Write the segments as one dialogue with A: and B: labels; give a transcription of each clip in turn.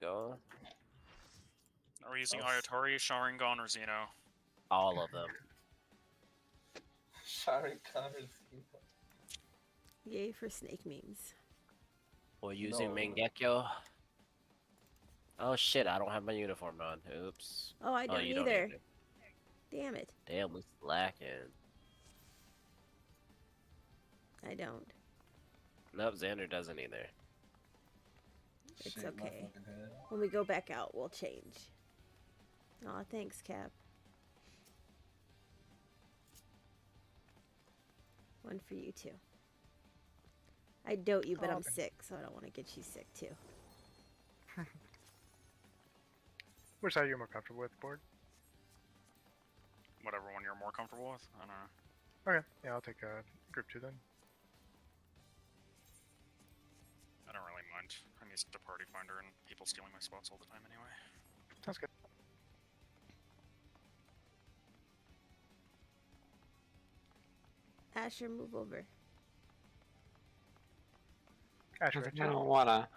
A: you go.
B: Are we using Ayatori, Sharingan, or Xeno?
A: All of them.
C: Sharingan or Xeno.
D: Yay for snake memes.
A: We're using
C: No.
A: Mangekyo. Oh shit, I don't have my uniform on. Oops.
D: Oh, I don't
A: you
D: either.
A: don't either.
D: Damn it.
A: Damn, we slacking.
D: I don't.
A: Nope, Xander doesn't either.
D: It's
C: Shake my
D: okay.
C: fucking head.
D: When we go back out, we'll change. Aw, thanks, Cap. One for you, too. I dote you, but I'm sick, so I don't want to get you sick, too.
E: Which side you're more comfortable with, board?
B: Whatever one you're more comfortable with. I don't know.
E: Okay, yeah, I'll take group 2 then.
B: I don't really mind. I'm used to Party Finder and people stealing my spots all the time anyway.
E: Sounds good.
D: Asher, move over.
E: Asher,
F: I don't wanna.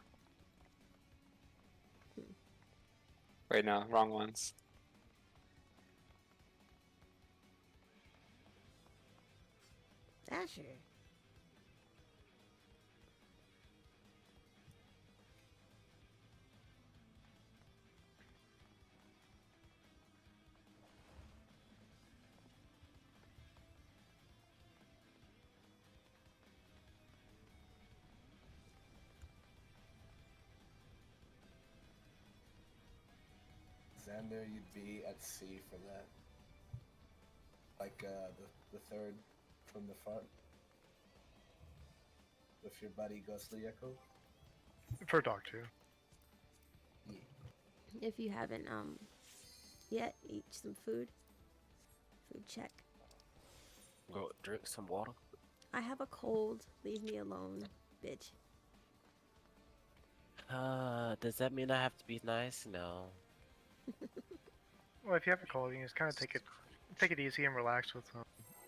F: Wait, no, wrong ones.
D: Asher.
C: Xander, you'd be at C for that. Like the third from the front. With your buddy Ghostly Echo.
E: for dog 2.
C: Yeah.
D: If you haven't, yet, eat some food. Food check.
A: Go drink some water.
D: I have a cold. Leave me alone, bitch.
A: Does that mean I have to be nice? No.
E: Well, if you have a cold, you can just kind of take it easy and relax with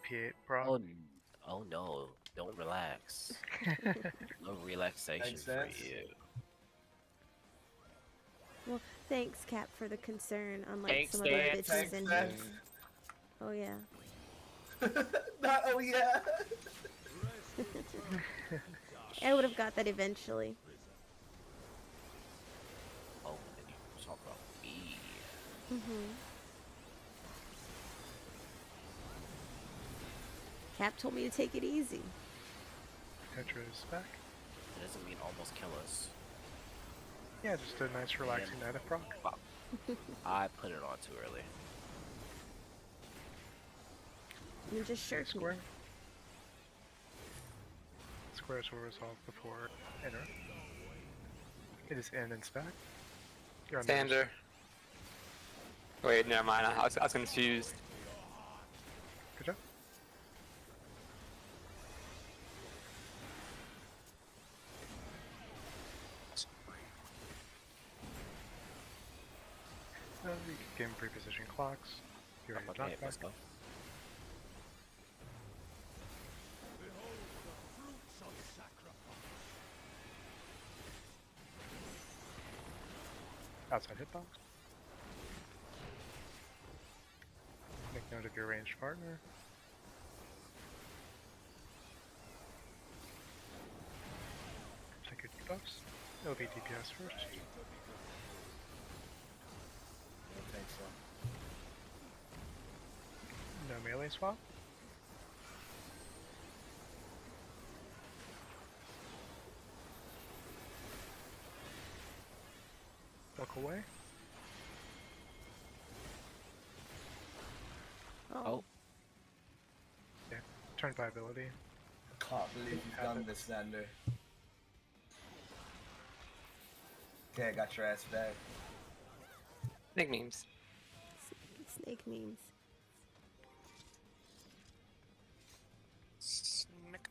E: P8 Prog.
A: Oh no, don't relax. No relaxation
C: Makes
A: for
C: sense.
A: you.
D: Well, thanks, Cap, for the concern. Unlike
A: Thanks,
D: some other
A: Dan.
D: bitches in
C: Thanks,
D: here. Oh yeah.
C: Not oh yeah.
D: I would have got that eventually.
A: Oh, and you talk about me.
D: Cap told me to take it easy.
E: Tetra is back.
A: It doesn't mean almost kill us.
E: Yeah, just a nice relaxing night of Prog.
A: Wow. I put it on too early.
D: You just shirk me.
E: Square. Squares will resolve before enter. It is in and spec. You're on the-
F: Xander. Wait, never mind. I was confused.
E: Good job. You can game pre-position clocks. You're ready to
A: Okay,
E: knock
A: let's
E: back.
A: go.
E: Outside hitbox. Make note of your ranged partner. Take your debuffs. It'll be DPS first.
C: I don't think so.
E: No melee swap. Walk away.
D: Oh.
E: Yeah. Turn by ability.
C: Can't believe you've done this, Xander. Okay, I got your ass back.
F: Nicknames.
D: Snake memes.
B: SNEK.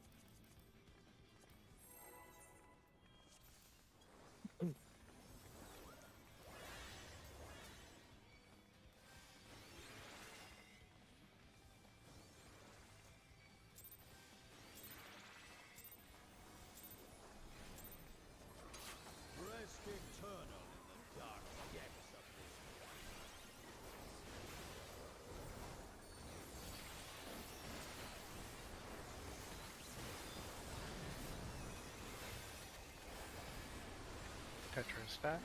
E: Tetra stack.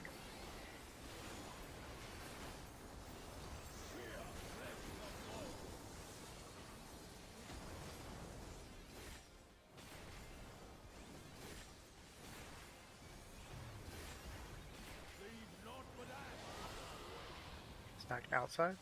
E: Stack outside.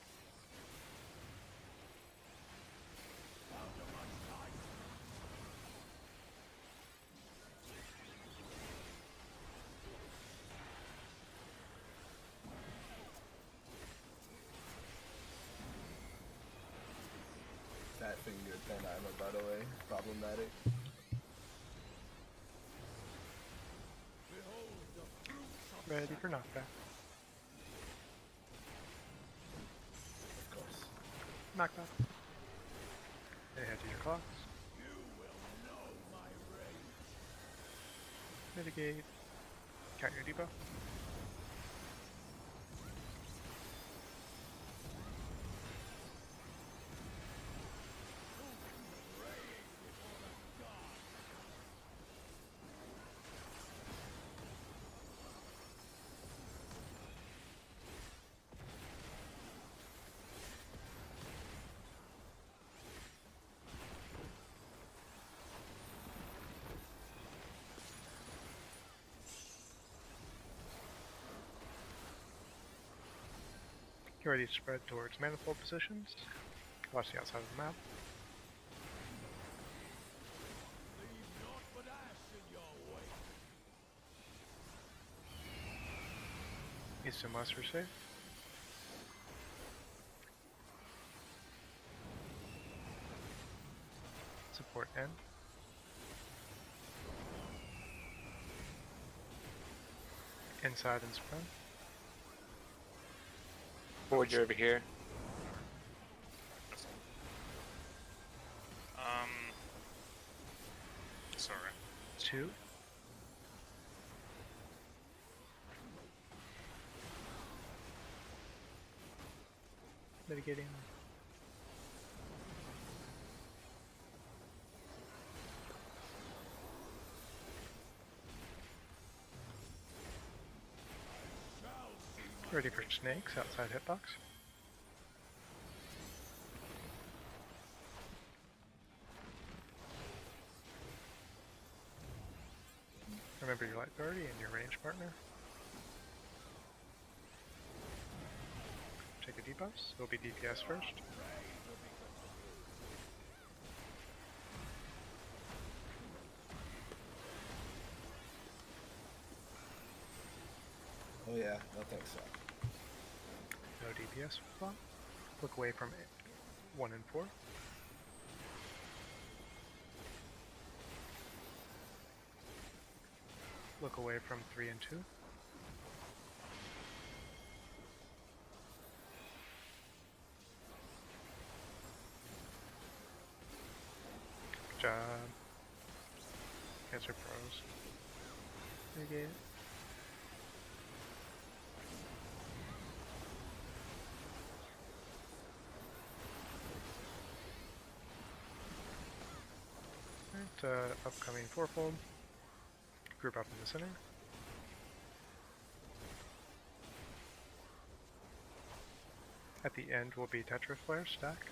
C: Fat finger 10 armor, by the way. Problematic.
E: Ready for knockback.
C: Of course.
E: Knockback. Ahead to your clocks. Mitigate. Count your debuff. Get ready to spread towards manifold positions. Watch the outside of the map. East and west are safe. Support N. Inside and spread.
F: Forward, you're over here.
B: Sorry.
E: 2. Mitigating. Ready for snakes outside hitbox. Remember your light priority and your range partner. Take a debuffs. It'll be DPS first.
C: Oh yeah, no thanks, sir.
E: No DPS flop. Look away from 1 and 4. Look away from 3 and 2. Good job. Guys are pros. Negate it. Upcoming fourfold. Group up in the center. At the end will be Tetra Flare stack.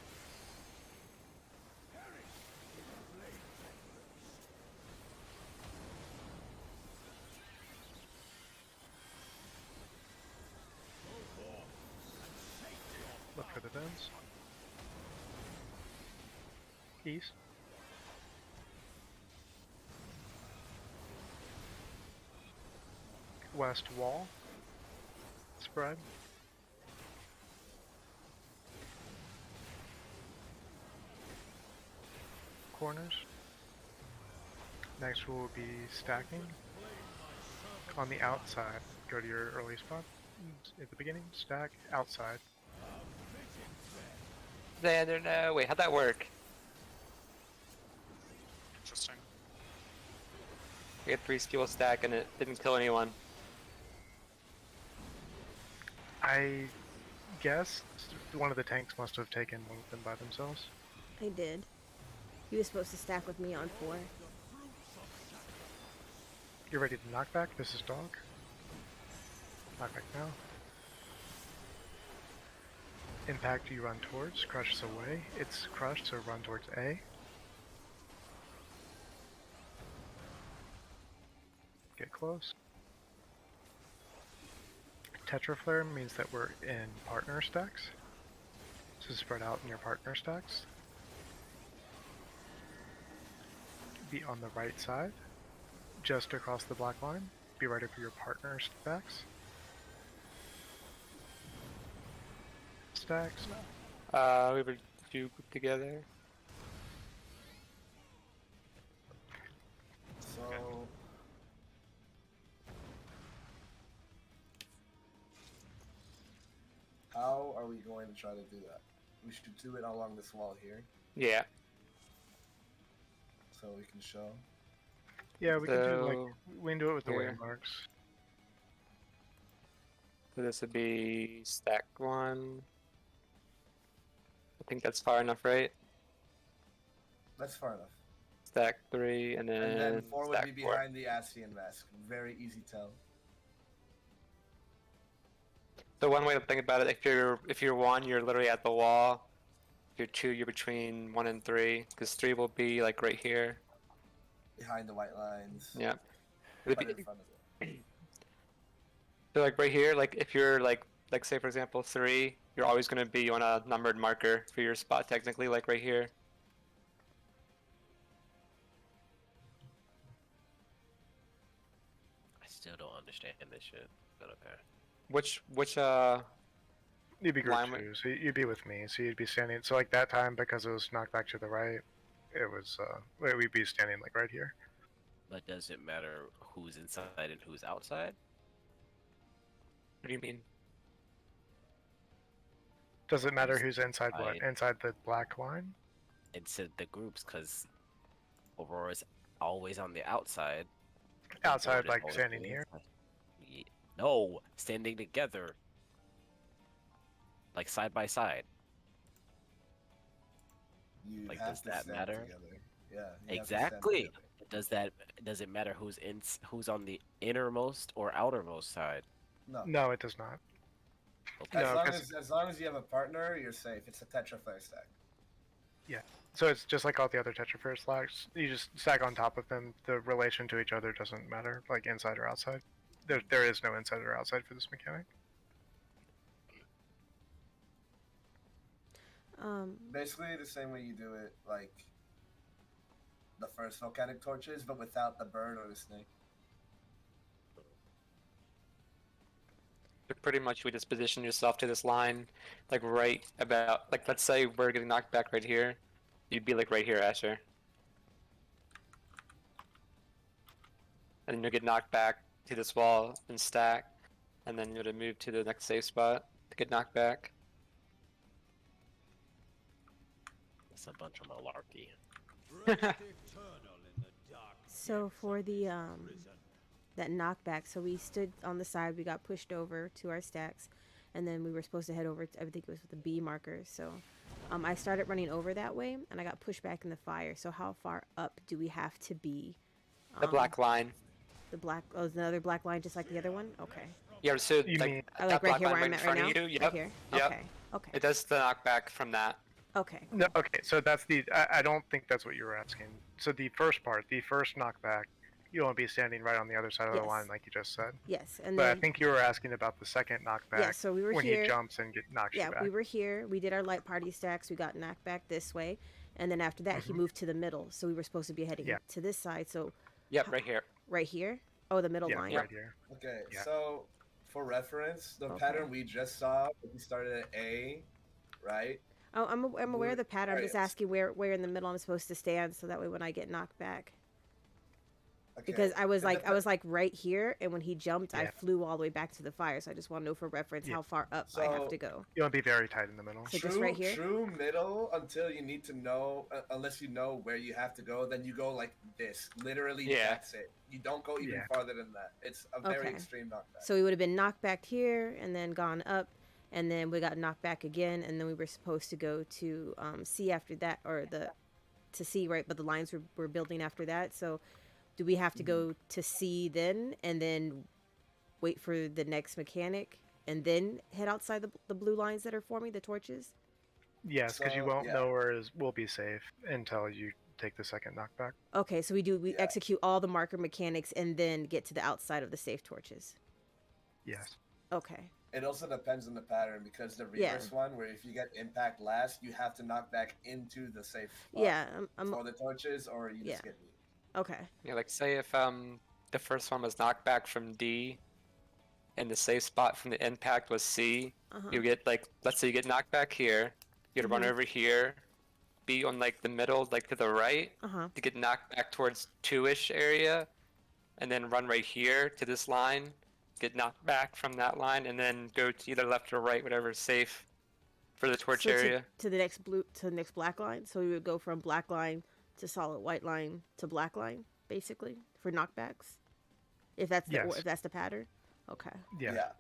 E: Look for the vents. East. West wall. Spread. Corners. Next we'll be stacking. On the outside, go to your early spot. At the beginning, stack outside.
F: Xander, no. Wait, how'd that work?
B: Interesting.
F: We had 3 steel stack and it didn't kill anyone.
E: I guess one of the tanks must have taken one of them by themselves.
D: I did. He was supposed to stack with me on 4.
E: You're ready to knock back? This is dog. Knockback now. Impact you run towards, crushes away. It's crushed, so run towards A. Get close. Tetraflare means that we're in partner stacks. So spread out in your partner stacks. Be on the right side, just across the black line. Be ready for your partner stacks. Stacks.
F: We were two grouped together.
C: So how are we going to try to do that? We should do it along this wall here,
F: Yeah.
C: so we can show.
E: Yeah, we can do
F: So,
E: like we can do it with the
F: here.
E: landmarks.
F: So this would be stack 1. I think that's far enough, right?
C: That's far enough.
F: Stack 3, and then,
C: And then 4 would
F: stack
C: be
F: 4.
C: behind the Asian mask. Very easy tell.
F: So one way to think about it, if you're 1, you're literally at the wall. If you're 2, you're between 1 and 3, because 3 will be like right here.
C: Behind the white lines.
F: Yeah.
C: Right in front of it.
F: So like right here, like if you're like say for example 3, you're always going to be on a numbered marker for your spot technically, like right here.
A: I still don't understand this shit, but okay.
F: Which
E: You'd be group
F: line
E: 2, so you'd be with me. So you'd be standing. So like that time, because it was knocked back to the right, it was we'd be standing like right here.
A: But does it matter who's inside and who's outside?
F: what do you mean?
E: Does it matter who's inside what?
A: Right.
E: Inside the black line?
A: Into the groups, because Aurora's always on the outside.
E: Outside,
A: Void is
E: like
A: always
E: standing
A: on the
E: here?
A: inside. No, standing together. Like side by side.
C: You
A: Like,
C: have
A: does
C: to
A: that
C: stand
A: matter?
C: together. Yeah. you have to stand
A: Exactly.
C: together.
A: Does it matter who's on the innermost or outermost side?
C: No.
E: No, it does not.
A: Okay.
E: No, 'cause-
C: As long as you have a partner, you're safe. It's a tetraflare stack.
E: So it's just like all the other Tetraflare stacks. You just stack on top of them. The relation to each other doesn't matter, like inside or outside. There is no inside or outside for this mechanic.
C: Basically the same way you do it, like the first volcanic torches, but without the bird or the snake.
F: But pretty much we just position yourself to this line, like right about, like let's say we're getting knocked back right here. You'd be like right here, Asher. And then you'll get knocked back to this wall and stack, and then you'll move to the next safe spot to get knocked back.
A: It's a bunch of malarkey.
D: So for the that knockback, so we stood on the side, we got pushed over to our stacks, and then we were supposed to head over to, I think it was with the B markers. So I started running over that way, and I got pushed back in the fire. So how far up do we have to be?
F: The black line.
D: The black, oh, is another black line just like the other one? Okay.
F: Yeah, so
E: You
F: like
E: mean-
D: I
F: that
D: like right
F: black
D: here
F: line
D: where I'm
F: in
D: at right
F: front
D: now?
F: of you. Yep.
D: Right here?
F: Yep.
D: Okay. Okay.
F: It does the knockback from that.
D: Okay.
E: No, okay, so that's the. I don't think that's what you were asking. So the first part, the first knockback, you won't be standing right on the other side of the
D: Yes.
E: line like you just said.
D: Yes. And
E: But I
D: then,
E: think you were asking about the second knockback
D: yeah, so we were
E: when
D: here.
E: he jumps and knocks
D: Yeah,
E: you back.
D: we were here. We did our light party stacks. We got knocked back this way. And then after that, he moved to the middle. So we were supposed to be heading
E: Yeah.
D: to this side. So
F: Yep, right here.
D: right here? Oh, the middle
E: Yeah,
D: line.
E: right here.
C: Okay,
E: Yeah.
C: so for reference, the
D: Okay.
C: pattern we just saw, we started at A, right?
D: Oh, I'm aware of the pattern. I'm just
C: Areas.
D: asking where in the middle I'm supposed to stand, so that way when I get knocked back,
C: Okay.
D: because I was
C: And
D: like
C: the
D: I was like right here, and when he jumped, I
E: Yeah.
D: flew all the way back to the fire. So I just want to know for reference
E: Yeah.
D: how far up I have
C: So-
D: to go.
E: You want to be very tight in the middle.
D: So just right here?
C: True middle until you need to know, unless you know where you have to go, then you go like this. Literally,
F: Yeah.
C: that's it. You don't go even
E: Yeah.
C: farther than that. It's a very
D: Okay.
C: extreme knockback.
D: So we would have been knocked back here, and then gone up, and then we got knocked back again, and then we were supposed to go to C after that, or to C, right? But the lines were building after that. So do we have to go to C then, and then wait for the next mechanic and then head outside the blue lines that are forming, the torches?
E: Yes, because you
C: So,
E: won't
C: yeah.
E: know where will be safe until you take the second knockback.
D: Okay, so we
C: Yeah.
D: execute all the marker mechanics and then get to the outside of the safe torches.
E: Yes.
D: Okay.
C: It also depends on the pattern because the
D: Yeah.
C: reverse one, where if you get impact last, you have to knock back into the safe spot
D: Yeah, I'm
C: for the torches, or you
D: yeah.
C: just get me.
D: okay.
F: Yeah, like say if the first one was knockback from D, and the safe spot from the impact was C,
D: Uh-huh.
F: you get like, let's say you get knocked back here, you gotta run over here, be on like the middle, like to the right,
D: Uh-huh.
F: to get knocked back towards 2-ish area, and then run right here to this line, get knocked back from that line, and then go to either left or right, whatever's safe for the torch
D: So
F: area.
D: to the next black line. So we would go from black line to solid white line to black line, basically, for knockbacks. If that's the
E: Yes.
D: if that's the pattern. Okay.
E: Yeah.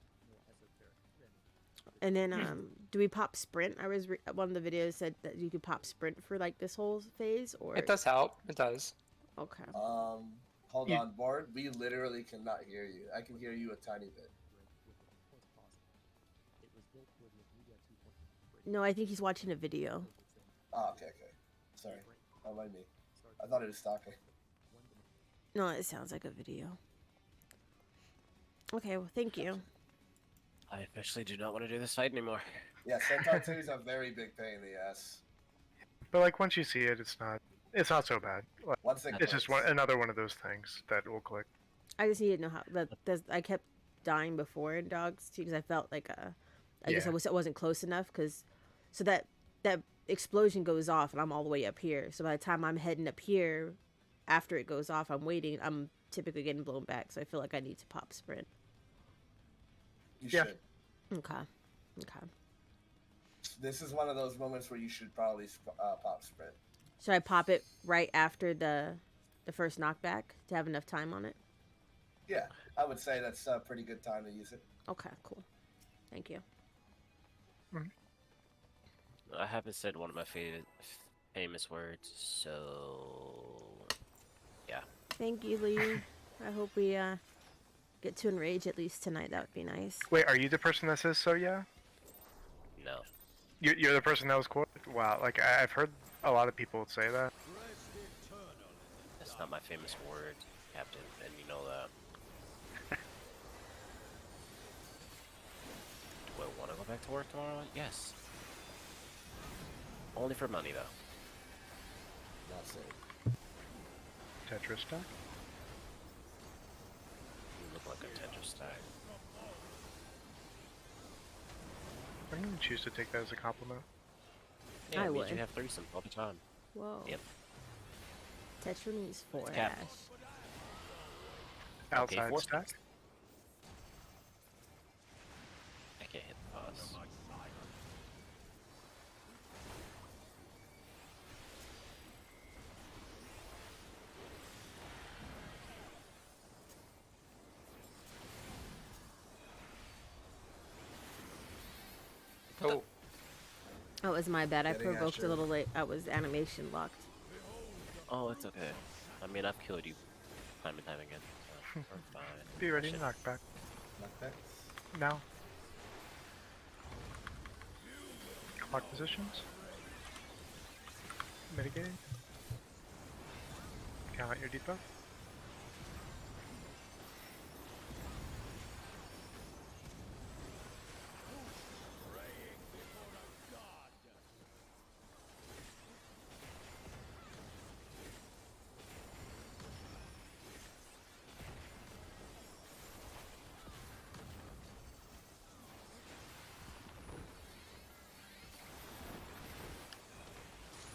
D: And then do we pop sprint? I was one of the videos said that you could pop sprint for like this whole phase, or
F: It does help. It does.
D: Okay.
C: Hold
E: You-
C: on, board. We literally cannot hear you. I can hear you a tiny bit.
D: No, I think he's watching a video.
C: Oh, okay. Sorry. Don't mind me. I thought it was talking.
D: No, it sounds like a video. Okay, well, thank you.
A: I officially do not want to do this fight anymore.
C: Yeah, Centaur 2 is a very big pain in the ass.
E: But like once you see it, it's not so bad. Like,
C: Once it
E: it's just
C: clicks.
E: another one of those things that will click.
D: I just need to know how I kept dying before in dogs too because I felt like I guess
E: Yeah.
D: I wasn't close enough because so that explosion goes off and I'm all the way up here. So by the time I'm heading up here, after it goes off, I'm waiting. I'm typically getting blown back, so I feel like I need to pop sprint.
C: You
E: Yeah.
C: should.
D: Okay.
C: This is one of those moments where you should probably pop sprint.
D: Should I pop it right after the first knockback to have enough time on it?
C: Yeah, I would say that's a pretty good time to use it.
D: Okay, cool. Thank you.
A: I haven't said one of my famous words, so yeah.
D: Thank you, Lee. I hope we get to enrage at least tonight. That would be nice.
E: Wait, are you the person that says so? Yeah.
A: No.
E: You're the person that was quoted. Wow. Like I've heard a lot of people say that.
A: That's not my famous word, Captain, and you know that. Do I want to go back to work tomorrow? Yes. Only for money, though.
C: Not safe.
E: Tetris stack.
A: You look like a Tetris stack.
E: I'm gonna choose to take that as a compliment.
A: Yeah,
D: I
A: it means
D: would.
A: you have threesomes all the time.
D: Whoa.
A: Yep.
D: Tetra needs 4
A: Cap.
D: hash.
A: Okay,
E: Outside
A: 4
E: stack.
A: stacks. I can't hit the pause.
F: Oh,
D: Oh, it was my bad. I
C: Getting
D: provoked
C: Asher.
D: a little late. I was animation locked.
A: Oh, it's okay. I mean, I've killed you time and time again, so we're fine.
E: Be ready to
A: Shit.
E: knock back.
C: Knockbacks.
E: Now. Clock positions. Mitigating. Count out your debuff.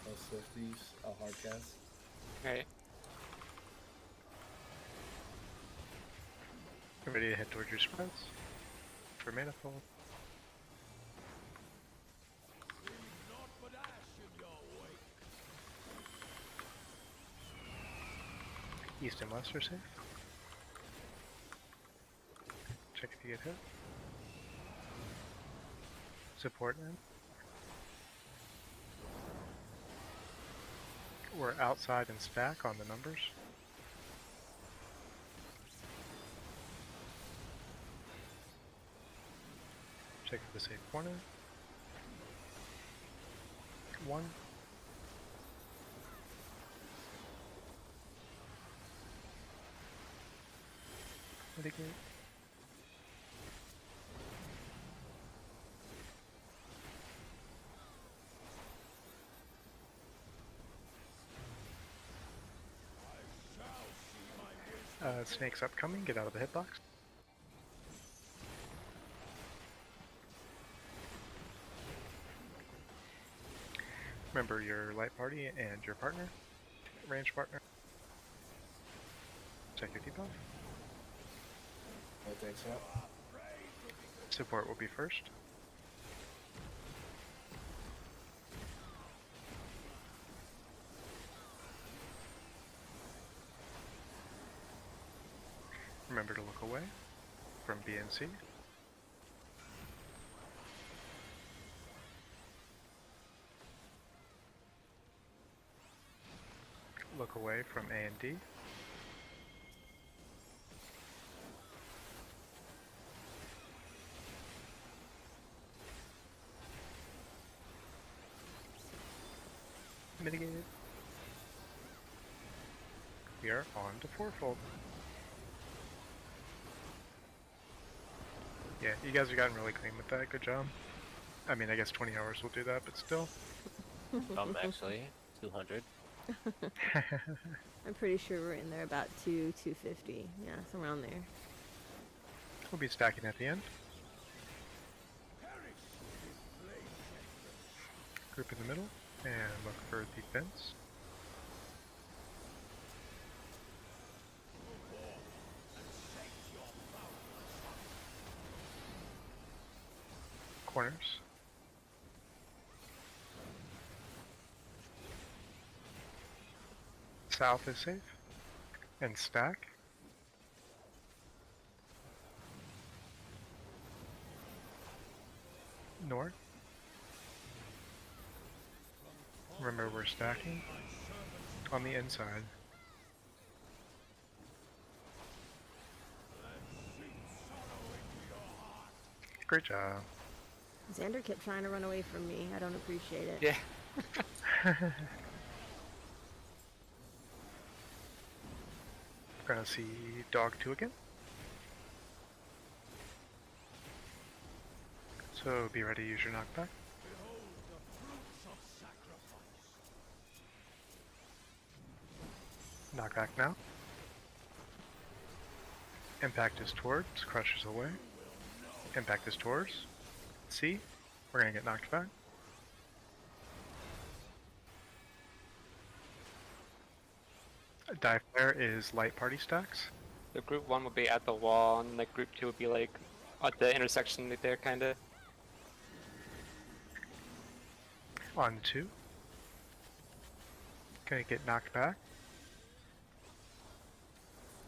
C: Those Swifties, a hard cast.
F: right.
E: Get ready to head towards your spreads. For manifold. East and west are safe. Check if you get hit. Support in. We're outside and stack on the numbers. Check the safe corner. 1. Mitigate. Snake's upcoming, get out of the hitbox. Remember your light party and your partner, range partner. Check your debuff.
C: Thanks, yeah.
E: Support will be first. Remember to look away from B and C. Look away from A and D. Mitigate it. We are on to fourfold. Yeah, you guys have gotten really clean with that. Good job. I mean, I guess 20 hours will do that, but still.
A: Actually, 200.
D: I'm pretty sure we're in there about 250. Yeah, somewhere around there.
E: We'll be stacking at the end. Group in the middle, and look for the fence. Corners. South is safe. And stack. North. Remember, we're stacking on the inside. Great job.
D: Xander kept trying to run away from me. I don't appreciate it.
F: Yeah.
E: We're gonna see dog 2 again. So be ready to use your knockback. Knockback now. Impact is towards, crushes away. Impact is towards. C. We're gonna get knocked back. Die flare is light party stacks.
F: So group 1 will be at the wall, and like group 2 will be like at the intersection right there, kinda.
E: On 2. Gonna get knocked back.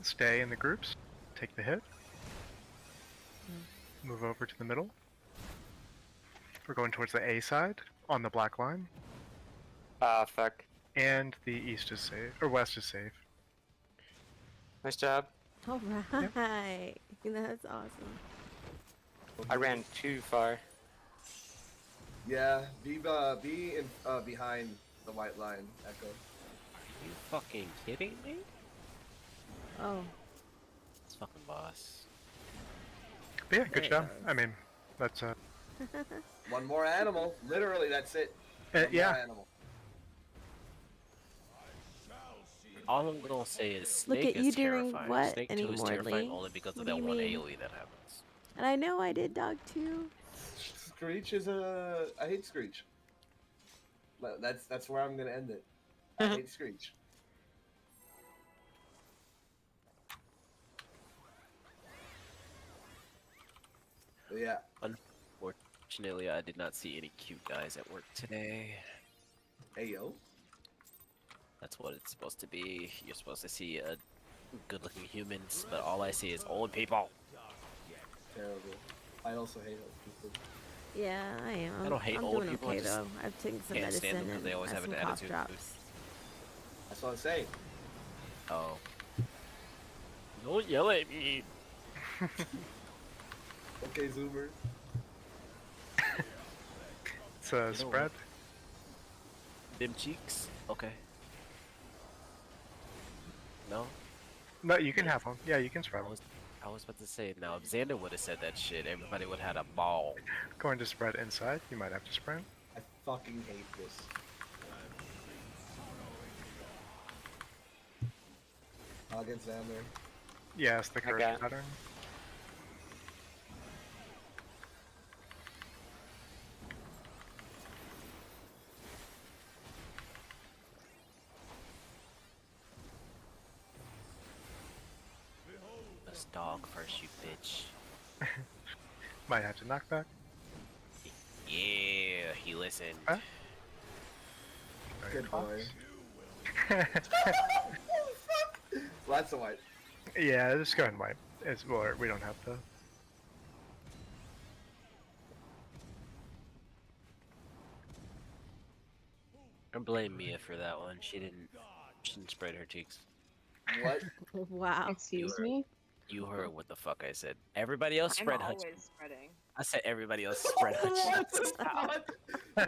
E: Stay in the groups. Take the hit. Move over to the middle. We're going towards the A side on the black line.
F: Ah, fuck.
E: And the east is safe, or west is safe.
F: Nice job.
D: All right. That's awesome.
F: I ran too far.
C: Yeah, be in, behind the white line, Echo.
A: Are you fucking kidding me?
D: Oh.
A: This fucking boss.
E: But yeah, good
D: There it
E: job.
D: goes.
E: I mean, that's
C: One more animal. Literally, that's it. One more
E: yeah.
C: animal.
A: All I'm gonna say is
D: Look
A: Snake
D: at you
A: is
D: doing
A: terrifying.
D: what
A: Snake 2 is
D: anymore,
A: terrifying
D: Lee?
A: only because
D: What
A: of
D: do
A: that
D: you
A: one
D: mean?
A: AoE that happens.
D: And I know I did dog too.
C: Screech is a. I hate Screech. But that's where I'm gonna end it. I hate Screech. But yeah.
A: Unfortunately, I did not see any cute guys at work today.
C: Hey yo.
A: That's what it's supposed to be. You're supposed to see good-looking humans, but all I see is old people.
C: Terrible. I also hate old people.
D: Yeah, I am.
A: I don't hate
D: I'm
A: old
D: doing
A: people, I
D: okay
A: just
D: though. I've taken some
A: can't stand
D: medicine
A: them 'cause
D: and
A: they always have
D: some
A: an
D: cough
A: attitude, dude.
D: drops.
C: That's what I'm saying.
A: Oh. Don't yell at me.
C: Okay, Zoomers.
E: It's a
A: You know
E: spread.
A: what? Them cheeks. Okay. No.
E: No, you can have one. Yeah, you can spread
A: I
E: them.
A: was about to say now if Xander would have said that shit, everybody would have had a ball.
E: Going to spread inside. You might have to sprint.
C: I fucking hate this. I'll get Xander.
E: Yeah, it's the
F: I
E: cursor
F: got it.
E: pattern.
A: Let's dog first, you bitch.
E: Might have to knock back.
A: Yeah, he listened.
E: Huh? Very
C: Good
E: close.
C: boy. Lots of white.
E: Yeah, just go ahead and wipe. It's, well, we don't have to.
A: Don't blame Mia for that one. She didn't spread her cheeks.
C: What?
D: Wow.
G: Excuse
A: You
G: me?
A: You heard what the fuck I said. Everybody else
G: I'm
A: spread her
G: always
A: cheeks.
G: spreading.
A: I said everybody else spread her
C: What
A: cheeks.
C: the fuck?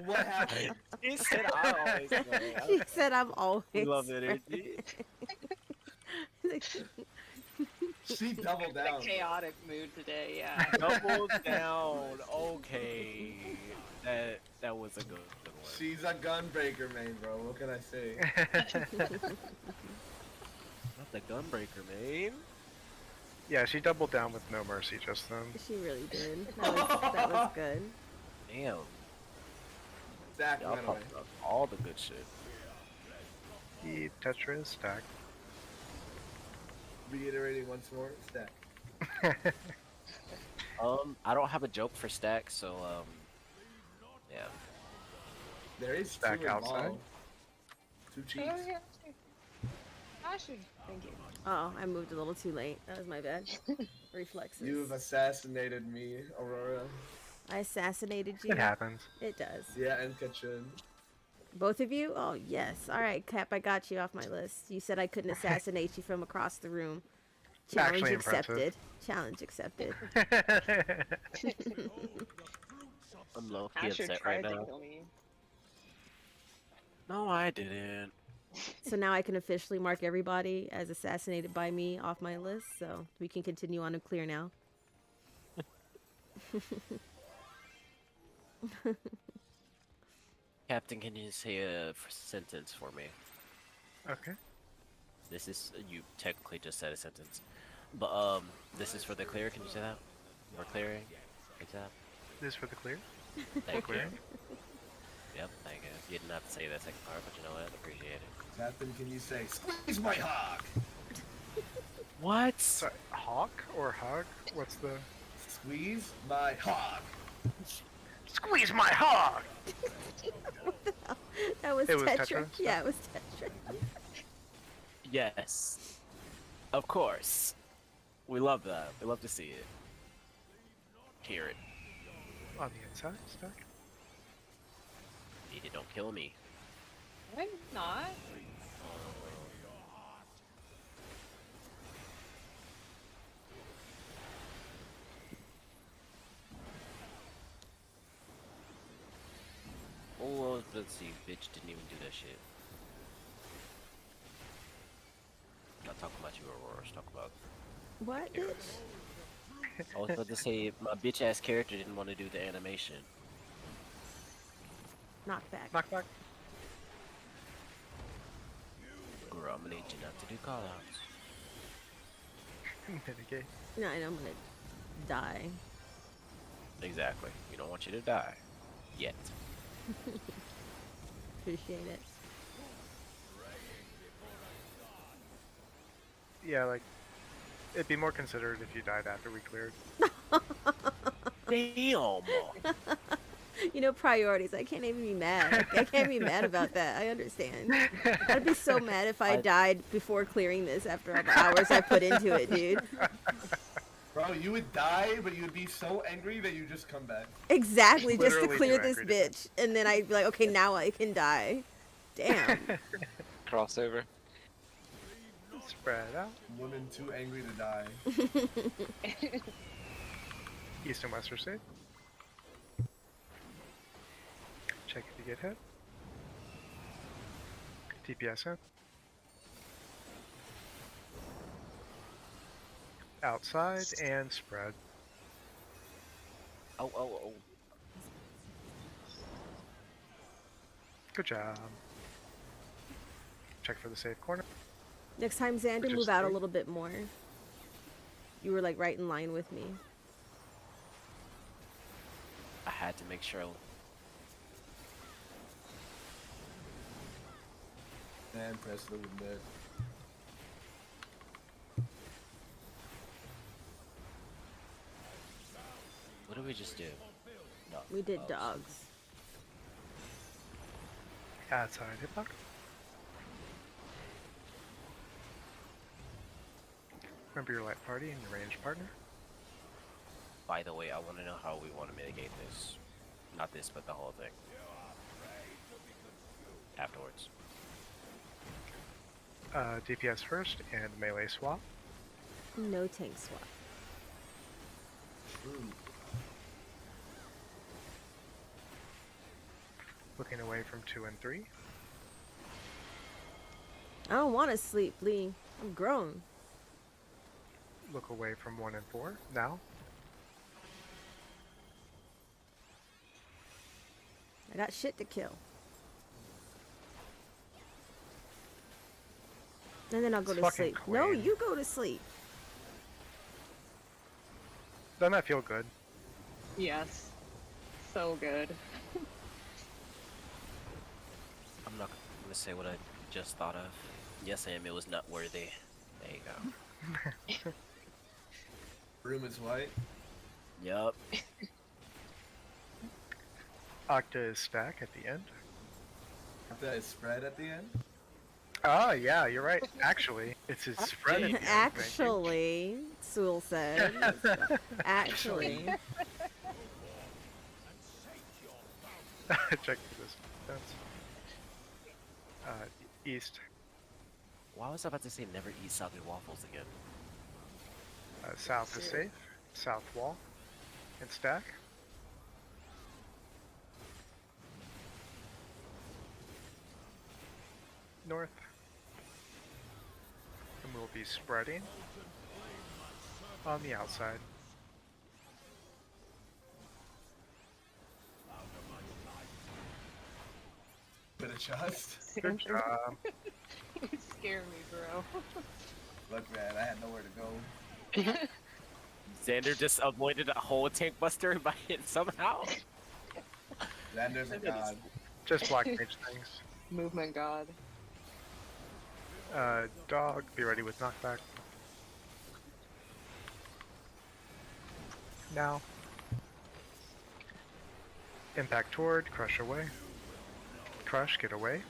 C: What happened?
A: She said I always spread.
D: She said I'm always.
A: Love
D: spreading."
A: energy.
C: She doubled
G: The
C: down.
G: chaotic mood today, yeah.
A: Double down. Okay. That was a good one.
C: She's a gunbreaker main, bro. What can I say?
A: Not the gunbreaker, man.
E: Yeah, she doubled down with no mercy just then.
D: She really did. That was good.
A: Damn.
C: Zach
A: Y'all
C: went away.
A: talked about all the good shit.
E: Keep Tetra is stacked.
C: Reiterating once more, stack.
A: I don't have a joke for Stack, so yeah.
C: There is
E: Stack
C: two
E: outside.
C: involved. Two cheeks.
G: Thank you.
D: Oh, I moved a little too late. That was my bad. Reflexes.
C: You've assassinated me, Aurora.
D: I assassinated you.
E: It happens.
D: It does.
C: Yeah, and Kachin.
D: Both of you? Oh, yes. All right, Cap, I got you off my list. You said I couldn't assassinate you from across the room. Challenge
E: Actually impressive.
D: accepted. Challenge accepted.
A: I'm low key
G: Asher
A: upset right
G: tried to
A: now.
G: kill me.
A: No, I didn't.
D: So now I can officially mark everybody as assassinated by me off my list, so we can continue on to clear now.
A: Captain, can you say a sentence for me?
E: Okay.
A: This is you technically just said a sentence, but this is for the clear. Can you say that? We're clearing. Exact.
E: This for the clear.
A: Thank you.
E: Clearing.
A: Yep. Thank you. You didn't have to say that second part, but you know what? I appreciate it.
C: Captain, can you say, squeeze my hog?
A: What?
E: Sorry, hawk or hog? What's the?
C: Squeeze my hog.
E: Squeeze my hog!
D: That was
E: It was
D: Tetra.
E: Tetra?
D: Yeah, it was Tetra.
A: Yes. Of course. We love that. We love to see it. Hear it.
E: On the inside, stack.
A: Don't kill me.
G: I'm not.
A: Oh, let's see. Bitch didn't even do that shit. Not talking about you, Aurora. Talk about.
D: What, bitch?
A: I was about to say my bitch ass character didn't want to do the animation.
D: Knockback.
E: Knock back.
A: Girl, I'm gonna need you not to do callouts.
E: Mitigate.
D: No, I know I'm gonna die.
A: Exactly. We don't want you to die. Yet.
D: Appreciate it.
E: Yeah, like it'd be more considered if you died after we cleared.
A: Damn.
D: You know, priorities. I can't even be mad. Like, I can't be mad about that. I understand. I'd be so mad if I died before clearing this after all the hours I put into it, dude.
C: Bro, you would die, but you'd be so angry that you just come back.
D: Exactly, just to
E: Literally
D: clear
E: too
D: this
E: angry to
D: bitch. And then I'd be like, okay, now I can die. Damn.
F: Crossover.
E: Spread out.
C: Women too angry to die.
E: East and west are safe. Check if you get hit. DPS in. Outside and spread.
A: Oh, oh, oh.
E: Good job. Check for the safe corner.
D: Next time, Xander,
E: Which is
D: move out a
E: 3.
D: little bit more. You were like right in line with me.
A: I had to make sure.
C: And press the bed.
A: What did we just do? No.
D: We did
A: Oh,
D: dogs.
E: Outside hitbox. Remember your light party and your ranged partner.
A: By the way, I want to know how we want to mitigate this. Not this, but the whole thing. Afterwards.
E: DPS first and melee swap.
D: No tank swap.
E: Looking away from 2 and 3.
D: I don't want to sleep, Lee. I'm grown.
E: Look away from 1 and 4 now.
D: I got shit to kill. And then I'll go
E: It's
D: to
E: fucking
D: sleep. No,
E: queen.
D: you go to sleep.
E: Doesn't that feel good?
G: Yes. So good.
A: I'm not gonna say what I just thought of. Yes, I am. It was not worthy. There you go.
C: Room is white.
A: Yup.
E: Octa is stack at the end.
C: That is spread at the end.
E: Ah, yeah, you're right. Actually, it's his spread. at the end, thank you.
D: Actually, Sewell said. Actually.
E: Check for this. That's east.
A: Why was I about to say never eat soggy waffles again?
E: South is
G: Sure.
E: safe. South wall and stack. North. And we'll be spreading on the outside.
C: Bit of trust.
E: Good job.
G: You scare me, bro.
C: Look, man, I had nowhere to go.
A: Xander just avoided a whole tank buster by it somehow.
C: Xander's a god.
E: Just block mage things.
G: Movement god.
E: Dog, be ready with knockback. Now. Impact toward, crush away. Crush, get away.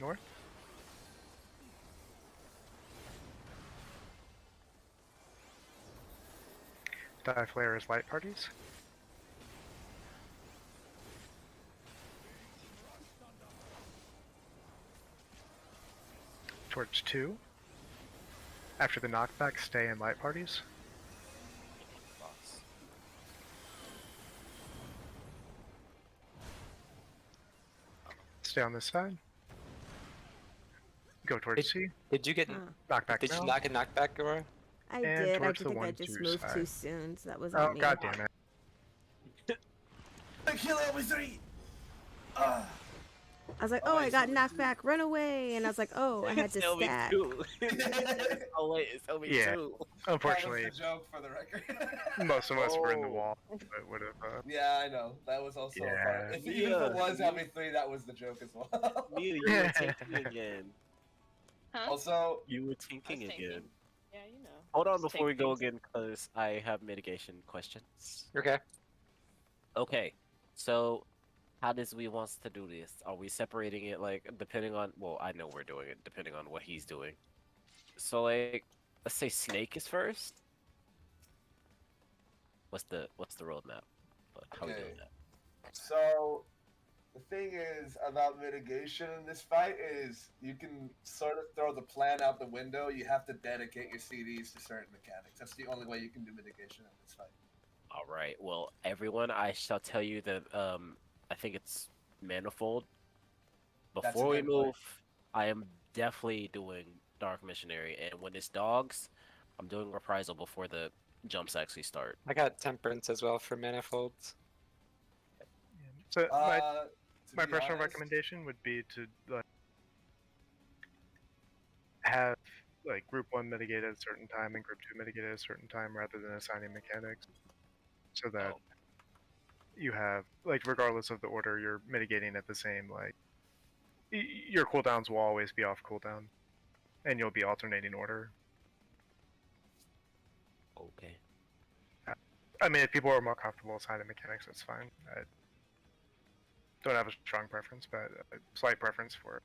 E: North. Die flare is light parties. Towards 2. After the knockback, stay in light parties. Stay on this side. Go towards C.
F: Did you get
D: Huh.
E: Knockback
F: did you
E: now.
F: not get knocked back, Aurora?
D: I
E: And
D: did. I
E: towards the
D: think I
E: 1-2
D: just moved
E: side.
D: too soon, so that was
E: Oh,
D: on me.
E: god damn it.
C: I kill every three. Ah.
D: I was like,
C: Oh,
D: oh,
C: wait,
D: I got
C: so-
D: knocked back, run away, and I was like, oh, I had to
A: Tell me
D: stack.
A: too. Oh wait, it's me
E: Yeah.
A: too.
E: Unfortunately,
C: That was a joke for the record.
E: most of us were in the
A: Oh.
E: wall. It would have.
C: Yeah, I know. That was also a
E: Yeah.
C: part. Even if it was having three, that was the joke as well.
A: Mia, you were tanking again.
G: Huh?
C: Also,
A: You were
G: I was
A: tanking again.
G: tanking. Yeah, you know.
A: Hold on
G: Just
A: before we
G: tank
A: go
G: things.
A: again, because I have mitigation questions.
F: Okay.
A: Okay, so how does we wants to do this? Are we separating it like depending on? Well, I know we're doing it depending on what he's doing. So like, let's say SNEK is first. What's the roadmap? How we doing
C: Okay.
A: that?
C: so the thing is about mitigation in this fight is you can sort of throw the plan out the window. You have to dedicate your CDs to certain mechanics. That's the only way you can do mitigation in this fight.
A: All right. Well, everyone, I shall tell you that I think it's Manifold.
C: That's a
A: Before we
C: good point.
A: move, I am definitely doing Dark Missionary, and when it's dogs, I'm doing Reprisal before the jumps actually start.
F: I got Temperance as well for manifolds.
E: So my
C: To
E: my
C: be
E: personal
C: honest,
E: recommendation would be to like, have like group 1 mitigate at a certain time and group 2 mitigate at a certain time rather than assigning mechanics, so that
A: Oh,
E: you have like regardless of the order you're mitigating at the same like your cooldowns will always be off cooldown and you'll be alternating order.
A: okay.
E: I mean, if people are more comfortable assigning mechanics, that's fine. I don't have a strong preference, but a slight preference for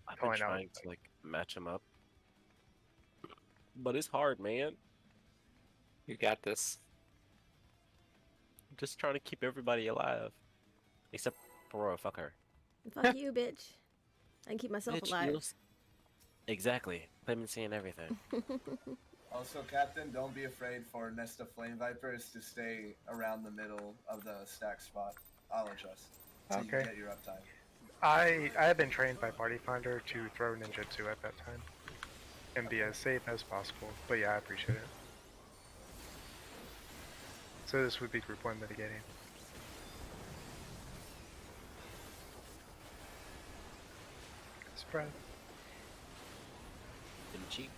A: I've been
E: calling out.
A: trying to like match them up, but it's hard, man.
F: You got this.
A: I'm just trying to keep everybody alive, except Aurora. Fuck her.
D: Fuck you, bitch. I can keep myself
A: Bitch,
D: alive.
A: Exactly. Clemency and everything.
C: also, Captain, don't be afraid for Nest of Flame Vipers to stay around the middle of the stack spot. I'll adjust till you
E: Okay.
C: get your uptime.
E: I have been trained by Party Finder to throw ninjutsu at that time and be as safe as possible. But yeah, I appreciate it. So this would be group 1 mitigating. Spread.
A: Them cheeks.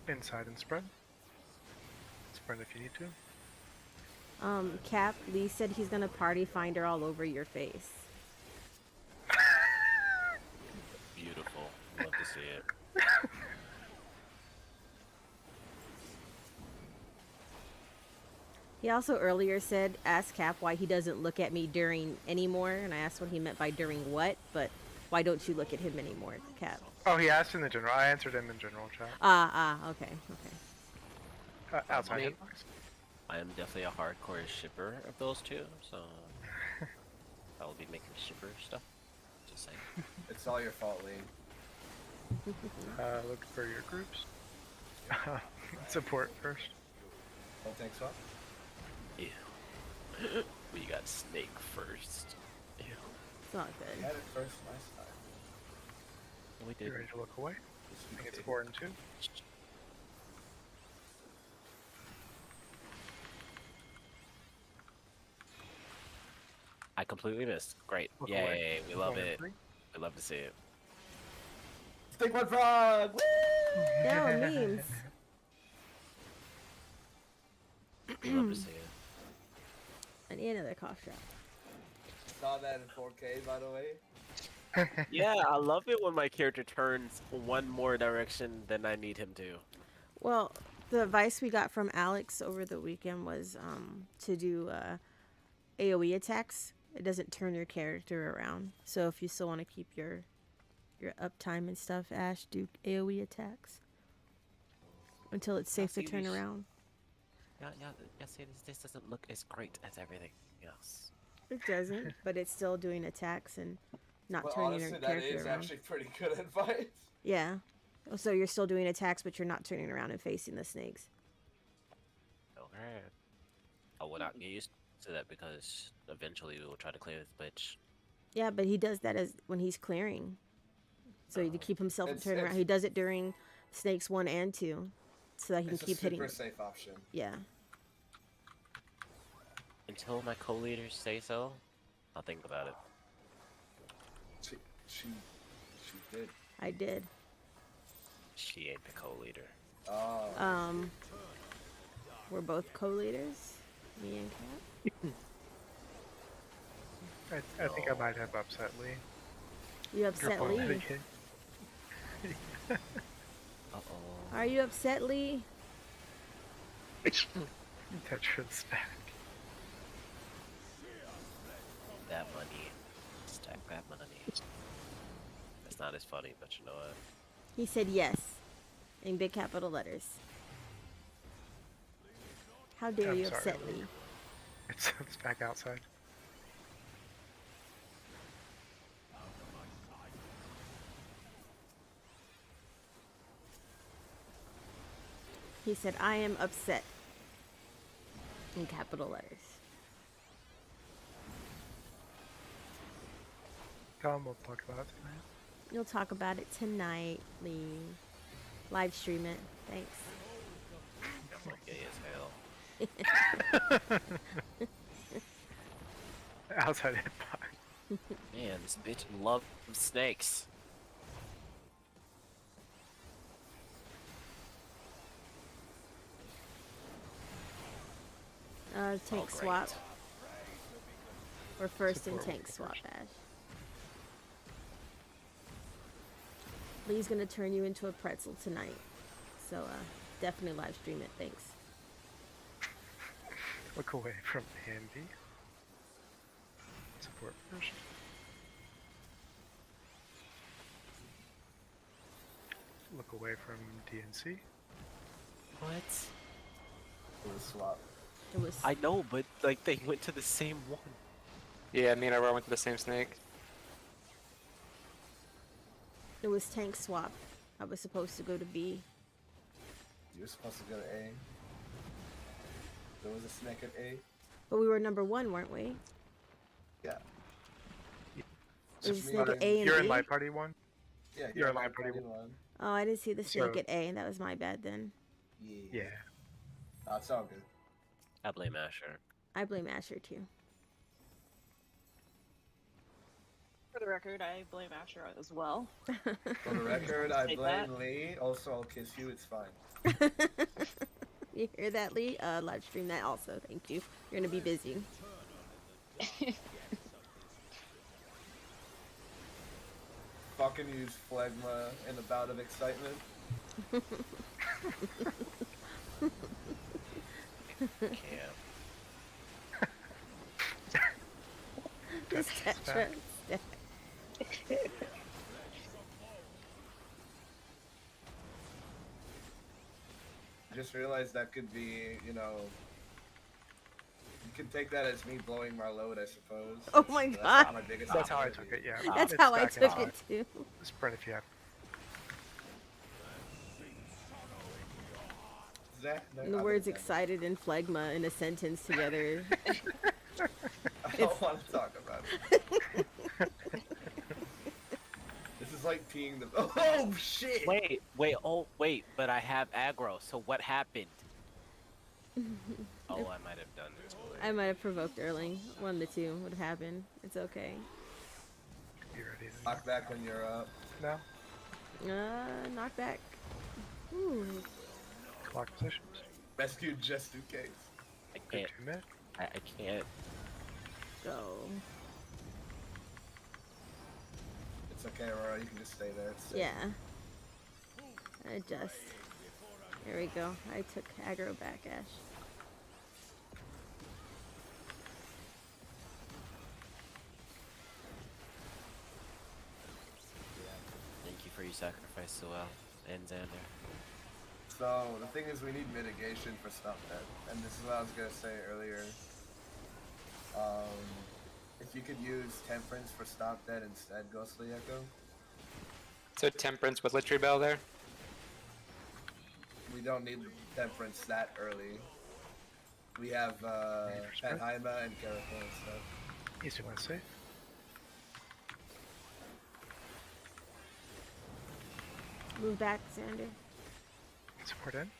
E: Inside and spread. Spread if you need to.
D: Cap, Lee said he's gonna party finder all over your face.
A: Beautiful. Love to see it.
D: He also earlier said, ask Cap why he doesn't look at me during anymore, and I asked what he meant by during what, but why don't you look at him anymore, Cap?
E: Oh, he asked in the general. I answered him in general chat.
D: Okay.
E: Outside
A: I mean-
E: hitbox.
A: I am definitely a hardcore shipper of those two, so I will be making shipper stuff. Just saying.
C: It's all your fault, Lee.
E: Look for your groups. Support first.
C: Don't think so?
A: Ew. We got Snake first. Ew.
D: It's not
C: We
D: good.
C: had it first last time.
A: We
E: You
A: did.
E: ready to look away?
C: Yes,
E: I
C: we
E: think it's
C: did.
E: 4 and 2.
A: I completely missed. Great.
E: Look
A: Yay.
E: away.
A: We love
E: 4 and
A: it.
E: 3.
A: We love to see it.
C: Stick one frog! Woo!
D: Yeah, memes.
A: We love to see it.
D: I need another cough drop.
C: Saw that in 4K, by the way.
A: Yeah, I love it when my character turns one more direction than I need him to.
D: Well, the advice we got from Alex over the weekend was to do AoE attacks. It doesn't turn your character around. So if you still want to keep your uptime and stuff, Ash, do AoE attacks until it's safe to
A: see
D: turn
A: these-
D: around.
A: Yeah, see, this doesn't look as great as everything else.
D: It doesn't, but it's still doing attacks and not
C: But
D: turning
C: honestly,
D: your
C: that
D: character
C: is
D: around.
C: actually pretty good advice.
D: Yeah. So you're still doing attacks, but you're not turning around and facing the snakes.
A: Okay. I will not get used to that because eventually we will try to clear this bitch.
D: Yeah, but he does that as when he's clearing. So to keep himself from
C: It's-
D: turning around,
C: it's-
D: he does it during snakes 1 and 2, so that he can
C: It's a
D: keep hitting.
C: super safe option.
D: Yeah.
A: Until my co-leaders say so, I'll think about it.
C: She did.
D: I did.
A: She ain't the co-leader.
C: Oh.
D: We're both co-leaders, me and Kat.
E: I think I might have upset Lee.
D: You upset
E: Group 1
D: Lee?
E: mitigate.
A: Uh-oh.
D: Are you upset, Lee?
E: Tetris back.
A: That money. Stack that money. It's not as funny, but you know what?
D: He said yes, in big capital letters. How dare
E: I'm
D: you
E: sorry,
D: upset
E: Lee.
D: Lee?
E: It's back outside.
D: He said, "I am upset." In capital letters.
E: Come, we'll talk about it tonight.
D: You'll talk about it tonight, Lee. Live stream it. Thanks.
A: I'm like gay as hell.
E: Outside hitbox.
A: Man, this bitch loves snakes.
D: Tank
A: great.
D: swap. Or first in
E: Support
D: tank
E: will
D: swap,
E: first.
D: Ash. Lee's gonna turn you into a pretzel tonight. So, definitely live stream it. Thanks.
E: Look away from Andy. Support first. Look away from DNC.
A: What?
C: It was swap.
D: It was.
A: I know, but like they went to the same one.
F: Yeah, me and Aurora went to the same snake.
D: It was tank swap. I was supposed to go to B.
C: You were supposed to go to A. There was a SNEK at A.
D: But we were number 1, weren't we?
C: Yeah.
D: It was
C: me
D: snake at
C: running-
D: A and
E: You're
D: B?
E: in my party one.
C: Yeah,
E: You're
C: yeah,
E: a line
C: party
E: party
C: one.
D: Oh, I didn't see the snake
E: So-
D: at A. That was my bad then.
C: Yeah.
E: Yeah.
C: Oh, it's all good.
A: I blame Asher.
D: I blame Asher too.
G: For the record, I blame Asher as well.
C: For the record, I
G: Take
C: blame
G: that.
C: Lee. Also, I'll kiss you. It's fine.
D: You hear that, Lee? Live stream that also. Thank you. You're gonna be busy.
C: Fucking use phlegma in a bout of excitement.
A: Can't.
D: This Tetra.
C: I just realized that could be, you know, you can take that as me blowing my load, I suppose.
D: Oh my
C: That's
D: god.
C: not my biggest
E: That's how I
C: opportunity.
E: took it, yeah.
D: That's
E: It's
D: how I
E: back in
D: took
E: time.
D: it too.
E: Sprint if you have.
C: Zach, no,
D: And the
C: I
D: words
C: wouldn't.
D: excited and phlegma in a sentence together.
C: I don't want to talk about it. This is like peeing the. Oh shit!
A: Wait, but I have aggro, so what happened? Oh, I might have done this.
D: I might have provoked Erling. 1 to 2 would have happened. It's okay.
E: You ready to
C: Knock back when you're up.
E: now?
D: Knock back. Ooh.
E: Clock positions.
C: Rescue just in case.
A: I
E: Go
A: can't.
E: to mid.
A: I can't.
D: Go.
C: It's okay, Aurora. You can just stay there. It's safe.
D: Yeah. Adjust. There we go. I took aggro back, Ash.
A: Thank you for your sacrifice, Suel and Xander.
C: So the thing is, we need mitigation for stuff that, and this is what I was gonna say earlier. If you could use temperance for stop dead instead, Ghostly Echo,
F: So temperance with Litry Bell there.
C: we don't need temperance that early. We have
E: Respect.
C: Penheima and Caracal and stuff.
E: Easy one safe.
D: Move back, Xander.
E: Support in.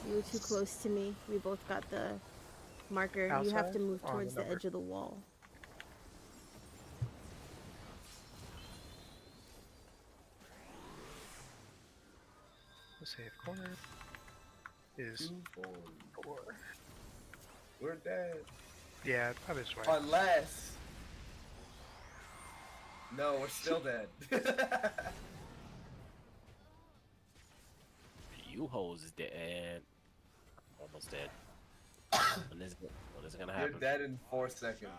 D: You were too close to me. We both got the marker. You have to
E: Outside?
D: move
E: On the
D: towards the
E: number.
D: edge of the wall.
E: The safe corner is 4.
C: We're dead.
E: Yeah, probably this way.
C: Unless. No, we're still dead.
A: You hoes is dead. Almost dead. When is it gonna
C: You're
A: happen?
C: dead in 4 seconds.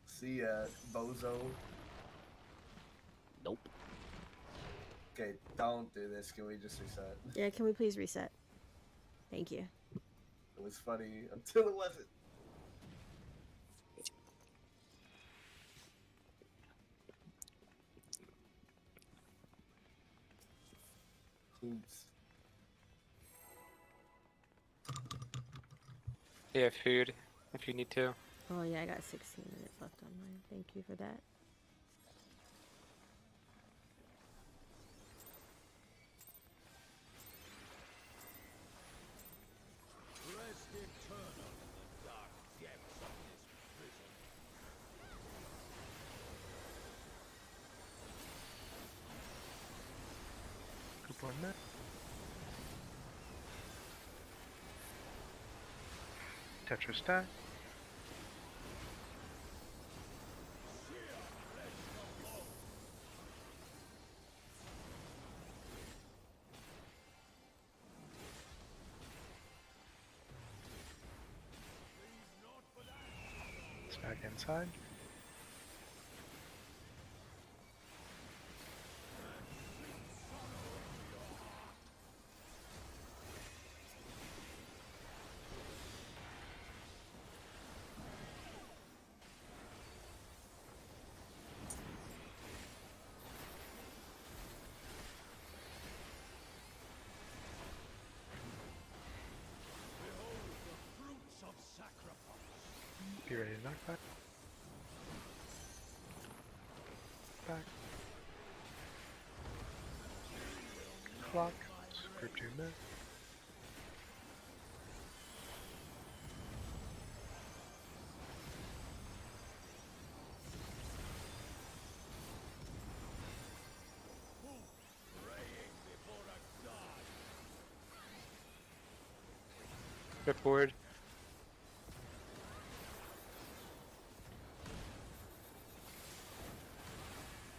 C: See ya, bozo.
A: Nope.
C: Okay, don't do this. Can we just reset?
D: Yeah, can we please reset? Thank you.
C: It was funny until it wasn't. Oops.
F: You have food if you need to.
D: Oh yeah, I got 16 minutes left on mine. Thank you for that.
E: Group 1 net. Tetra stack. Stack inside. Be ready to knock back. Back. Clock. Group 2 net.
F: Rip board.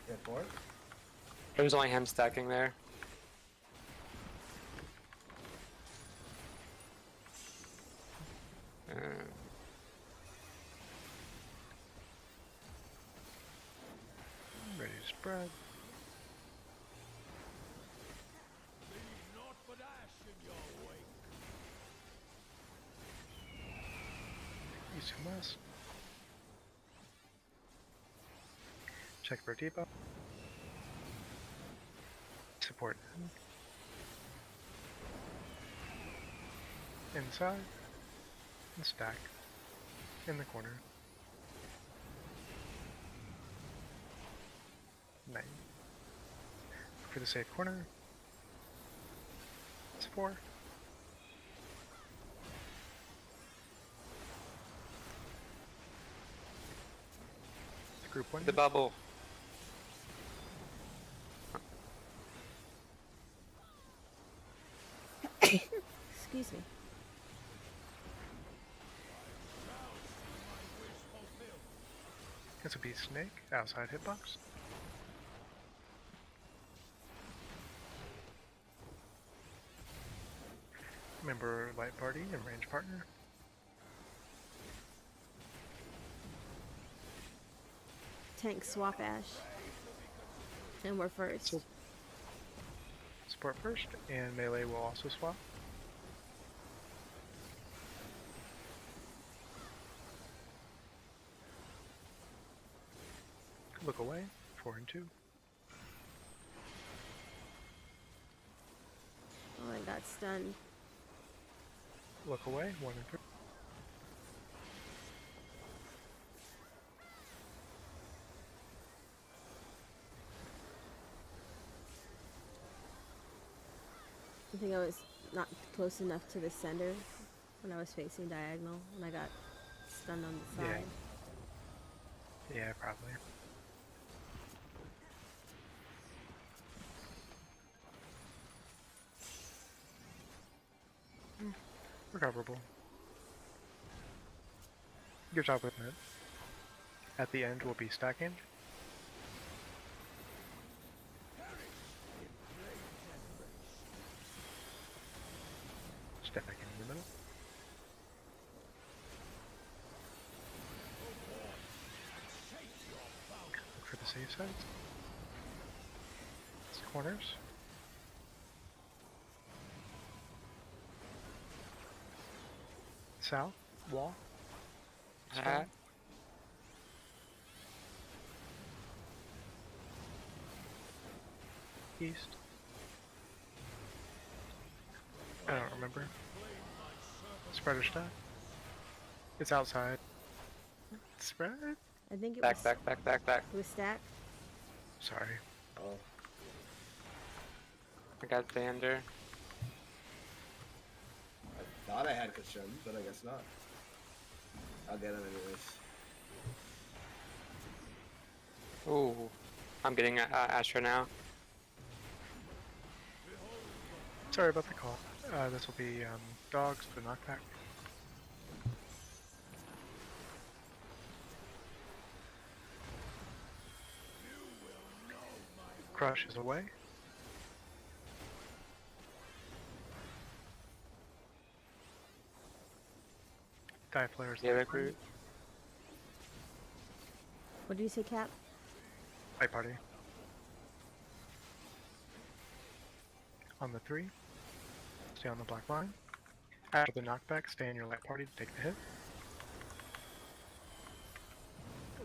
C: Get bored?
F: It was only him stacking there.
E: Ready to spread. East and west. Check for depot. Support in. Inside. And stack. In the corner. 9. For the safe corner. It's 4. Group 1.
F: The bubble.
D: Excuse me.
E: It's a beast snake outside hitbox. Member light party and range partner.
D: Tank swap Ash. And we're first.
E: So- Support first, and melee will also swap. Look away. 4 and 2.
D: Oh, I got stunned.
E: Look away. 1 and 3.
D: I think I was not close enough to the center when I was facing diagonal and I got stunned on the
E: Yeah.
D: side.
E: Yeah, probably. Recoverable. Good job with it. At the end, we'll be stacking. Stacking in the middle. Look for the safe sides. It's corners. South, wall.
F: Hat.
E: East. remember. Spread or stack? It's outside. Spread?
D: I think it
F: Back,
D: was
F: back, back, back, back.
D: it was stack.
E: Sorry.
C: Oh,
F: I got Vander.
C: I thought I had Kashun, but I guess not. I'll get him anyways.
F: Ooh. I'm getting Astra now.
E: Sorry about the call. This will be dogs to knockback. Crush is away. Die flares.
F: Yeah, recruit.
D: What did you say, Cap?
E: Light party. On the 3. Stay on the black line. After the knockback, stay in your light party to take the hit.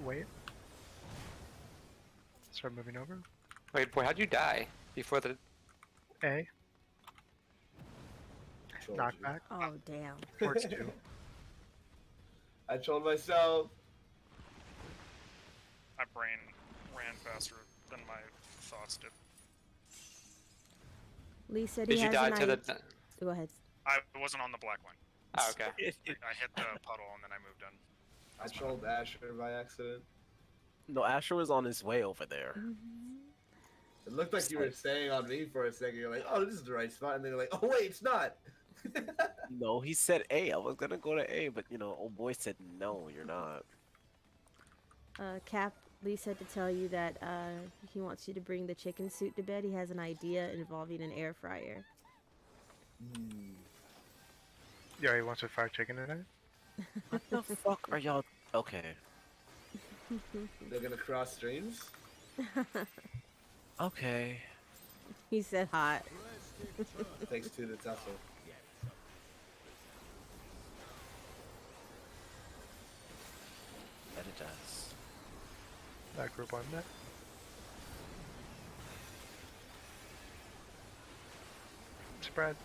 E: Wait. Start moving over.
F: Wait, boy, how'd you die before the?
E: A.
C: Trolled you.
E: Knockback.
D: Oh damn.
E: Towards 2.
C: I trolled myself.
B: My brain ran faster than my thoughts did.
D: Lee said he
F: Did you
D: has
F: die
D: an
F: to the?
D: idea. Go ahead.
B: I wasn't on the black line.
F: Oh, okay.
B: I hit the puddle and then I moved in.
C: I
B: That's my
C: trolled Asher by accident.
A: No, Asher was on his way over there.
C: It looked like you were staying on me for a second. You're like, oh, this is the right spot. And then you're like, oh, wait, it's not.
A: No, he said A. I was gonna go to A, but you know, old boy said no, you're not.
D: Cap, Lee said to tell you that he wants you to bring the chicken suit to bed. He has an idea involving an air fryer.
E: Yeah, he wants a fried chicken tonight.
A: What the fuck are y'all? Okay.
C: They're gonna cross streams.
A: Okay.
D: He said hot.
C: Takes 2 to tussle.
A: That it does.
E: That group on net. Spread.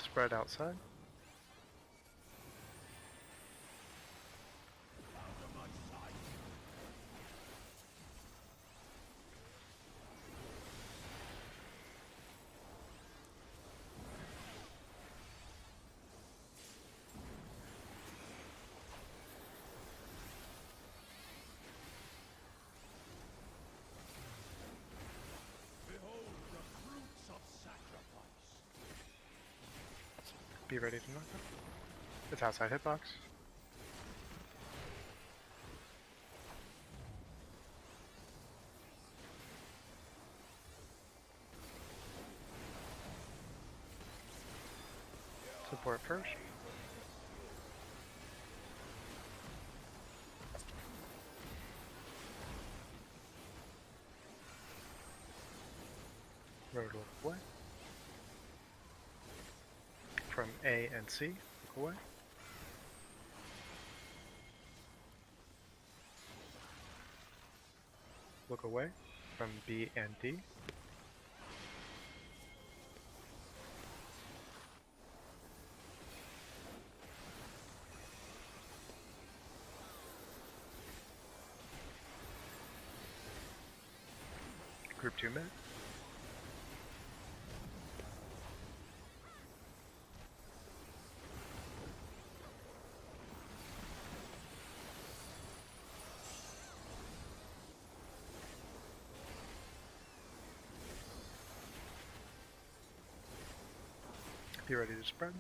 E: Spread outside. Be ready to knock up. It's outside hitbox. Support first. Road look away. From A and C, look away. Look away from B and D. Group 2 mid. Be ready to spread.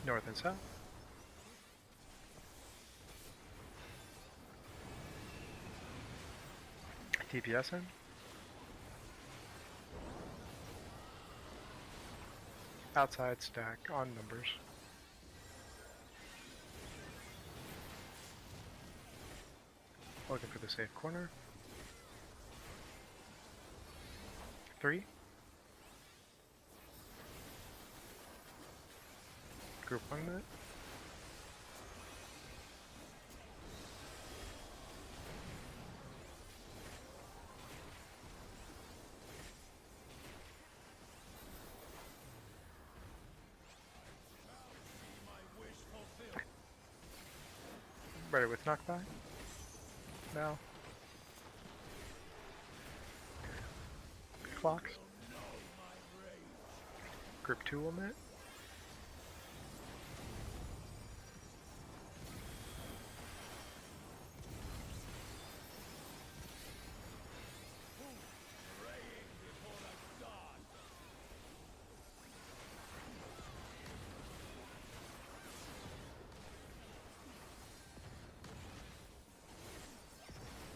E: North and south. TPS in. Outside stack on numbers. Looking for the safe corner. 3. Group 1 minute. Ready with knockback. Now. Clocks. Group 2 will minute.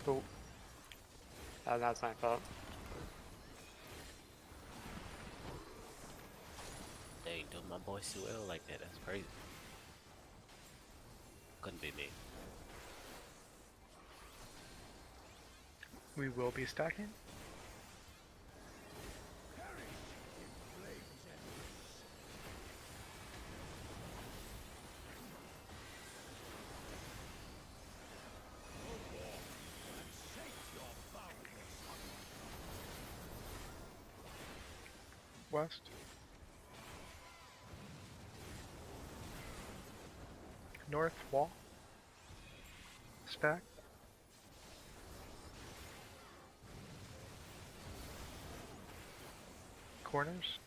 F: Oh. That's my fault.
A: Dang, doing my boy Sue L like that, that's crazy. Couldn't be me.
E: We will be stacking. West. North wall. Stack. Corners.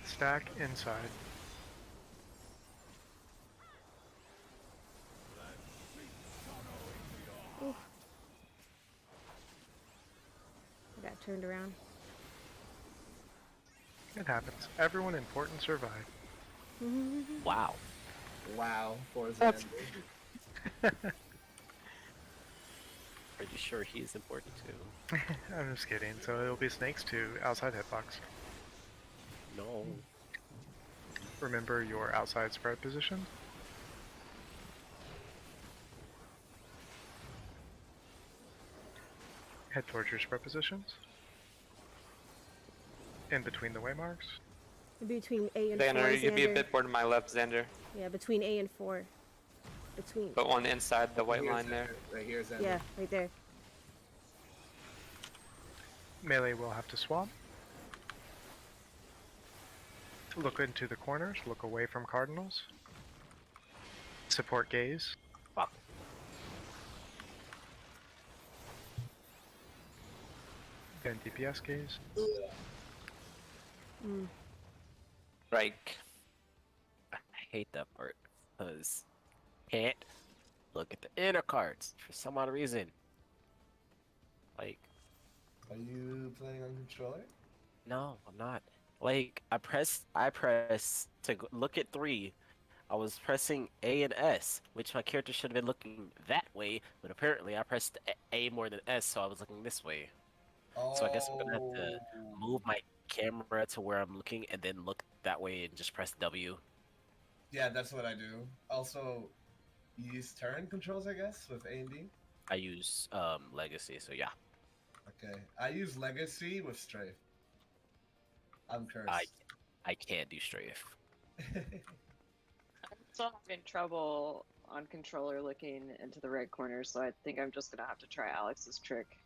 E: Stack inside.
D: Oof. I got turned around.
E: It happens. Everyone important survived.
A: Wow.
C: Wow, for
E: That's-
C: Xander.
A: Pretty sure he's important too.
E: I'm just kidding. So it'll be snakes to outside hitbox.
A: No.
E: Remember your outside spread position. Head towards your spread positions. In between the waymarks.
D: Between A and
F: Xander,
D: 4,
F: you'd be a
D: Xander.
F: bit more to my left, Xander.
D: Yeah, between A and 4. Between.
F: But on the inside, the white
C: Here's
F: line
C: Xander.
F: there.
C: Right here, Xander.
D: Yeah, right there.
E: Melee will have to swap. Look into the corners, look away from cardinals. Support gaze.
A: Fuck.
E: Then DPS gaze.
D: Mm.
F: Right.
A: I hate that part because can't look at the inner cards for some odd reason. Like,
C: Are you playing on controller?
A: no, I'm not. Like, I press to look at 3. I was pressing A and S, which my character should have been looking that way, but apparently I pressed A more than S, so I was looking this way. So I guess I'm gonna have to move my camera to where I'm looking and then look that way and just press W.
C: Yeah, that's what I do. Also, you use turn controls, I guess, with A and D.
A: I use Legacy, so yeah.
C: Okay, I use Legacy with Strafe. I'm cursed.
A: I can't do strafe.
G: I'm still having trouble on controller looking into the red corner, so I think I'm just gonna have to try Alex's trick.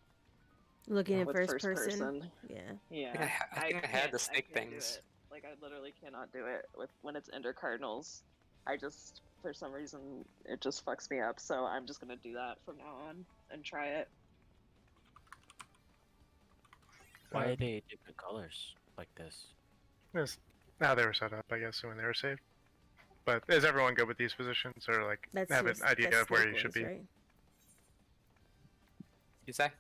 D: Looking in
G: with
D: first person. Yeah.
G: Yeah.
F: I think I had
G: can't-
F: the snake
G: can't do
F: things.
G: it. Like, I literally cannot do it when it's Ender Cardinals. I just, for some reason, it just fucks me up. So I'm just gonna do that from now on and try it.
A: Why are they different colors like this?
E: Yes. Now they were set up, I guess, when they were saved. But is everyone good with these positions, or like
D: That's
E: have an
D: just-
E: idea
D: that's
E: of where
D: snake
E: you should
D: ones,
E: be?
D: right?
F: You say?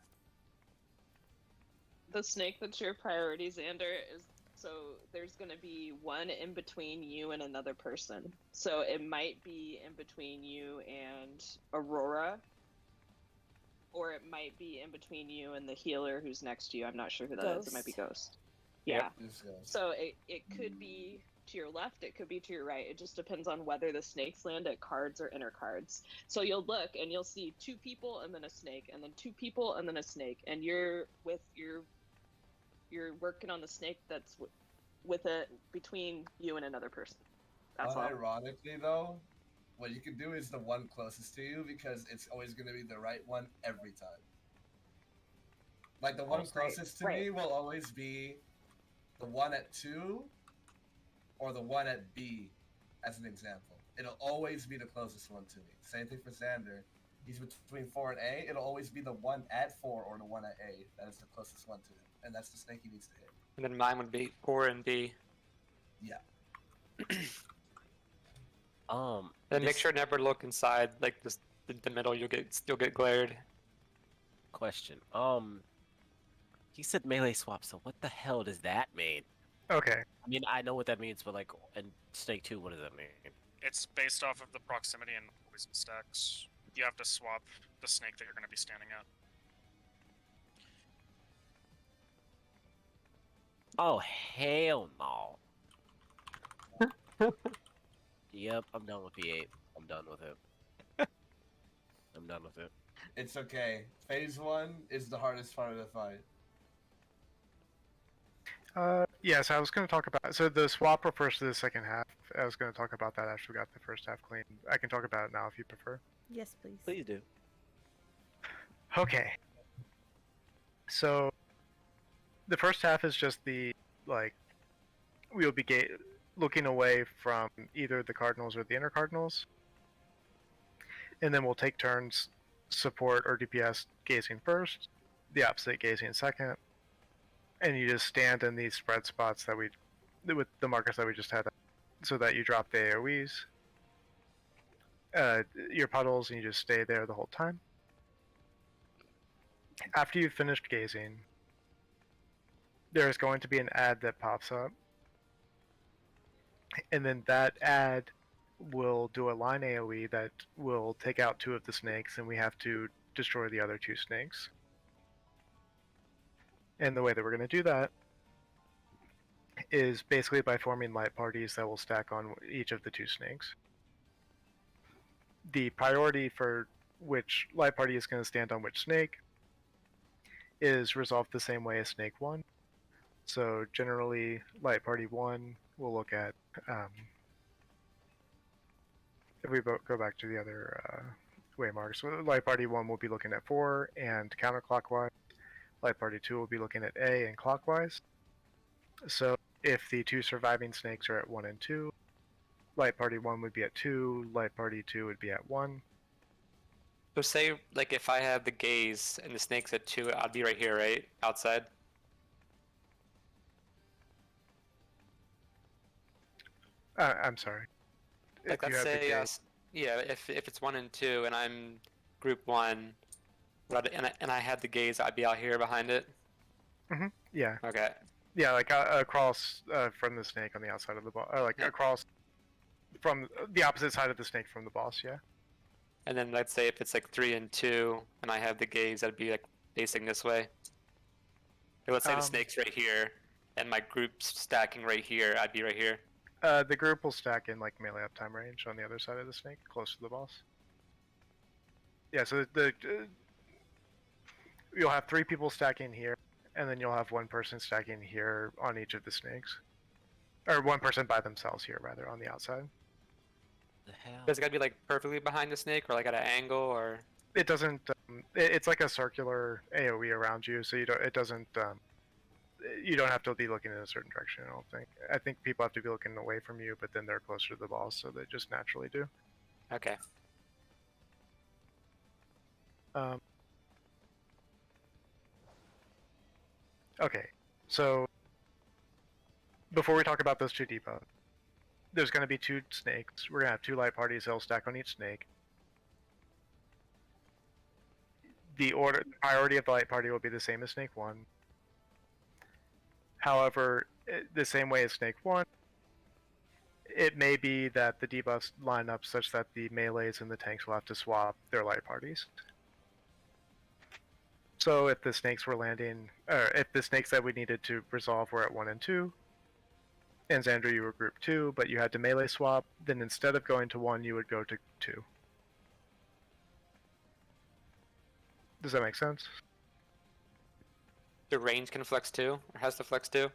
G: The snake that's your priority, Xander, is so there's gonna be one in between you and another person. So it might be in between you and Aurora, or it might be in between you and the healer who's next to you. I'm not sure who that is. It might be Ghost. Yeah.
C: This goes.
G: So it could be to your left, it could be to your right. It just depends on whether the snakes land at cards or inner cards. So you'll look and you'll see 2 people and then a snake, and then 2 people and then a snake, and you're working on the snake that's with it between you and another person. That's all.
C: Unironically, though, what you can do is the one closest to you, because it's always going to be the right one every time. Like, the one closest to me will always be the one at 2 or the one at B, as an example. It'll always be the closest one to me. Same thing for Xander. He's between 4 and A. It'll always be the one at 4 or the one at A that is the closest one to him. And that's the snake he needs to hit.
F: And then mine would be 4 and B.
C: Yeah.
F: Then make sure never look inside, like this, the middle. You'll get glared.
A: Question. He said melee swap, so what the hell does that mean?
E: Okay.
A: I mean, I know what that means, but like, in Snake 2, what does that mean?
B: It's based off of the proximity and poison stacks. You have to swap the snake that you're going to be standing at.
A: Oh, hell no. Yep, I'm done with P8. I'm done with it. I'm done with it.
C: It's okay. Phase 1 is the hardest part of the fight.
E: Yeah, so I was going to talk about... So the swap refers to the second half. I was going to talk about that after we got the first half clean. I can talk about it now if you prefer.
D: Yes, please.
A: Please do.
E: Okay. So the first half is just the, like, we'll be looking away from either the cardinals or the inner cardinals. And then we'll take turns support or DPS gazing first, the opposite gazing second. And you just stand in these spread spots that with the markers that we just had, so that you drop the AoEs, your puddles, and you just stay there the whole time. After you've finished gazing, there is going to be an ad that pops up, and then that ad will do a line AoE that will take out 2 of the snakes, and we have to destroy the other 2 snakes. And the way that we're going to do that is basically by forming light parties that will stack on each of the 2 snakes. The priority for which light party is going to stand on which snake is resolved the same way as snake 1. So generally, light party 1 will look at, if we go back to the other way marks, so light party 1 will be looking at 4 and counterclockwise. Light party 2 will be looking at A and clockwise. So if the 2 surviving snakes are at 1 and 2, light party 1 would be at 2, light party 2 would be at 1.
F: So say, like, if I have the gaze and the snake's at 2, I'd be right here, right? Outside?
E: I'm sorry.
F: Like, let's say, yeah, if it's 1 and 2 and I'm group 1, and I had the gaze, I'd be out here behind it?
E: Mm-hmm. Yeah.
F: Okay.
E: Yeah, like across from the snake on the outside of the boss, or like across from the opposite side of the snake from the boss, yeah.
F: And then let's say if it's like 3 and 2, and I have the gaze, I'd be like facing this way. Or let's say the snake's right here, and my group's stacking right here, I'd be right here.
E: The group will stack in like melee uptime range on the other side of the snake, close to the boss. Yeah, so you'll have 3 people stacking here, and then you'll have 1 person stacking here on each of the snakes. Or 1 person by themselves here, rather, on the outside.
A: The hell?
F: Does it gotta be like perfectly behind the snake, or like at an angle, or?
E: It doesn't. It's like a circular AOE around you, so you don't have to be looking in a certain direction. I don't think. I think people have to be looking away from you, but then they're closer to the boss, so they just naturally do.
F: Okay.
E: Okay, so before we talk about those 2 debuffs, there's going to be 2 snakes. We're going to have 2 light parties that'll stack on each snake. The priority of the light party will be the same as snake 1. However, the same way as snake 1, it may be that the debuffs line up such that the melees and the tanks will have to swap their light parties. So if the snakes were landing, or if the snakes that we needed to resolve were at 1 and 2, and Xander, you were group 2, but you had to melee swap. Then instead of going to 1, you would go to 2. Does that make sense?
F: The range can flex too, or has to flex too?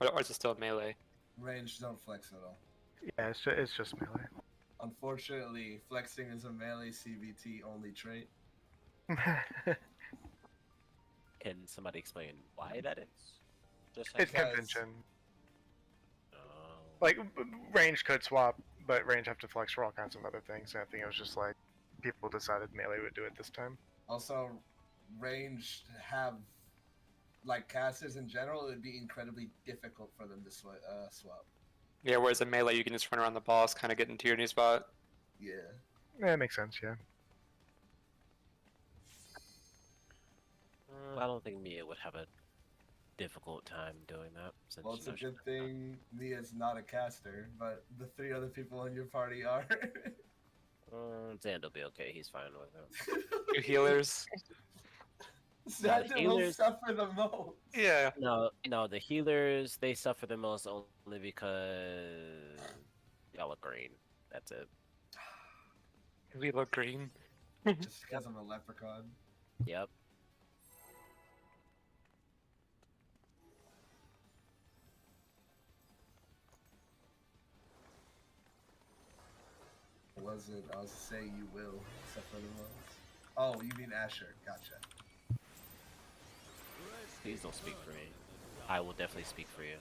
F: Or is it still melee?
C: Range don't flex at all.
E: Yeah, it's just melee.
C: Unfortunately, flexing is a melee CVT only trait.
A: Can somebody explain why that is? Just
E: It's
C: Because-
E: convention.
A: Oh.
E: Like, range could swap, but range have to flex for all kinds of other things. And I think it was just like people decided melee would do it this time.
C: Also, range have, like casters in general, it would be incredibly difficult for them to swap.
F: Yeah, whereas a melee, you can just run around the boss, kind of get into your new spot.
C: Yeah.
E: Yeah, it makes sense. Yeah.
A: I don't think Mia would have a difficult time doing that. Since
C: Well, it's
A: you
C: a
A: know,
C: good thing Mia's not a caster, but the 3 other people in your party are.
A: Xand will be okay. He's fine with it.
F: Two healers.
C: Xander will
A: healers-
C: suffer the most.
F: Yeah.
A: No, the healers they suffer the most only because y'all are green. That's it.
F: We look green.
C: Just because I'm a leprechaun.
A: Yep.
C: Wasn't. I was saying you will suffer the most. Oh, you mean Asher. Gotcha.
A: Please don't speak for me. I will definitely speak for you.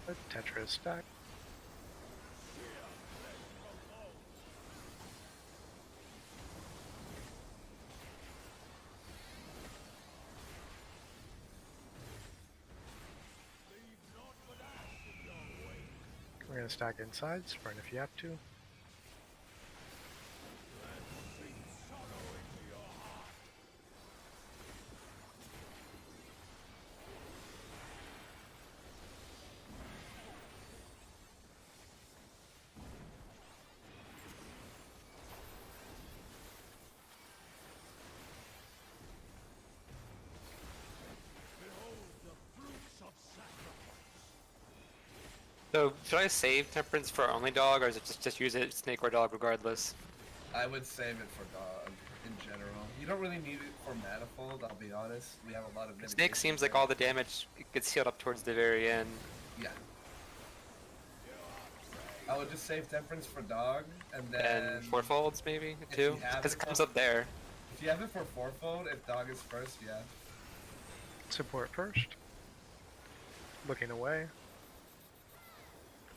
E: The Tetris stack. We're gonna stack inside, sprint if you have to.
F: So, should I save Temperance for only dog, or is it just use it snake or dog regardless?
C: I would save it for dog in general. You don't really need it for manifold, I'll be honest. We have a lot of
F: Snake
C: mitigation
F: seems like
C: there.
F: all the damage gets healed up towards the very end.
C: Yeah. I would just save temperance for dog, and then
F: And fourfolds maybe
C: if
F: too,
C: you have
F: because it
C: it
F: comes
C: for-
F: up there.
C: if you have it for fourfold, if dog is first, yeah.
E: Support first. Looking away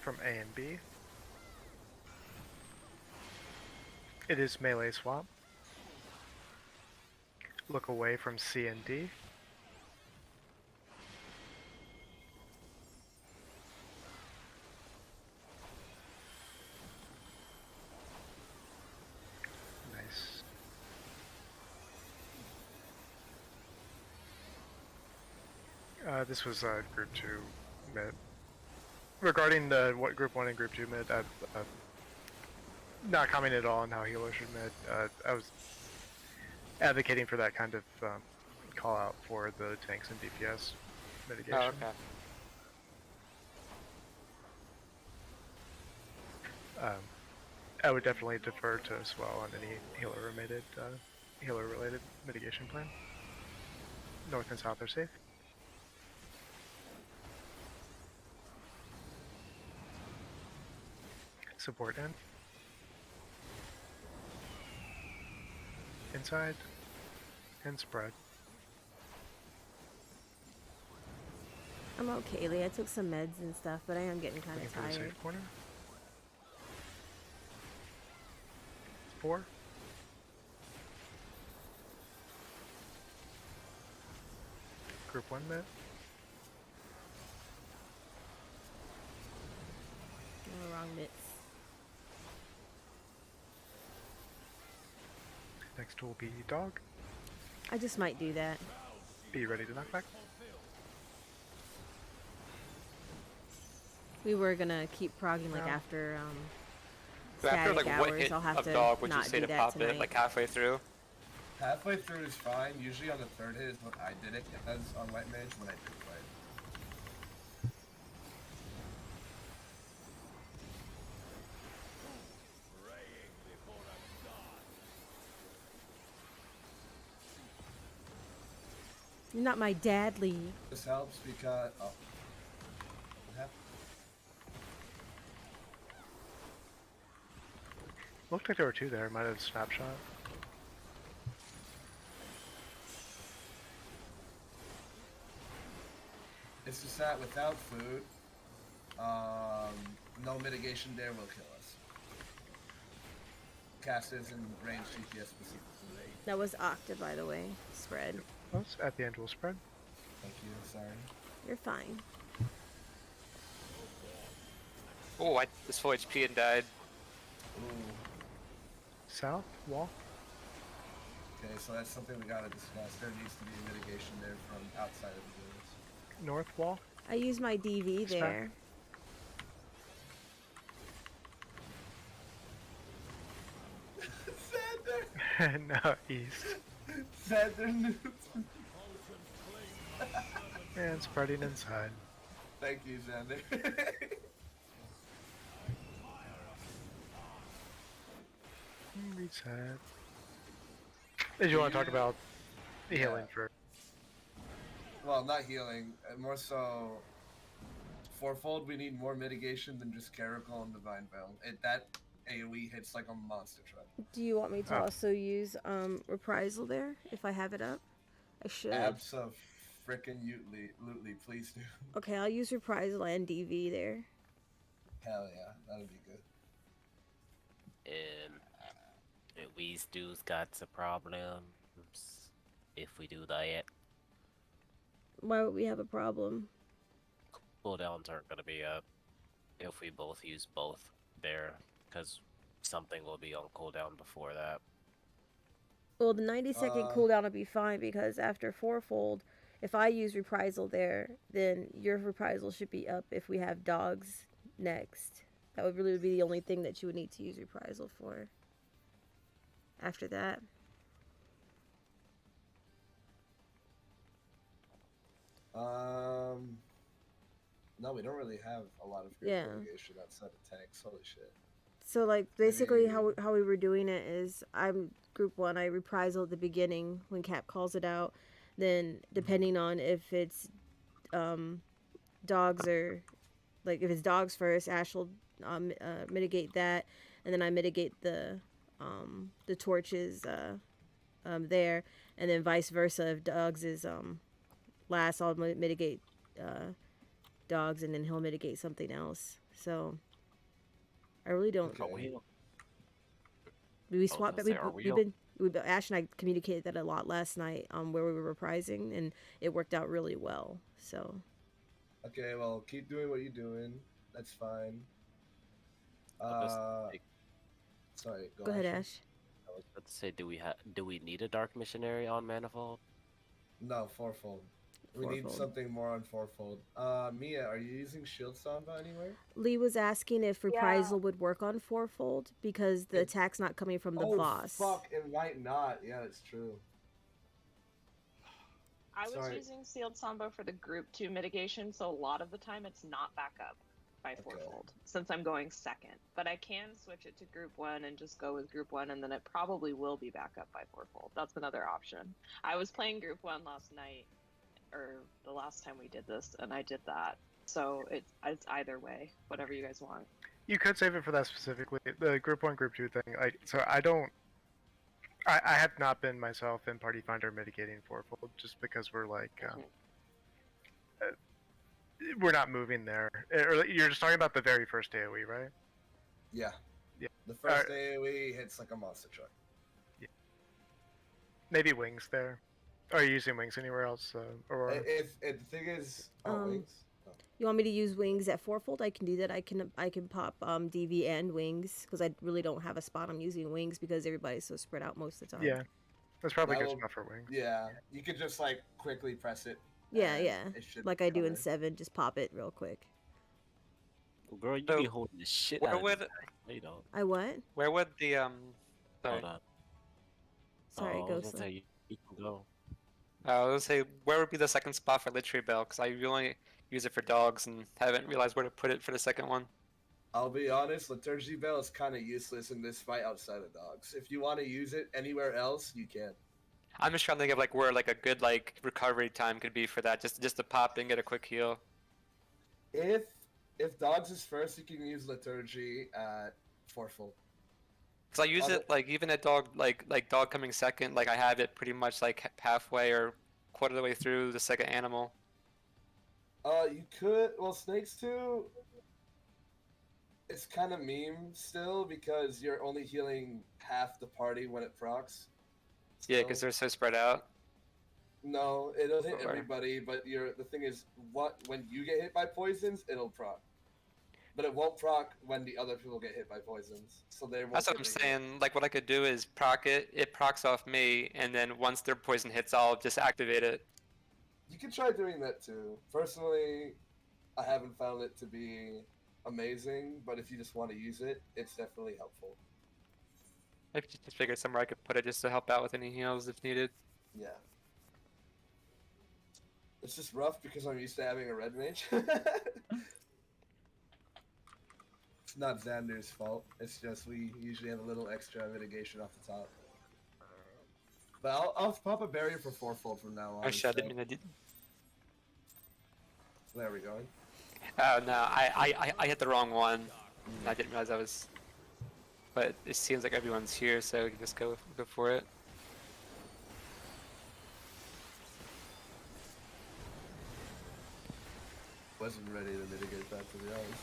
E: from A and B. It is melee swap. Look away from C and D. Nice. This was group 2 mid. Regarding the what group 1 and group 2 mid, not commenting at all on how healers should mid. I was advocating for that kind of call out for the tanks and DPS mitigation.
F: Oh, okay.
E: I would definitely defer to Swell on any healer-related mitigation plan. North and south are safe. Support in. Inside. And spread.
D: I'm okay, Lee. I took some meds and stuff, but I am getting kind
E: Looking
D: of
E: for the
D: tired.
E: safe corner. 4. Group 1 mid.
D: Oh, wrong mitts.
E: Next will be dog.
D: I just might do that.
E: Be ready to knock back.
D: We were gonna keep progging like
E: No.
D: after
F: So after
D: static
F: like what
D: hours.
F: hit
D: I'll have
F: of
D: to
F: dog would you
D: not
F: say
D: do
F: to
D: that
F: pop
D: tonight.
F: it like halfway through?
C: Halfway through is fine. Usually on the third hit is what I did it as on White Mage when I did play.
D: You're not my dad, Lee.
C: This helps because what happened?
E: Looked like there were two there. Might have snapshot.
C: It's just that without food, no mitigation there will kill us. Cast is in range GPS specifically.
D: That was Octa, by the way. Spread.
E: Let's at the end we'll spread.
C: Thank you, sorry.
D: You're fine.
F: Oh, I just full HP and died.
C: Ooh.
E: South wall.
C: Okay, so that's something we gotta discuss. There needs to be mitigation there from outside of the ruins.
E: North wall.
D: I use my DV
E: It's fine.
D: there.
C: Xander!
E: No, east.
C: Xander Newton!
E: And spreading inside.
C: Thank you, Xander.
E: Reset. Did you want to talk about the healing
C: Yeah.
E: for?
C: Well, not healing. More so, fourfold. We need more mitigation than just Caracal and Divine Veil. That AOE hits like a monster truck.
D: Do you want me to
E: Oh.
D: also use Reprisal there if I have it up? I should.
C: Abso-frickin-utely, please do.
D: Okay, I'll use Reprisal and DV there.
C: Hell yeah, that'd be good.
A: We dudes got some problems if we do that.
D: Why would we have a problem?
A: Cooldowns aren't gonna be up if we both use both there, because something will be on cooldown before that.
D: Well, the 90-second
C: Uh,
D: cooldown will be fine because after fourfold, if I use Reprisal there, then your Reprisal should be up if we have dogs next. That would really be the only thing that you would need to use Reprisal for. After that.
C: No, we don't really have a lot of good
D: Yeah.
C: mitigation outside of tanks. Holy shit.
D: So, like, basically
C: Maybe-
D: how we were doing it is I'm group 1, I Reprisal at the beginning when Cap calls it out. Then, depending on if it's dogs or, like, if it's dogs first, Ash will mitigate that. And then I mitigate the torches there. And then vice versa, if dogs is last, I'll mitigate dogs and then he'll mitigate something else. So I really don't.
C: Okay.
D: We swapped.
A: gonna say, are we
D: We've been. Ash and I communicated that a lot last night where we were reprising, and it worked out really well. So
C: Okay, well, keep doing what you're doing. That's fine.
A: I'll just
C: Sorry,
D: go ahead, Ash.
A: I was about to say, do we need a Dark Missionary on Manifold?
C: No, fourfold. We need
D: Fourfold.
C: something more on fourfold. Mia, are you using Shield Samba anywhere?
D: Lee was asking if reprisal would work on fourfold because the attack's not coming from the boss.
C: Fuck, it might not. Yeah, that's true.
G: I was
C: Sorry.
G: using Sealed Samba for the group 2 mitigation, so a lot of the time it's not back up by
C: Okay.
G: fourfold since I'm going second. But I can switch it to group 1 and just go with group 1, and then it probably will be back up by fourfold. That's another option. I was playing group 1 last night, or the last time we did this, and I did that. So it's either way, whatever you guys want.
E: You could save it for that specifically. The group 1, group 2 thing. So I don't. I have not been myself in Party Finder mitigating fourfold just because we're like. We're not moving there. Or you're just talking about the very first AoE, right?
C: Yeah.
E: Yeah.
C: The first AoE hits like a monster truck.
E: Maybe wings there. Are you using wings anywhere else, Aurora?
C: If the thing is, wings. Oh.
D: You want me to use wings at fourfold? I can do that. I can pop DV and wings because I really don't have a spot I'm using wings because everybody's so spread out most of the time.
E: Yeah, that's probably
C: That
E: good
C: will-
E: enough for wings.
C: Yeah, you could just like quickly press it.
D: Yeah,
C: and
D: yeah.
C: it should
D: Like I do
C: come
D: in 7, just pop it real quick.
A: Girl, you
F: So,
A: be holding the shit
F: where
A: out of
F: would
A: this. No, you don't.
D: I what?
F: where would the sorry,
A: Hold on.
D: Sorry,
A: I was gonna
D: Ghostly.
A: tell you, you can go.
F: I was gonna say where would be the second spot for Littering Bell? Because I really use it for dogs and haven't realized where to put it for the second one.
C: I'll be honest, Liturgy Bell is kind of useless in this fight outside of dogs. If you want to use it anywhere else, you can.
F: I'm just trying to think of like where like a good like recovery time could be for that, just to pop and get a quick heal.
C: If dogs is first, you can use Liturgy at fourfold.
F: Because I use it like even at dog like dog coming second, like I have it pretty much like halfway or quarter of the way through the second animal.
C: You could. Well, snakes too. It's kind of meme still because you're only healing half the party when it procs.
F: Yeah, because they're so spread out.
C: No, it'll hit
F: Or-
C: everybody, but the thing is, when you get hit by poisons, it'll proc. But it won't proc when the other people get hit by poisons. So they won't.
F: That's what I'm
C: get the-
F: saying. Like what I could do is proc it, it procs off me, and then once their poison hits, I'll just activate it.
C: You can try doing that too. Personally, I haven't found it to be amazing, but if you just want to use it, it's definitely helpful.
F: I just figured somewhere I could put it just to help out with any heals if needed.
C: Yeah. It's just rough because I'm used to having a red mage. It's not Xander's fault. It's just we usually have a little extra mitigation off the top. But I'll pop a barrier for fourfold from now on.
F: Actually, I didn't
C: instead.
F: mean I did.
C: There we go.
F: Oh no, I hit the wrong one. I didn't realize I was. But it seems like everyone's here, so we can just go for it.
C: Wasn't ready to mitigate that, to be honest.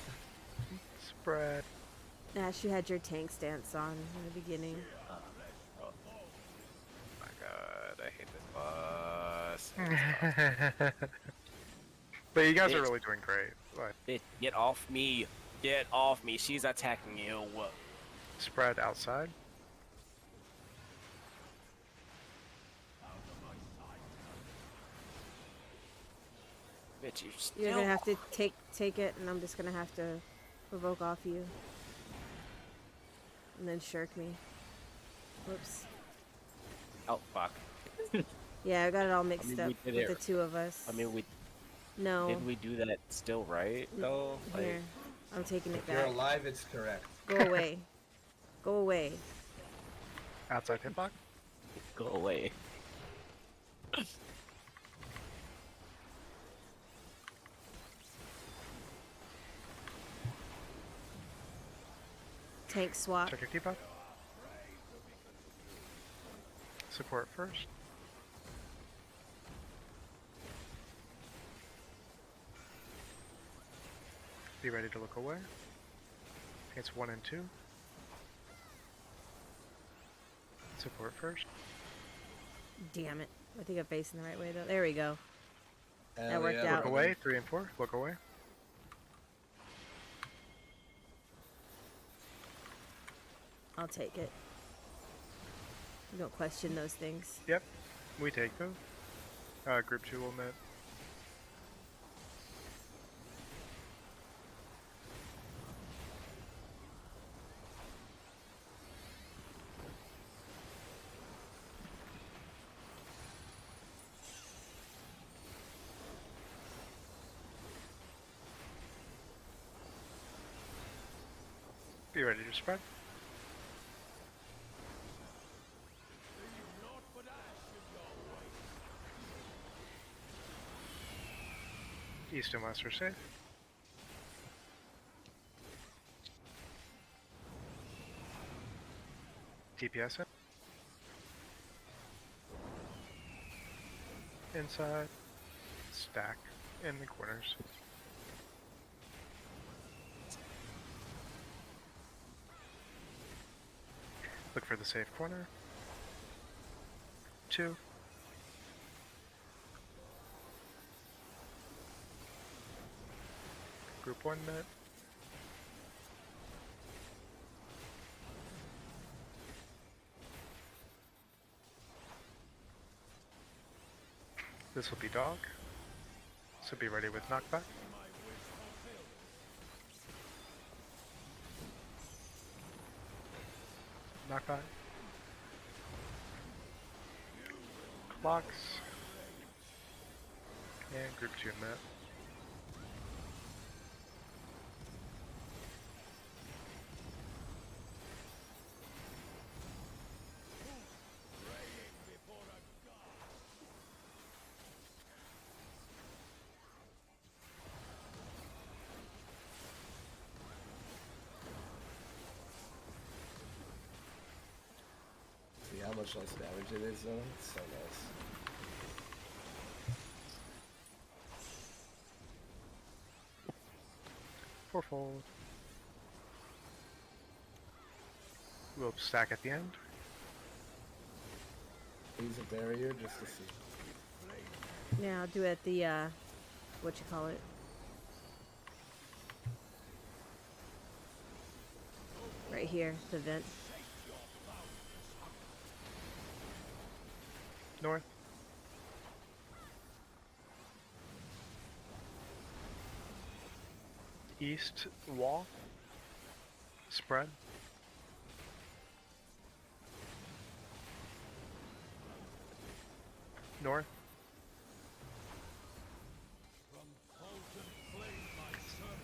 E: Spread.
D: Ash, you had your tank stance on in the beginning.
A: Oh my god, I hate this boss.
E: But you guys are
A: Bitch.
E: really doing great. Like,
A: Bitch, get off me. Get off me. She's attacking you.
E: spread outside.
A: Bitch, you
D: You're
A: still...
D: gonna have to take it, and I'm just gonna have to provoke off you, and then shirk me. Whoops.
A: Oh, fuck.
D: Yeah, I got it all mixed
A: we
D: up
A: did
D: with
A: it.
D: the two of us.
A: I mean,
D: no.
A: did we do that still right, though? Like,
D: Here, I'm taking it
C: If you're
D: back.
C: alive, it's correct.
D: Go away. Go away.
E: Outside hitbox.
A: go away.
D: Tank swap.
E: Check your debuff. Support first. Be ready to look away. It's 1 and 2. Support first.
D: Damn it. I think I'm facing the right way though. There we go.
C: Hell
D: worked
C: yeah,
D: out.
E: Look away. 3 and 4. Look away.
D: I'll take it. Don't question those things.
E: Yep. We take those. Group 2 will net. Be ready to spread. East and west are safe. DPS it. Inside. Stack in the corners. Look for the safe corner. 2. Group 1 net. This will be dog. So be ready with knockback. knockback. Clocks. And group 2 met.
C: See how much less damage it is, though? It's so nice.
E: Fourfold. We'll stack at the end.
C: Use a barrier just to see.
D: Yeah, I'll do it at the what you call it. Right here, the vent.
E: North. East wall. Spread. North.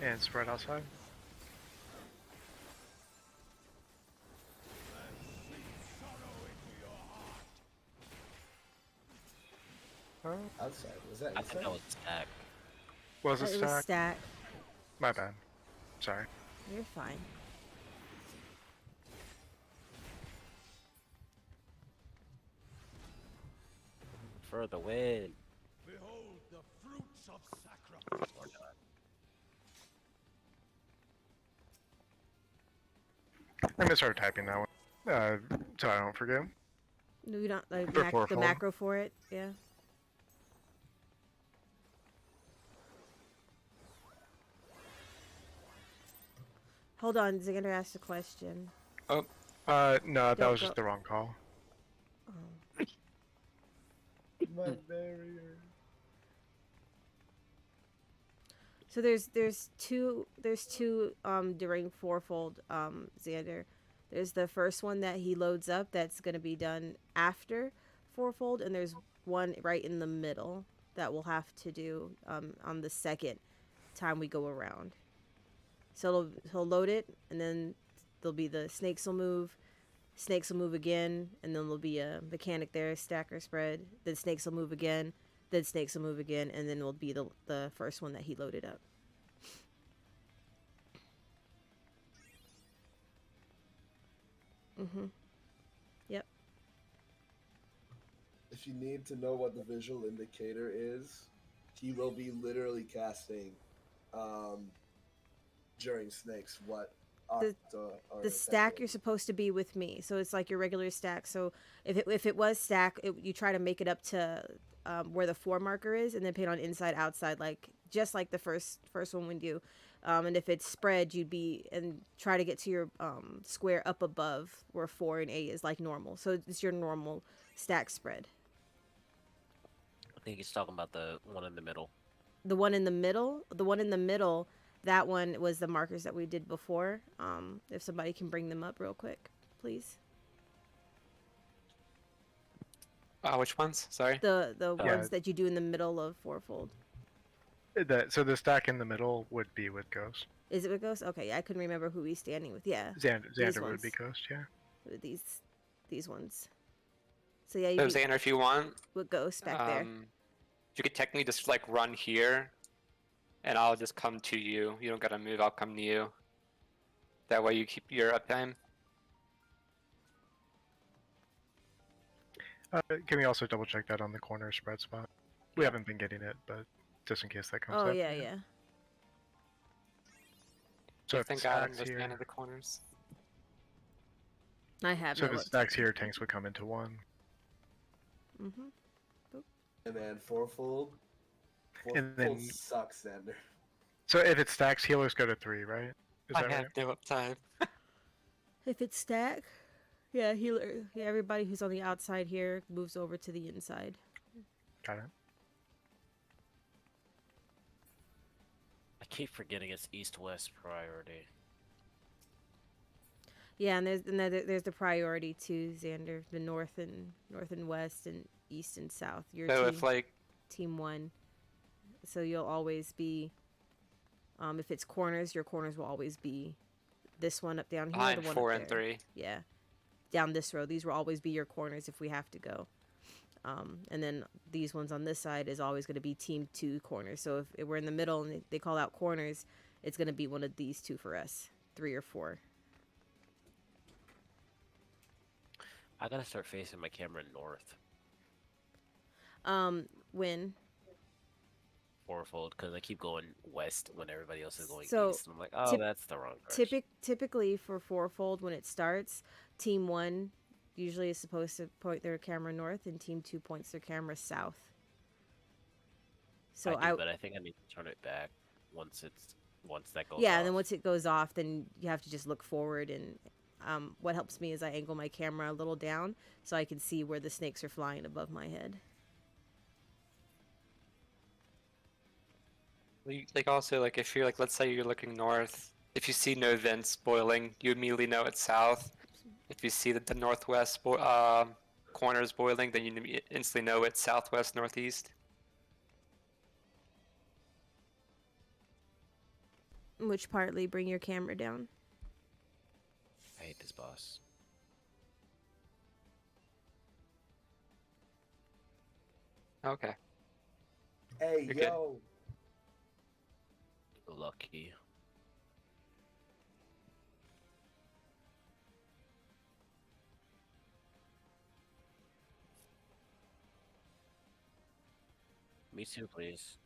E: And spread outside. Oh,
C: Outside. Was that
A: I think
C: inside?
A: that was stack.
E: was it
D: It was
E: stack?
D: stack.
E: My bad. Sorry.
D: You're fine.
A: For the win.
H: Behold the fruits of sacrifice.
E: I'm gonna start typing that one, so I don't forget.
D: No, you don't like
E: For
D: the
E: fourfold.
D: macro for it. Yeah. Hold on, Xander asked a question.
E: No, that
D: Don't
E: was just
D: go-
E: the wrong call.
D: Oh.
C: My barrier.
D: So there's two during fourfold Xander. There's the first one that he loads up that's gonna be done after fourfold, and there's one right in the middle that we'll have to do on the second time we go around. So he'll load it, and then there'll be the snakes will move again, and then there'll be a mechanic there, stacker spread. Then snakes will move again, then snakes will move again, and then will be the first one that he loaded up. Yep.
C: If you need to know what the visual indicator is, he will be literally casting during snakes what
D: The stack you're supposed to be with me, so it's like your regular stack. So if it was stack, you try to make it up to where the 4 marker is, and then paint on inside outside, like just like the first one we do. And if it's spread, you'd be and try to get to your square up above where 4 and 8 is like normal. So it's your normal stack spread.
A: I think he's talking about the one in the middle.
D: The one in the middle, that one was the markers that we did before. If somebody can bring them up real quick, please.
F: Which ones? Sorry.
D: The
E: Yeah.
D: ones that you do in the middle of fourfold.
E: So the stack in the middle would be with Ghost.
D: Is it with Ghost? Okay, yeah, I couldn't remember who he's standing with. Yeah,
E: Xander would
D: ones.
E: be Ghost, yeah.
D: with these ones. So yeah, you
F: So
D: be
F: Xander, if you want,
D: with Ghost back there.
F: you could technically just like run here, and I'll just come to you. You don't gotta move. I'll come to you. That way you keep your uptime.
E: Can we also double check that on the corner spread spot? We haven't been getting it, but just in case that comes
D: Oh
E: up.
D: yeah, yeah.
E: So
F: I
E: if it
F: think I
E: stacks
F: understand
E: here,
F: the corners.
D: I have
E: so
D: no
E: if it
D: look.
E: stacks here, tanks would come into 1.
C: And then fourfold.
E: And then-
C: Fourfold sucks, Xander.
E: So if it stacks, healers go to 3, right? Is
F: I
E: that
F: have
E: right?
F: no uptime.
D: If it's stack, yeah, healer. Yeah, everybody who's on the outside here moves over to the inside.
E: Got it.
A: I keep forgetting it's east-west priority.
D: Yeah, and there's the priority too, Xander. The north and west and east and south. Your
F: So
D: team
F: if like
D: team 1. So you'll always be if it's corners, your corners will always be this one up down here,
F: behind
D: the one
F: 4
D: up
F: and
D: there.
F: 3.
D: Yeah. Down this row. These will always be your corners if we have to go. And then these ones on this side is always going to be team 2 corners. So if we're in the middle and they call out corners, it's going to be one of these 2 for us, 3 or 4.
A: I gotta start facing my camera north.
D: When
A: Fourfold, because I keep going west when everybody else is going
D: So,
A: east. And I'm like, oh,
D: tip-
A: that's the wrong direction.
D: typically for fourfold when it starts, team 1 usually is supposed to point their camera north and team 2 points their camera south. So
A: I do, but I think I need to turn it back once that goes
D: yeah,
A: off.
D: and then once it goes off, then you have to just look forward. And what helps me is I angle my camera a little down so I can see where the snakes are flying above my head.
F: Like also like if you're like let's say you're looking north, if you see no vents boiling, you immediately know it's south. If you see that the northwest corners boiling, then you instantly know it's southwest northeast.
D: Which partly bring your camera down.
A: I hate this boss.
F: Okay.
C: Hey,
F: You're good.
C: yo.
A: Lucky. Me too, please.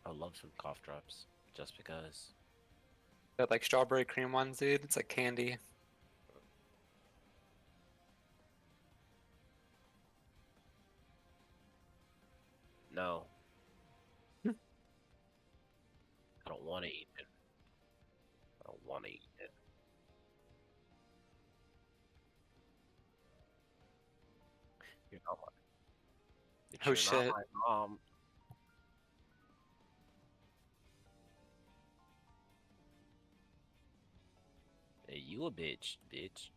A: I love some cough drops, just because.
F: That like strawberry cream ones, dude. It's like candy.
A: No. I don't want to eat it. I don't want to eat it. You're not my. But
F: Oh,
A: you're
F: shit.
A: not my mom. Hey, you a bitch, bitch.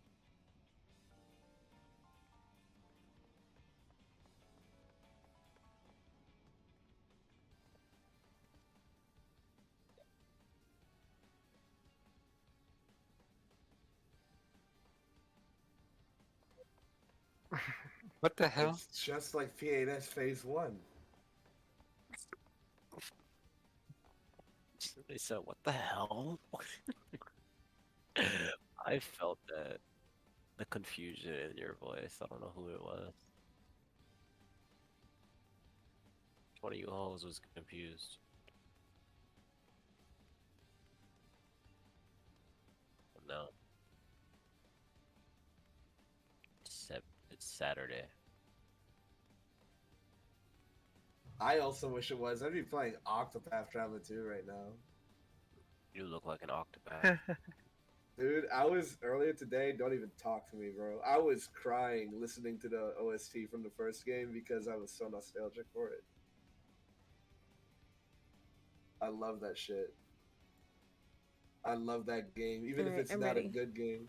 F: What the hell?
C: It's just like P8S Phase 1.
A: They said, what the hell? I felt that. The confusion in your voice. I don't know who it was. One of you hoes was confused. No. It's Saturday.
C: I also wish it was. I'd be playing Octopath Traveler 2 right now.
A: You look like an octopath.
C: Dude, I was earlier today, don't even talk to me, bro. I was crying listening to the OST from the first game because I was so nostalgic for it. I love that shit. I love that game, even if
D: Alright,
C: it's
D: I'm
C: not
D: ready.
C: a good game.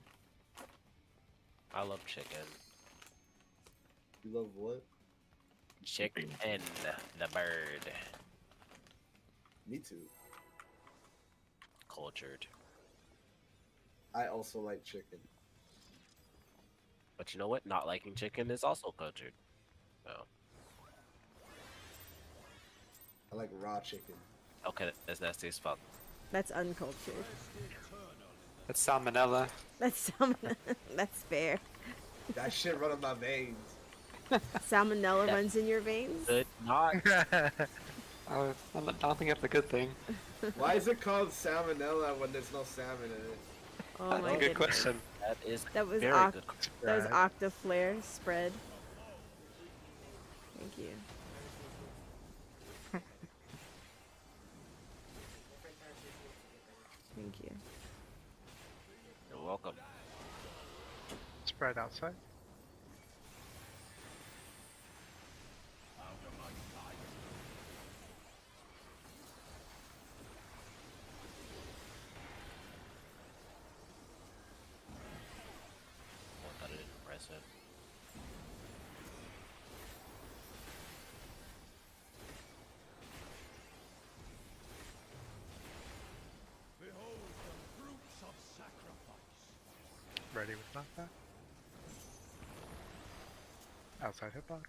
A: I love chicken.
C: You love what?
A: Chicken, the bird.
C: Me too.
A: Cultured.
C: I also like chicken.
A: But you know what? Not liking chicken is also cultured. Oh.
C: I like raw chicken.
A: Okay, that's nasty as fuck.
D: That's uncultured.
F: That's salmonella.
D: That's that's fair.
C: That shit run in my veins.
D: Salmonella
A: Yeah.
D: runs in your veins.
A: Good not.
F: I don't think that's a good thing.
C: Why is it called salmonella when there's no salmon in it?
D: Oh
F: That's
D: my
F: a good
D: goodness.
F: question.
A: That is
D: That was
A: very
D: oc-
A: good.
D: That was Octaflare spread. Thank you. Thank you.
A: You're welcome.
E: Spread outside. ready with knockback. Outside hitbox.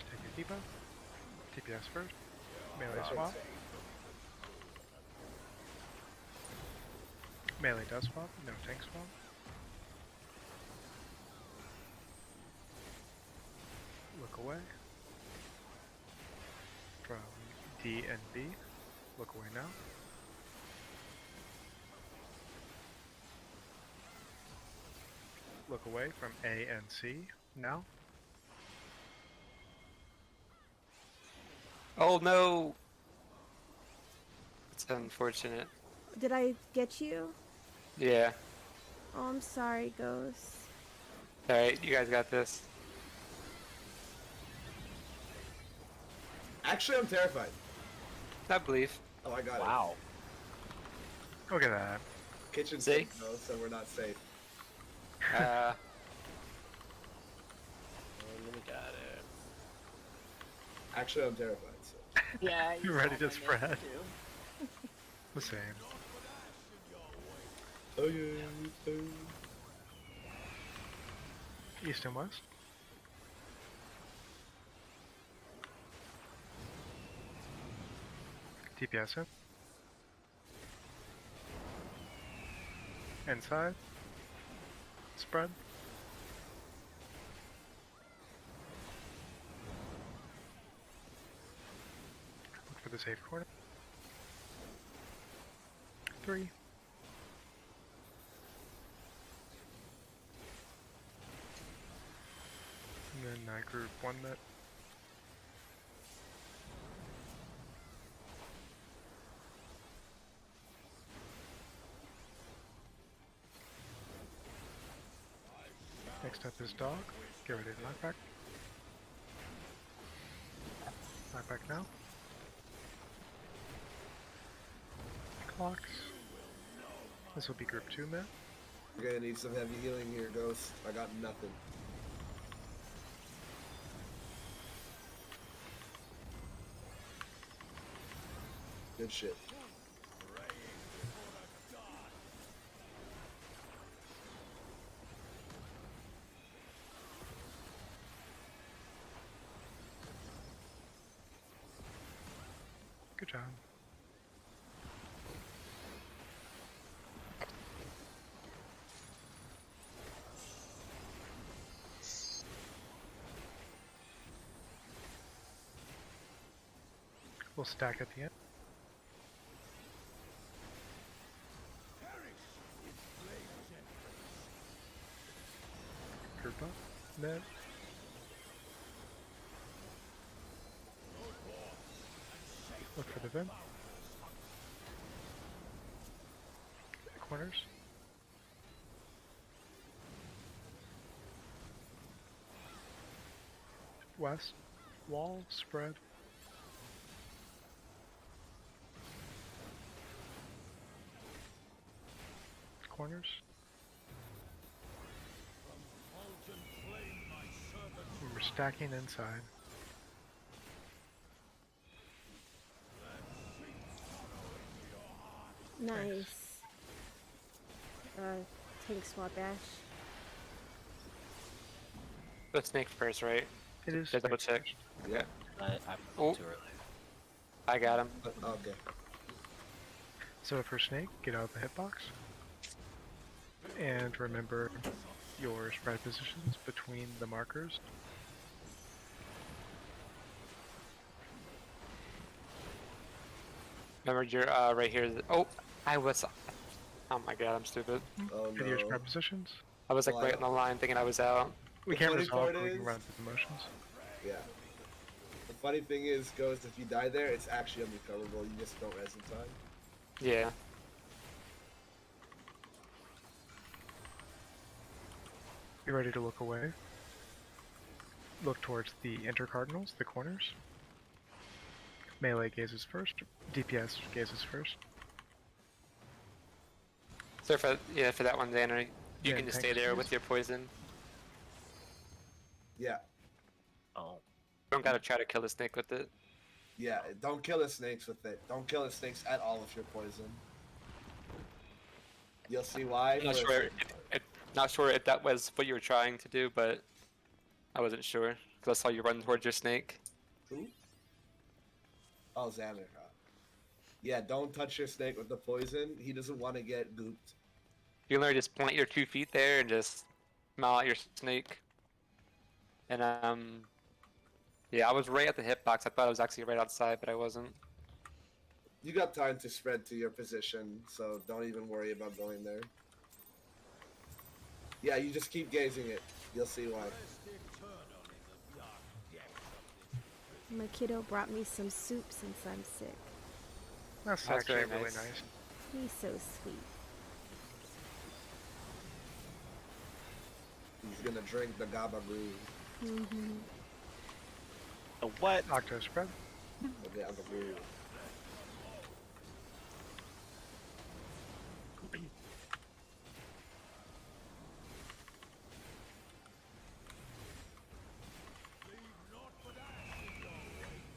E: Take a debuff. TPS first. Melee swap. Melee does swap, no tank swap. Look away. From D and B. Look away now. Look away from A and C now.
F: Oh no! It's unfortunate.
D: Did I get you?
F: Yeah.
D: Oh, I'm sorry, Ghost.
F: Alright, you guys got this.
I: Actually, I'm terrified.
F: I believe.
I: Oh, I got it.
A: Wow.
E: Look at that.
I: Kitchen
F: See?
I: sink though, so we're not safe.
A: We got it.
I: Actually, I'm terrified. So.
G: Yeah,
E: You're
G: you
E: ready
G: saw
E: to
G: my
E: spread.
G: name, too.
E: The same.
I: Oh yeah.
E: East and west. TPS in. Inside. Spread. Look for the safe corner. 3. And then group 1 net. Next up is dog. Get ready to knock back. Knock back now. Clocks. This will be group 2 men.
I: We're gonna need some heavy healing here, Ghost. I got nothing. Good shit.
E: Good job. We'll stack at the end. Group up. Net. Look for the vent. Corners. West. Wall. Spread. Corners. We're stacking inside.
D: Nice. Tank swap Ash.
F: The snake first, right?
E: It is.
F: Just double check.
I: Yeah.
A: I'm
F: Oh.
A: too early.
F: I got him.
I: Okay.
E: So for snake, get out of the hitbox. And remember your spread positions between the markers.
F: Remember, you're right here. Oh, I was. Oh my god, I'm stupid.
I: Oh
E: Get your
I: no.
E: spread positions.
F: I was like
I: Well,
F: right on the line thinking I was out.
E: We
I: The
E: can't
I: funny
E: resolve,
I: part
E: but we can
I: is-
E: run through the motions.
I: Yeah. The funny thing is, Ghost, if you die there, it's actually unrecoverable. You just don't res in time.
F: Yeah.
E: Be ready to look away. Look towards the intercardinals, the corners. Melee gazes first. DPS gazes first.
F: So for that one, Danner, you
E: Yeah,
F: can just stay
E: thanks.
F: there with your poison.
I: Yeah.
A: Oh.
F: You don't gotta try to kill the snake with it.
I: Yeah, don't kill the snakes with it. Don't kill the snakes at all if you're poisoned. You'll see why.
F: I'm not
I: for a
F: sure.
I: certain part.
F: Not sure if that was what you were trying to do, but I wasn't sure because I saw you run towards your snake.
I: Who? Oh, Xander. Yeah, don't touch your snake with the poison. He doesn't want to get gooped.
F: You literally just plant your 2 feet there and just smile at your snake. And yeah, I was right at the hitbox. I thought I was actually right outside, but I wasn't.
I: You got time to spread to your position, so don't even worry about going there. Yeah, you just keep gazing it. You'll see why.
D: My kiddo brought me some soup since I'm sick.
E: That's
F: That's
E: actually
F: very
E: really
F: nice.
E: nice.
D: He's so sweet.
I: He's gonna drink the gabagoo.
D: Mm-hmm.
A: The what?
E: Octo spread.
I: The gabagoo.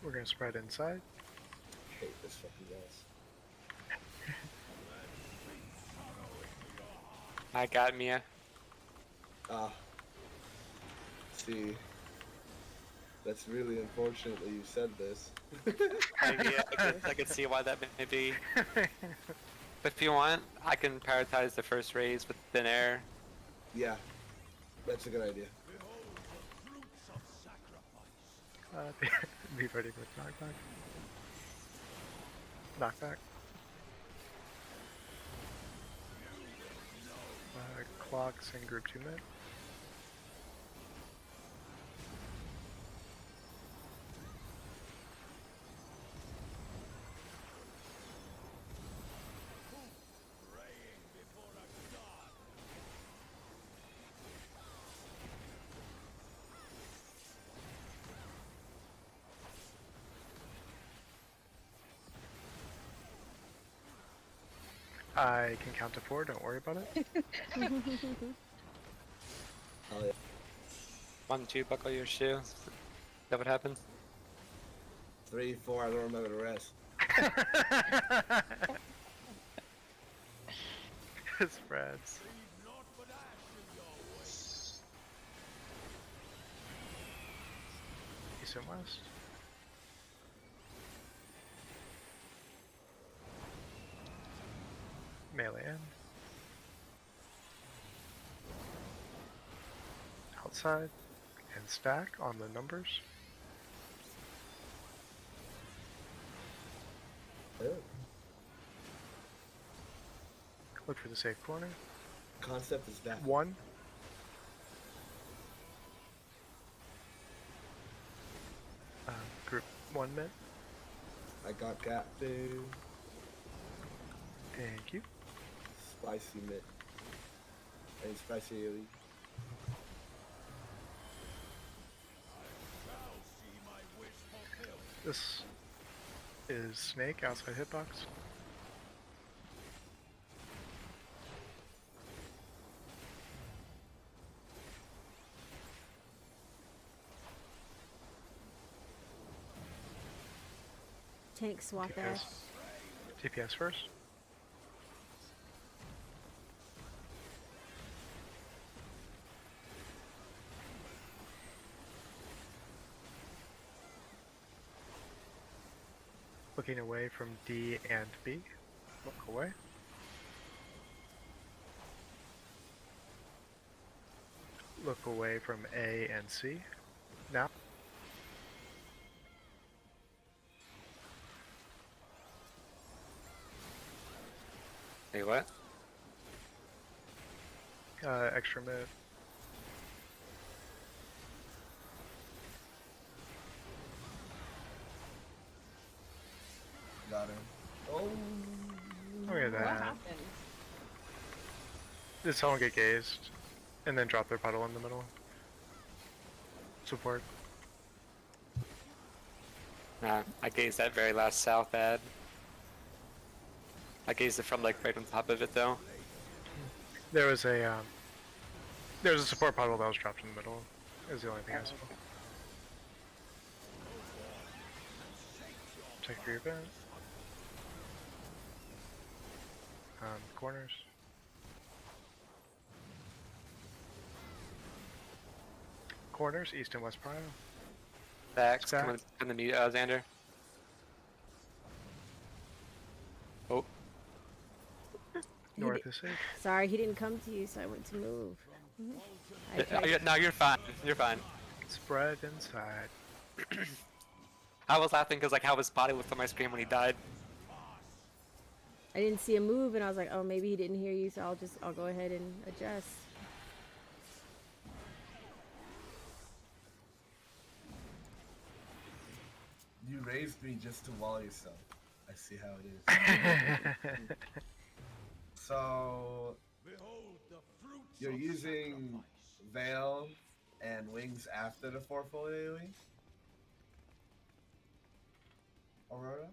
E: We're gonna spread inside.
I: I hate this fucking gas.
F: I got Mia.
I: Ah. See. That's really unfortunate that you said this.
F: Yeah, I could see why that may be. But if you want, I can prioritize the first raise with thin air.
I: Yeah. That's a good idea.
E: Be ready with knockback. Knockback. Clocks in group 2 mid. I can count to 4, don't worry about it.
I: Oh yeah.
F: 1, 2, buckle your shoe. Is that what happened?
I: 3, 4, I don't remember the rest.
E: Spreads. East and west. Melee in. Outside. And stack on the numbers.
I: Oh.
E: Look for the safe corner.
I: Concept is back.
E: 1. Group 1 mid.
I: I got captain.
E: Thank you.
I: Spicy mid. And spicy elite.
E: This is Snake outside hitbox.
D: Tank swap
E: TPS.
D: ass.
E: TPS first. Looking away from D and B. Look away. Look away from A and C. Now.
F: Hey, what?
E: Extra mid.
I: Got him. Oh.
E: Look at
G: What
E: that.
G: happened?
E: Did someone get gazed? And then drop their puddle in the middle? Support.
F: Nah, I gazed that very last south ad. I gazed it from like right on top of it though.
E: There was a support puddle that was dropped in the middle. Is the only thing I saw. Check for your vent. Corners. Corners, east and west prio.
F: Backs,
E: Stack.
F: come in the mute, Xander. Oh,
E: North is safe.
D: Sorry, he didn't come to you, so I went to move.
F: no, you're fine. You're fine.
E: Spread inside.
F: I was laughing because like how his body looked on my screen when he died.
D: I didn't see him move, and I was like, oh, maybe he didn't hear you, so I'll go ahead and adjust.
C: You raised me just to wall yourself. I see how it is. So
H: Behold the fruits
C: you're
H: of
C: using
H: sacrifice.
C: Veil and Wings after the fourfold AoE? Aurora?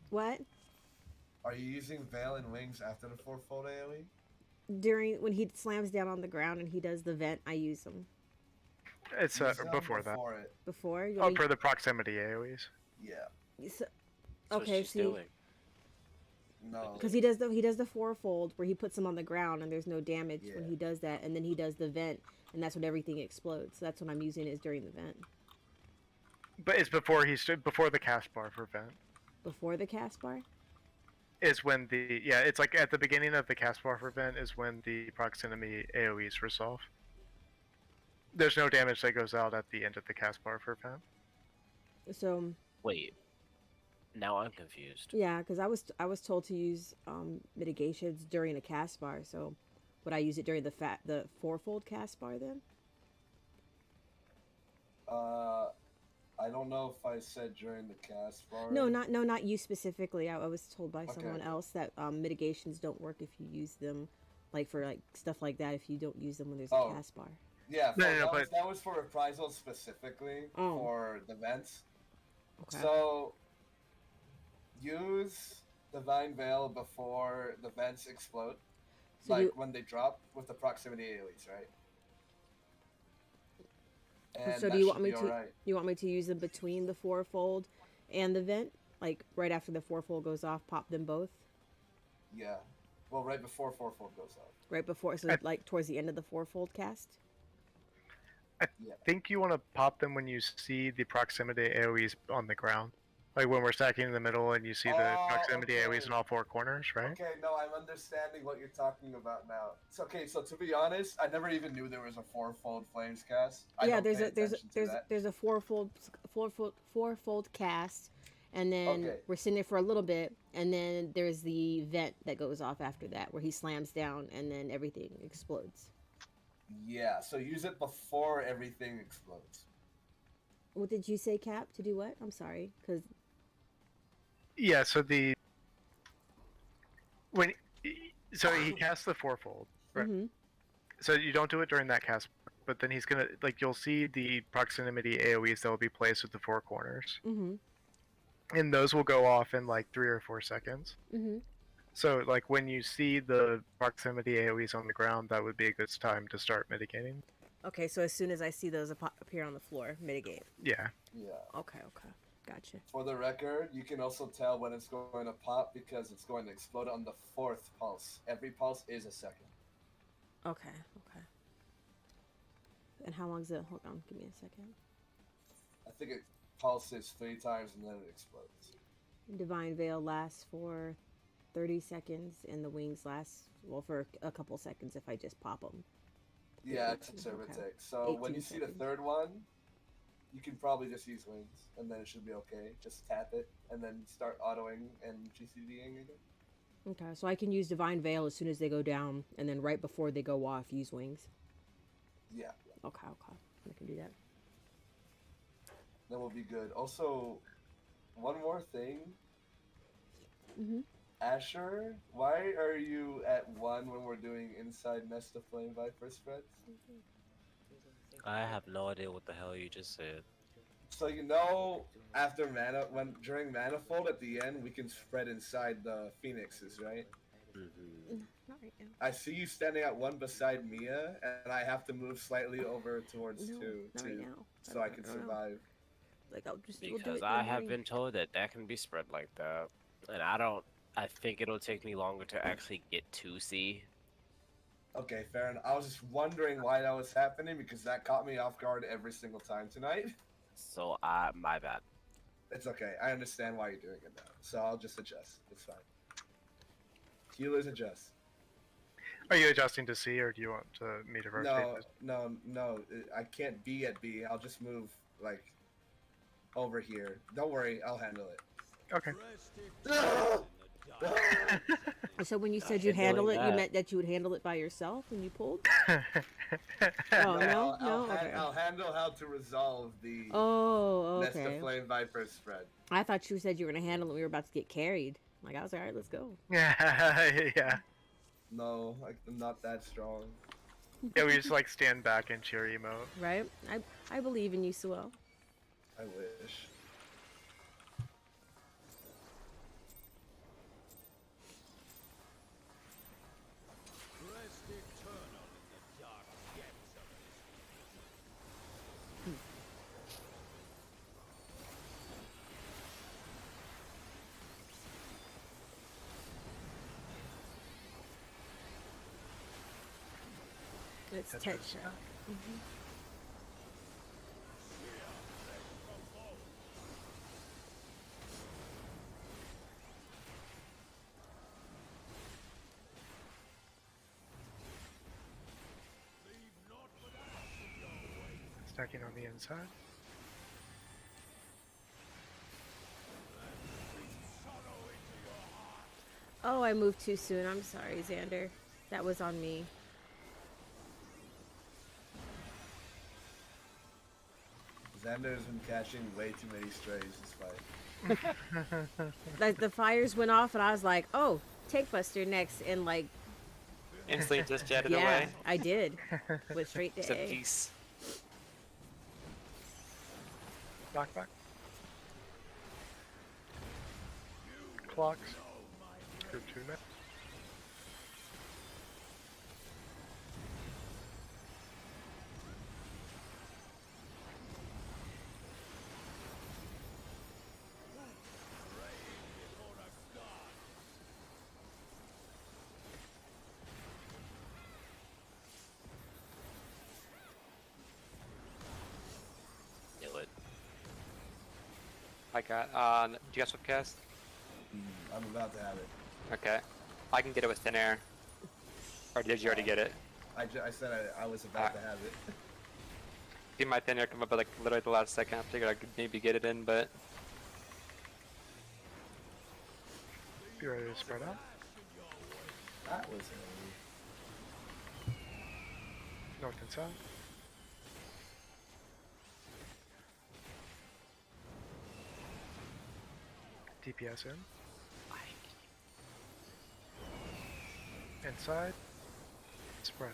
D: What?
C: Are you using Veil and Wings after the fourfold AoE?
D: When he slams down on the ground and he does the vent, I use them.
E: It's
C: Use them
E: before that.
C: before it.
D: Before? You
E: Oh,
D: want me-
E: for the proximity AoEs.
C: Yeah.
D: So-
A: That's
D: okay,
A: what she's
D: see,
A: doing.
C: No.
D: because he does the fourfold where he puts them on the ground and there's no damage when
C: Yeah.
D: he does that, and then he does the vent, and that's when everything explodes. So that's when I'm using it, is during the vent.
E: But it's before before the cast bar for vent.
D: Before the cast bar?
E: Is when it's like at the beginning of the cast bar for vent is when the proximity AoEs resolve. There's no damage that goes out at the end of the cast bar for vent.
D: So
A: Wait. Now I'm confused.
D: yeah, because I was told to use mitigations during a cast bar. So would I use it during the fourfold cast bar then?
C: I don't know if I said during the cast bar.
D: No, not you specifically. I was told by
C: Okay.
D: someone else that mitigations don't work if you use them, like for like stuff like that. If you don't use them when there's a
C: Oh.
D: cast bar.
C: Yeah,
E: No,
C: that was for reprisal specifically
D: Oh.
C: for the vents.
D: Okay.
C: So use Divine Veil before the vents explode.
D: So
C: Like
D: you-
C: when they drop with the proximity AoEs, right? And
D: So
C: that
D: do you
C: should
D: want me
C: be
D: to
C: alright.
D: you want me to use them between the fourfold and the vent, like right after the fourfold goes off, pop them both
C: Yeah. Well, right before fourfold goes off.
D: right before, so like towards the end of the fourfold cast.
C: Yeah.
E: Think you want to pop them when you see the proximity AoEs on the ground. Like when we're stacking in the middle and you see the
C: Oh,
E: proximity
C: okay.
E: AoEs in all four corners, right?
C: Okay, no, I'm understanding what you're talking about now. So, okay, so to be honest, I never even knew there was a fourfold flames cast. I
D: Yeah,
C: don't
D: there's
C: pay
D: a there's a,
C: attention to
D: there's
C: that.
D: there's a fourfold cast, and then
C: Okay.
D: we're sitting there for a little bit, and then there's the vent that goes off after that, where he slams down, and then everything explodes.
C: Yeah, so use it before everything explodes.
D: What did you say, Cap? To do what? I'm sorry, because
E: Yeah, so he casts the fourfold, right?
D: mm-hmm.
E: So you don't do it during that cast, but then he's gonna you'll see the proximity AoEs that will be placed at the four corners,
D: Mm-hmm.
E: and those will go off in like 3 or 4 seconds.
D: Mm-hmm.
E: So like when you see the proximity AoEs on the ground, that would be a good time to start mitigating.
D: Okay, so as soon as I see those appear on the floor, mitigate.
E: Yeah.
C: Yeah.
D: Okay, gotcha.
C: For the record, you can also tell when it's going to pop because it's going to explode on the 4th pulse. Every pulse is a second.
D: Okay. And how long is it? Hold on, give me a second.
C: I think it pulses 3 times and then it explodes.
D: Divine Veil lasts for 30 seconds, and the wings last, well, for a couple seconds if I just pop them.
C: Yeah, it's
D: Okay.
C: conservative. So when
D: 18
C: you see the
D: seconds.
C: third one, you can probably just use wings, and then it should be okay. Just tap it, and then start autoing and GCDing again.
D: Okay, so I can use Divine Veil as soon as they go down, and then right before they go off, use wings.
C: Yeah,
D: Okay. I can do that.
C: that will be good. Also, one more thing.
D: Mm-hmm.
C: Asher, why are you at 1 when we're doing inside Nest of Flame Viper spreads?
A: I have no idea what the hell you just said.
C: So after during Manifold at the end, we can spread inside the Phoenixes, right?
A: Mm-hmm.
D: Not right now.
C: I see you standing at 1 beside Mia, and I have to move slightly over towards
D: No,
C: 2
D: not
C: too,
D: right now.
C: so I can
D: don't know.
C: survive.
D: Like, I'll just we'll do
A: Because
D: it in the
A: I have
D: morning.
A: been told that that can be spread like that, and I think it'll take me longer to actually get to C.
C: Okay, fair enough. I was just wondering why that was happening because that caught me off guard every single time tonight.
A: So my bad.
C: It's okay. I understand why you're doing it now. So I'll just adjust. It's fine. Healers adjust.
E: Are you adjusting to C, or do you want me to rotate
C: No,
E: this?
C: no. I can't be at B. I'll just move like over here. Don't worry, I'll handle it.
E: Okay.
D: So when you said
A: Not
D: you'd handle
A: handling
D: it, you
A: that.
D: meant that you would handle it by yourself when you pulled?
E: Oh,
D: Oh no, no. Okay.
C: I'll handle how to resolve the
D: Oh,
C: Nest of
D: okay.
C: Flame Viper spread.
D: I thought you said you were gonna handle it. We were about to get carried. Like I was all right. Let's go.
E: yeah.
C: No, I'm not that strong.
E: Yeah, we just like stand back and cheer emote.
D: Right? I believe in you, Suel.
C: I wish.
H: Rest eternal in the dark depths of
D: It's
E: Tetris.
D: Tetra.
E: Stacking on the inside.
D: Oh, I moved too soon. I'm sorry, Xander. That was on me.
C: Xander's been catching way too many strays this fight.
D: Like the fires went off, and I was like, "Oh, Take Buster next," and like,
F: Instantly just jetted
D: yeah,
F: away.
D: I did. Went straight
F: It's
D: to
F: a
D: A.
F: piece.
E: Back, back. Clocks. Group 2 next.
A: Knew it.
F: I got, do you guys cast?
C: I'm about to have it.
F: Okay. I can get it with thin air. Or did you already get it?
C: I said I was about to have it.
F: See my thin air come up at like literally at the last second. I figured I could maybe get it in, but
E: Be ready to spread out.
C: That was early.
E: North and south. DPS in. Inside. Spread.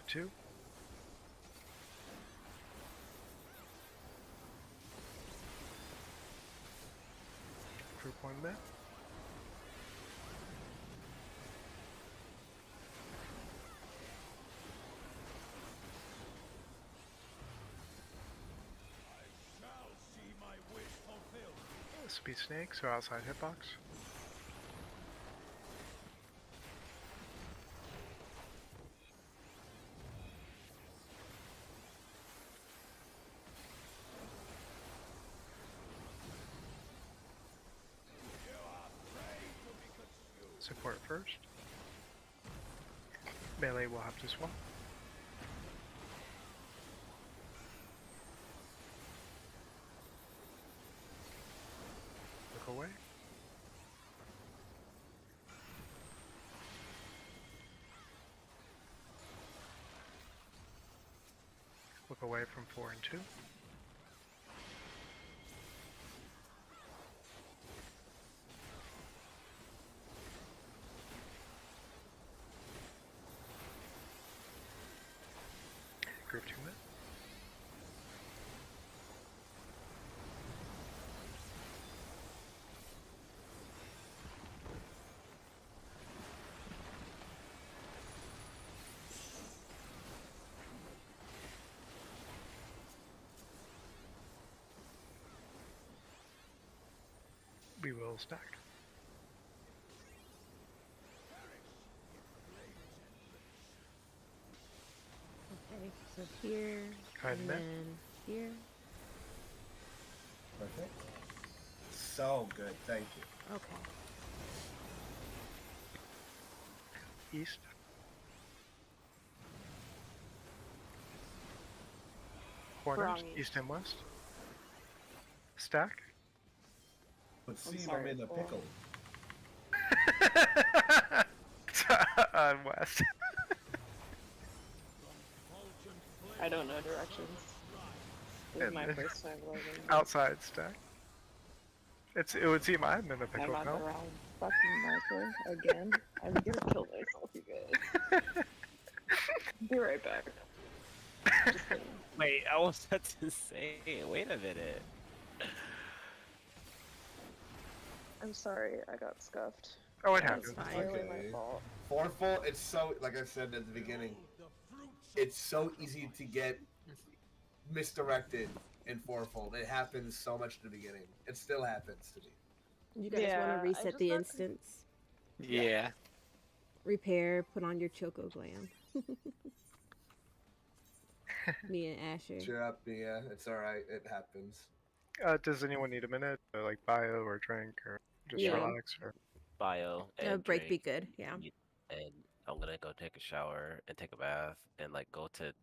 E: Two. Group 1 there.
H: shall see my wish fulfilled.
E: This will be snakes, so outside hitbox. Support first. Melee will have to swap. Look away. Look away from 4 and 2. Group 2 mid. will stack.
D: Okay, so here,
E: Go ahead,
D: and
E: Matt.
D: then here.
I: Perfect. So good, thank you.
D: Okay.
E: East. Corners,
G: Wrong
E: east and west. Stack.
I: But
G: I'm
I: see,
G: sorry,
I: I'm in a
G: well-
I: pickle.
E: On west.
G: I don't know directions. This is
E: And
G: my
E: then
G: first time logging.
E: Outside stack. It would seem I'm in a
G: I'm
E: pickle
G: at the
E: now.
G: wrong fucking marker again. I'm gonna kill myself, you guys. Be right back. Just kidding.
A: Wait, I was about to say. Wait a minute.
G: I'm sorry, I got scuffed.
E: Oh, it
D: That's
E: happens.
D: fine.
G: Entirely
I: Okay.
G: my fault.
C: Foreful, it's so, like I said at the beginning, it's so easy to get misdirected in Fourfold. It happens so much at the beginning. It still happens to me.
D: You guys want
G: Yeah,
D: to
G: I
D: reset
G: just
D: the
G: got
D: instance?
F: Yeah.
D: Repair, put on your Choco Glam. Me and Asher.
C: Cheer up, yeah, it's alright. It happens.
E: Does anyone need a minute to like bio or drink or just
D: Yeah.
E: relax or?
A: Bio and
D: Break be
A: drink,
D: good, yeah.
A: And I'm gonna go take a shower and take a bath and like go to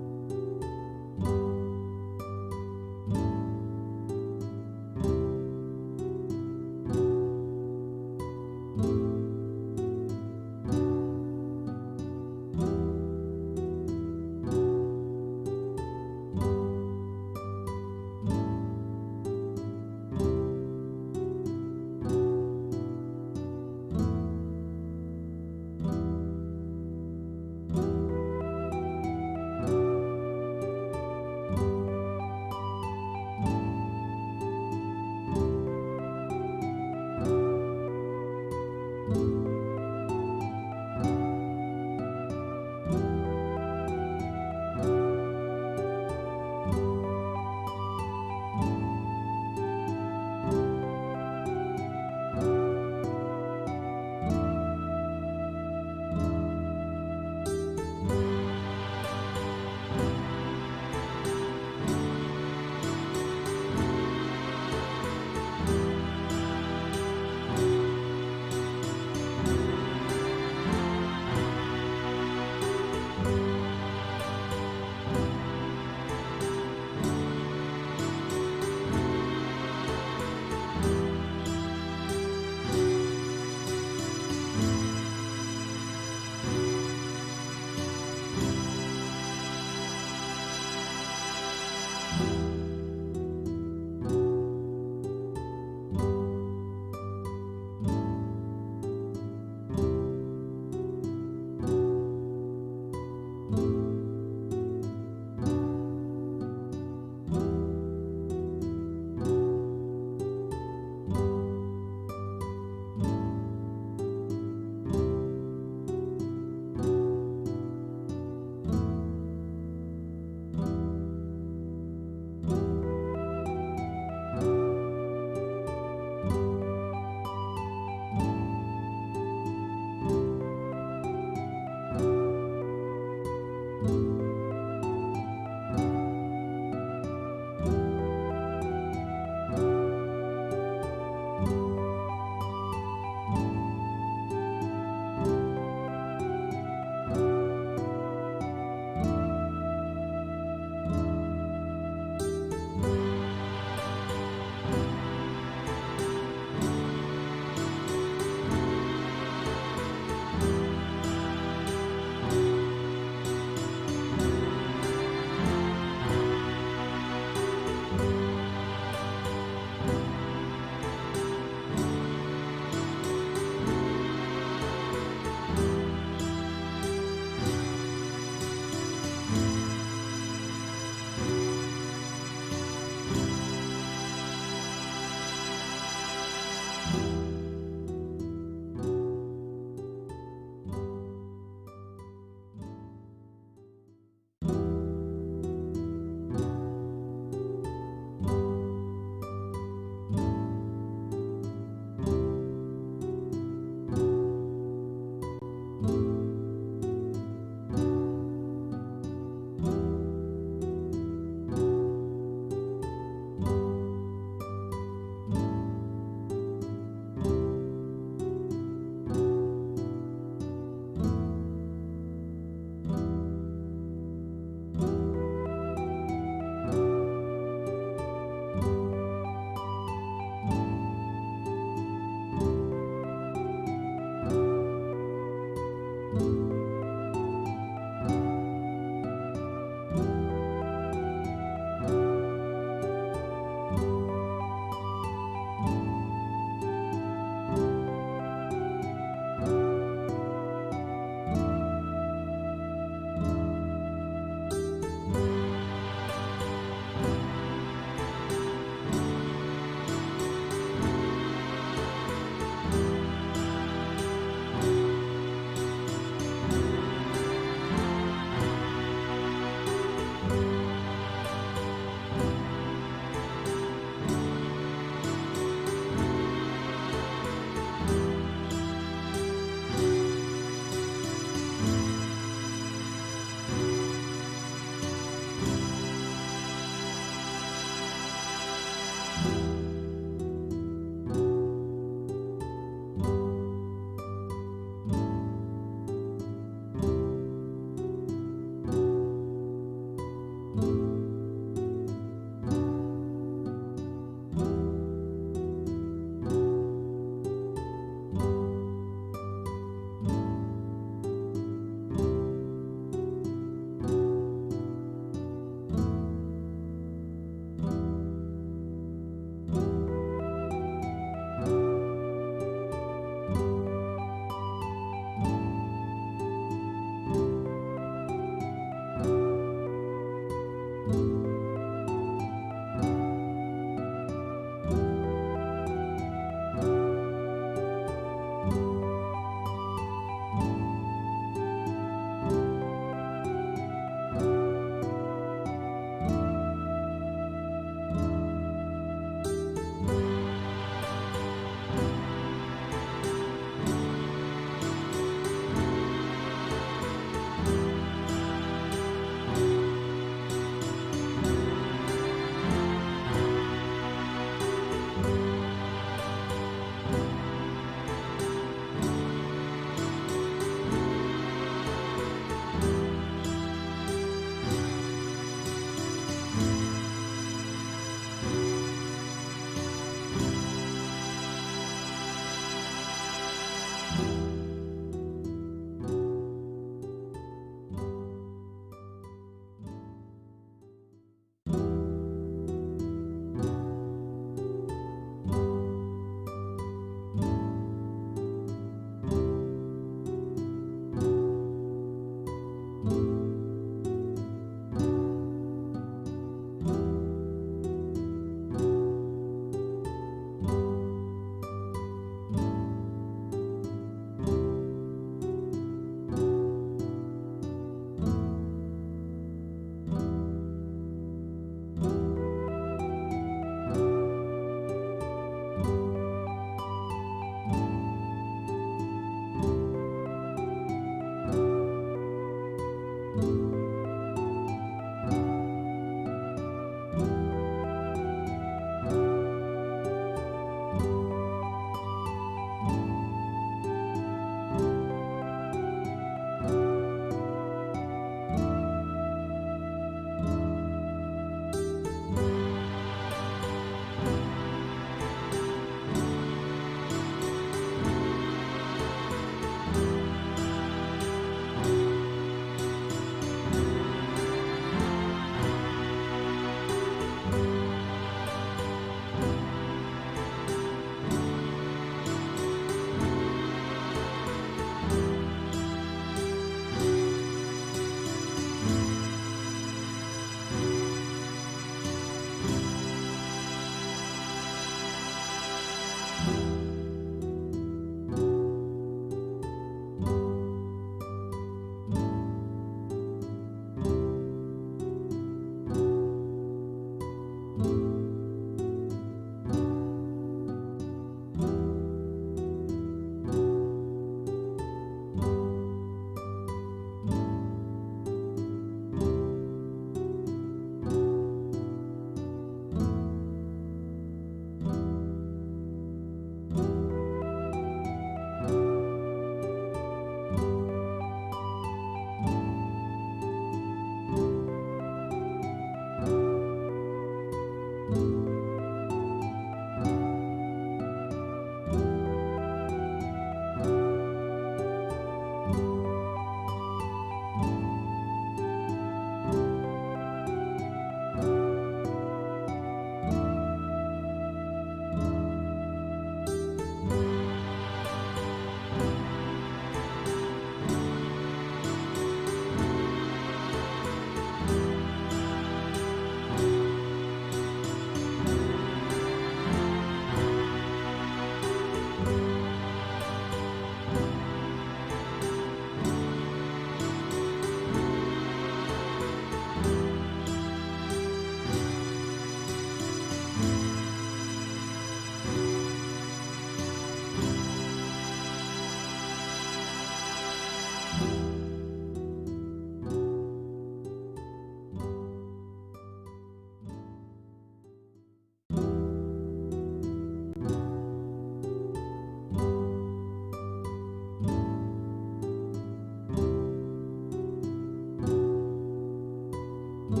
G: Okay,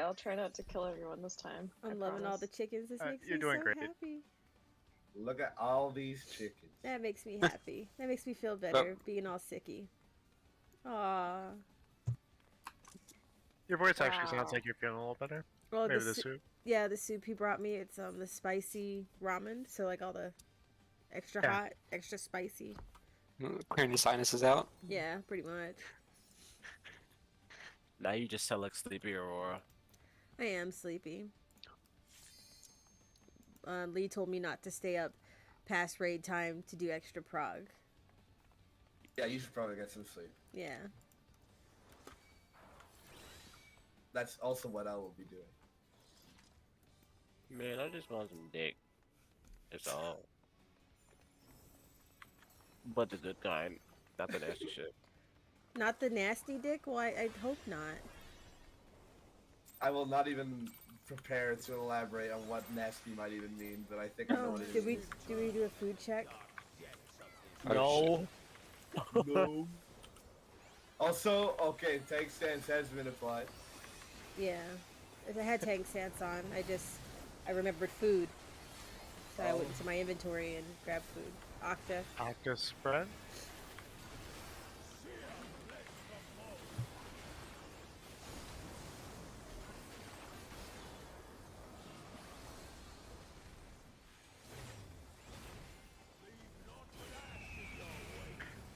G: I'll try not to kill everyone this time. I
D: I'm loving all the
G: promise.
D: chickens. This makes
E: You're
D: me
E: doing
D: so
E: great.
D: happy.
I: Look at all these chickens.
D: That makes me happy. That makes me feel better being all sicky. Aw.
E: Your voice actually sounds
G: Wow.
E: like you're feeling a little better.
D: Oh,
E: Maybe the soup.
D: yeah, the soup he brought me. It's the spicy ramen. So like all the extra
E: Yeah.
D: hot, extra spicy.
F: Clearing your sinuses out.
D: Yeah, pretty much.
A: Now you just sound like Sleepy Aurora.
D: I am sleepy. Lee told me not to stay up past raid time to do extra prog.
I: Yeah, you should probably get some sleep.
D: Yeah.
I: That's also what I will be doing.
A: Man, I just want some dick. That's all. But the good kind, not the nasty shit.
D: Not the nasty dick? Well, I'd hope not.
I: I will not even prepare to elaborate on what nasty might even mean, but I think I know
D: Oh,
I: what it
D: did we
I: means.
D: do a food check?
A: No.
I: No. Also, okay, tank stance has been applied.
D: Yeah. If I had tank stance on, I remembered food. So I went into my inventory and grabbed food. Octa.
E: Octa spread.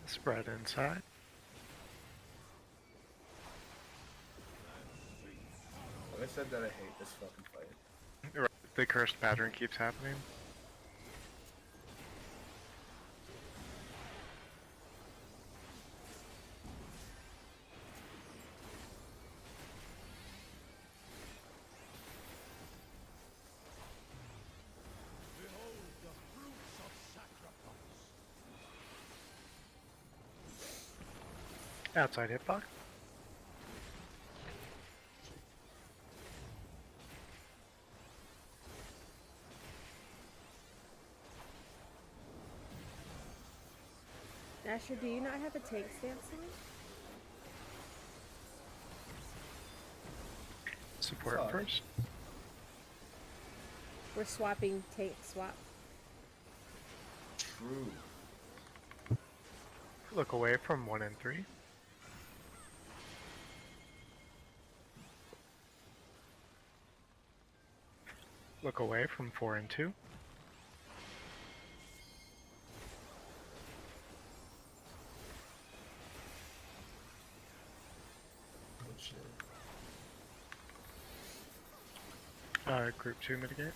E: Spread inside.
I: I said that I hate this fucking fight.
E: Right. The cursed pattern keeps happening.
H: Behold the fruits of sacrifice.
E: Outside hitbox.
D: Asher, do you not have a tank stance on?
E: Support
I: Sorry.
E: first.
D: We're swapping tank swap.
I: True.
E: Look away from 1 and 3. Look away from 4 and 2.
I: Oh shit.
E: Group 2 mitigate.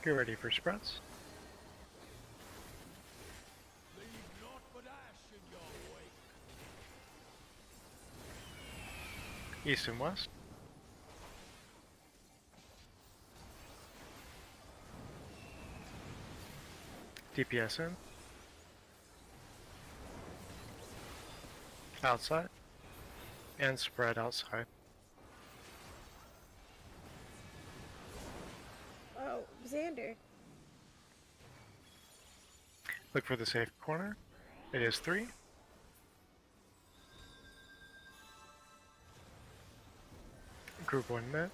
E: Get ready for spreads.
H: Leave naught but ash in your wake.
E: East and west. DPS in. Outside. And spread outside.
D: Oh, Xander.
E: Look for the safe corner. It is 3. Group 1 mid.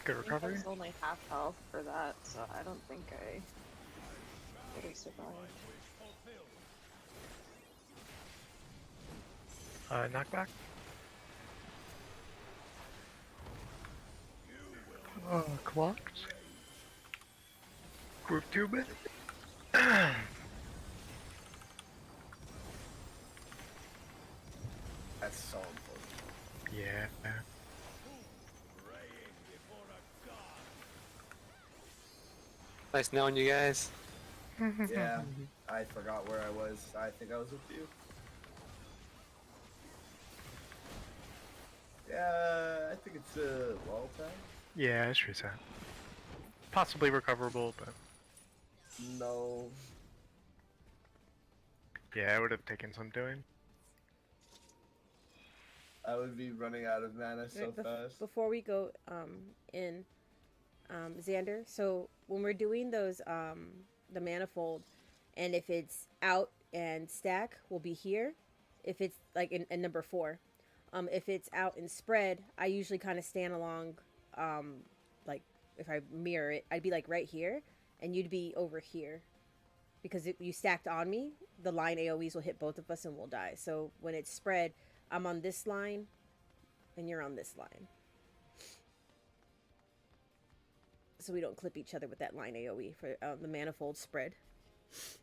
E: Good
G: I think I
E: recovery.
G: was only half health for that, so I don't think I would have survived.
E: Knockback. Clocked. Group 2 mid.
I: That's so important.
E: Yeah.
H: Praying before a god.
F: Nice knowing you guys.
I: Yeah, I forgot where I was. I think I was with you. Yeah, I think it's wall time.
E: Yeah, it's reset. Possibly recoverable, but
I: No.
E: yeah, it would have taken some doing.
I: I would be running out of mana so
D: Right,
I: fast.
D: Before we go in, Xander, so when we're doing those the manifold, and if it's out and stack, will be here. If it's like in number 4, if it's out and spread, I usually kind of stand along, like if I mirror it, I'd be like right here, and you'd be over here, because if you stacked on me, the line AOE's will hit both of us and we'll die. So when it's spread, I'm on this line, and you're on this line. So we don't clip each other with that line AoE for the manifold spread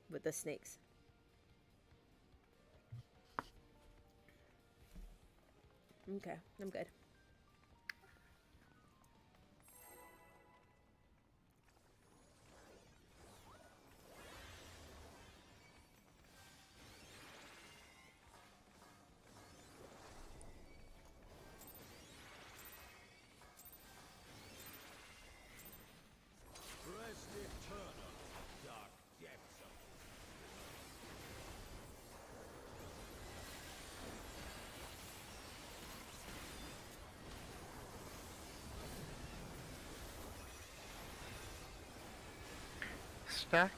D: with the snakes. Okay, I'm good.
H: Rest eternal. Dark depths of
E: Stack.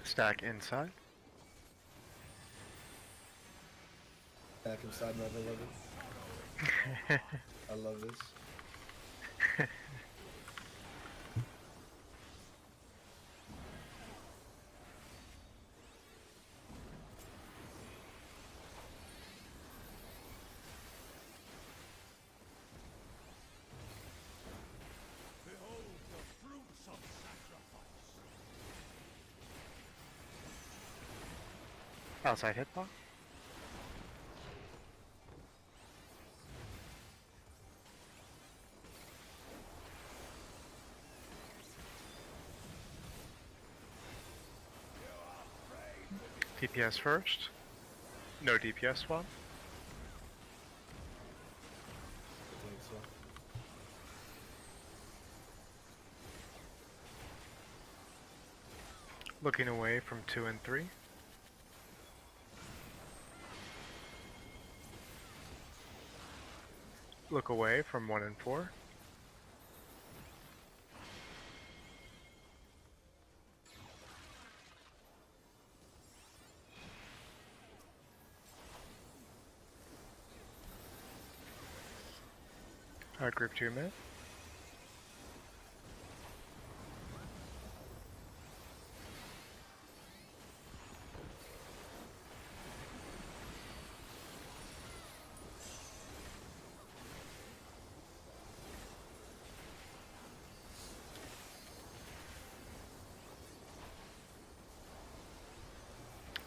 E: Stack inside.
I: Back inside my beloved. I love this.
H: behold the fruits of sacrifice.
E: Outside hitbox. DPS first. No DPS swap.
I: I think so.
E: Looking away from 2 and 3. Look away from 1 and 4. Group 2 mid.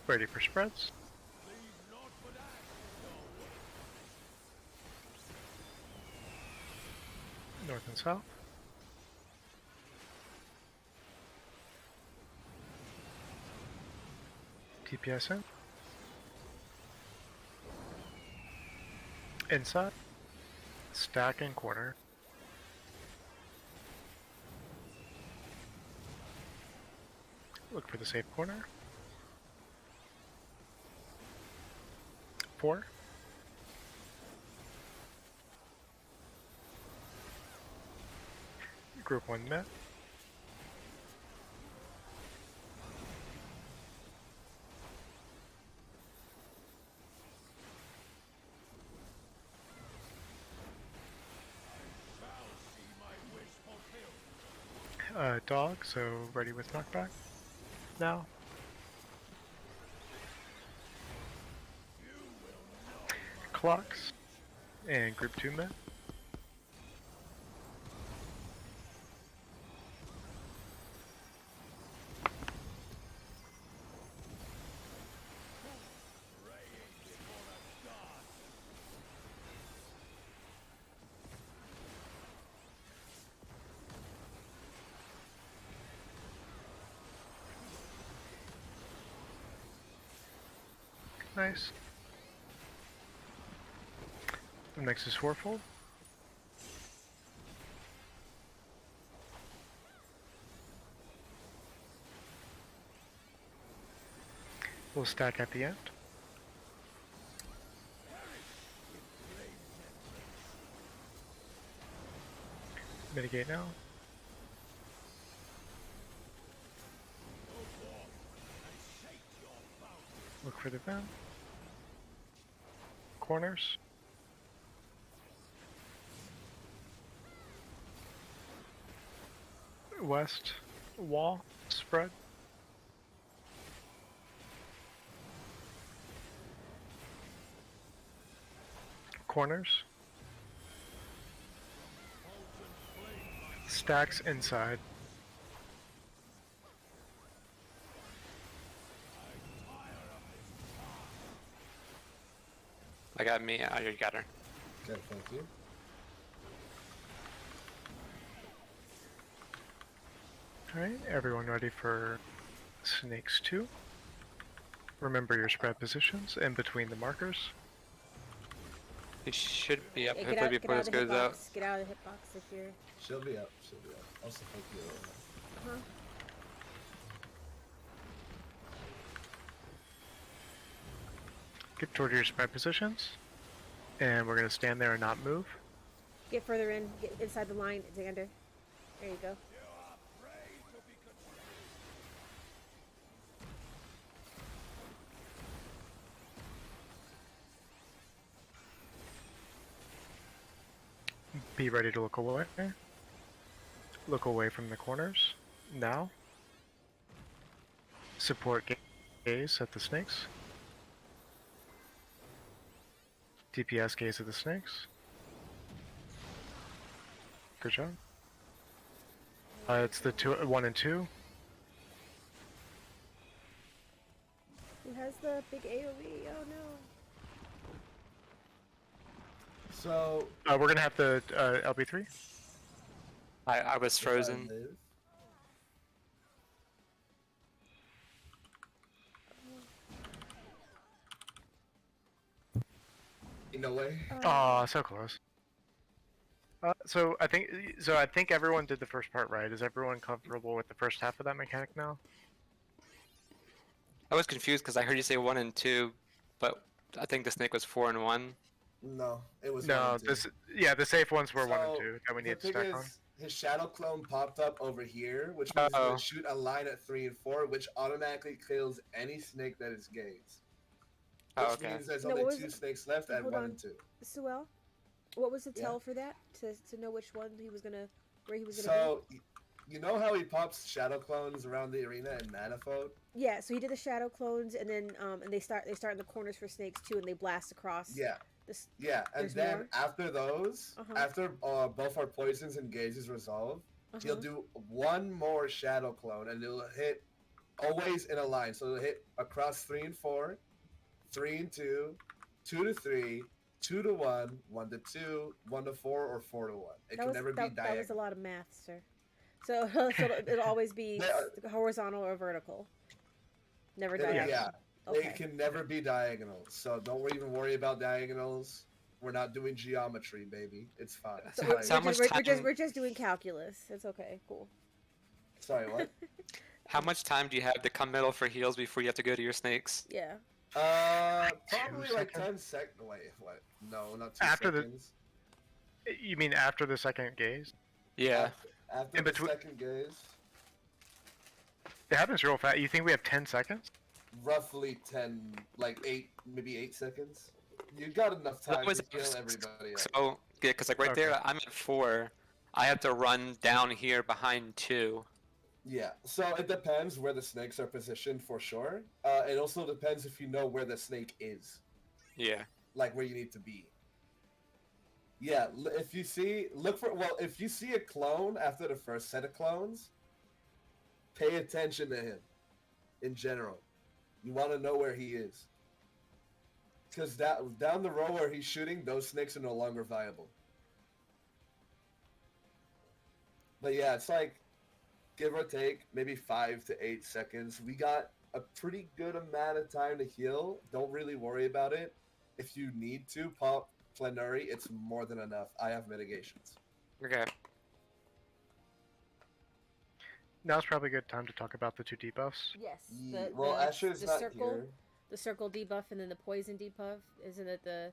E: Ready for spreads.
H: Leave naught but ashes your way.
E: North and south. TPS in. Inside. Stack in corner. Look for the safe corner. 4. Group 1 met.
H: Shall see my wish fulfilled.
E: Dog, so ready with knockback now. clocks and group 2 men. Nice. Next is fourfold. We'll stack at the end. Mitigate now. Look for the vent. Corners. West wall spread. Corners. Stacks inside.
F: I got me. You got her.
I: Okay, thank you.
E: Alright, everyone ready for snakes 2? Remember your spread positions in between the markers.
F: He should be up
D: Yeah,
F: hopefully before this goes out.
D: Get out of the hitbox if you're.
I: She'll be up. She'll be up. Also, thank you.
D: Uh-huh.
E: Get toward your spread positions. And we're going to stand there and not move.
D: Get further in. Get inside the line, Xander. There you go.
E: Be ready to look away. Look away from the corners. Now. Support gaze at the snakes. DPS gaze at the snakes. Good job. It's the 1 and 2.
D: Who has the big AoE? Oh no.
C: So
E: We're gonna have the LB3.
F: I was frozen.
C: No way.
E: Oh, so close. So I think everyone did the first part right. Is everyone comfortable with the first half of that mechanic now?
F: I was confused because I heard you say 1 and 2, but I think the snake was 4 and 1.
C: No, it was
E: No,
C: 1 and 2.
E: the safe ones were 1 and
C: So,
E: 2 that we
C: the
E: need to
C: thing
E: stack
C: is,
E: on.
C: his shadow clone popped up over here, which means
F: Uh-oh.
C: he'll shoot a line at 3 and 4, which automatically kills any snake that is gazed. Which
F: Oh, okay.
C: means there's
D: No,
C: only
D: what was
C: 2
D: it?
C: snakes left at
D: Hold
C: 1
D: on.
C: and 2.
D: Suel, what was the
C: Yeah.
D: tell for that? To know which one he was gonna, where he was gonna
C: So, you know how he pops shadow clones around the arena in Manifold?
D: be? Yeah. So he did the shadow clones, and then and they start in the corners for snakes too, and they blast across.
C: Yeah.
D: This.
C: Yeah, and
D: There's
C: then
D: more?
C: after those,
D: Uh-huh.
C: after both our poisons and gazes resolve, he'll
D: Uh-huh.
C: do one more shadow clone, and it'll hit always in a line. So it'll hit across 3 and 4, 3 and 2, 2 to 3, 2 to 1, 1 to 2, 1 to 4, or 4 to 1. It can never be
D: that was a
C: diagonal.
D: lot of math, sir. So, it'll always be horizontal or vertical. Never diagonal.
C: Yeah,
D: Okay.
C: it can never be diagonal. So don't even worry about diagonals. We're not doing geometry, baby. It's fine.
F: So
C: Sorry,
F: how much time-
D: we're just doing calculus. It's okay. Cool.
C: Sorry, what?
F: How much time do you have to come middle for heals before you have to go to your snakes?
D: Yeah.
C: Probably like 10 seconds. Wait, what? No, not 2
E: After the-
C: seconds.
E: You mean after the second gaze?
F: Yeah.
C: After
E: In
C: the
E: between-
C: second gaze,
E: It happens real fast. You think we have 10 seconds?
C: roughly 10, like 8, maybe 8 seconds. You got enough
F: That
C: time
F: was-
C: to kill everybody else.
F: So, yeah, because like right
E: Okay.
F: there, I'm at 4. I have to run down here behind 2.
C: Yeah, so it depends where the snakes are positioned for sure. It also depends if you know where the snake is.
F: Yeah.
C: like where you need to be. Yeah, if you see, if you see a clone after the first set of clones, pay attention to him in general. You want to know where he is. Because down the row where he's shooting, those snakes are no longer viable. But yeah, it's like, give or take, maybe 5 to 8 seconds. We got a pretty good amount of time to heal. Don't really worry about it. If you need to pop Flannery, it's more than enough. I have mitigations.
F: Okay.
E: Now's probably a good time to talk about the 2 debuffs.
D: Yes.
C: Well, Asher's not
D: circle,
C: here.
D: the circle debuff and then the poison debuff. Isn't it the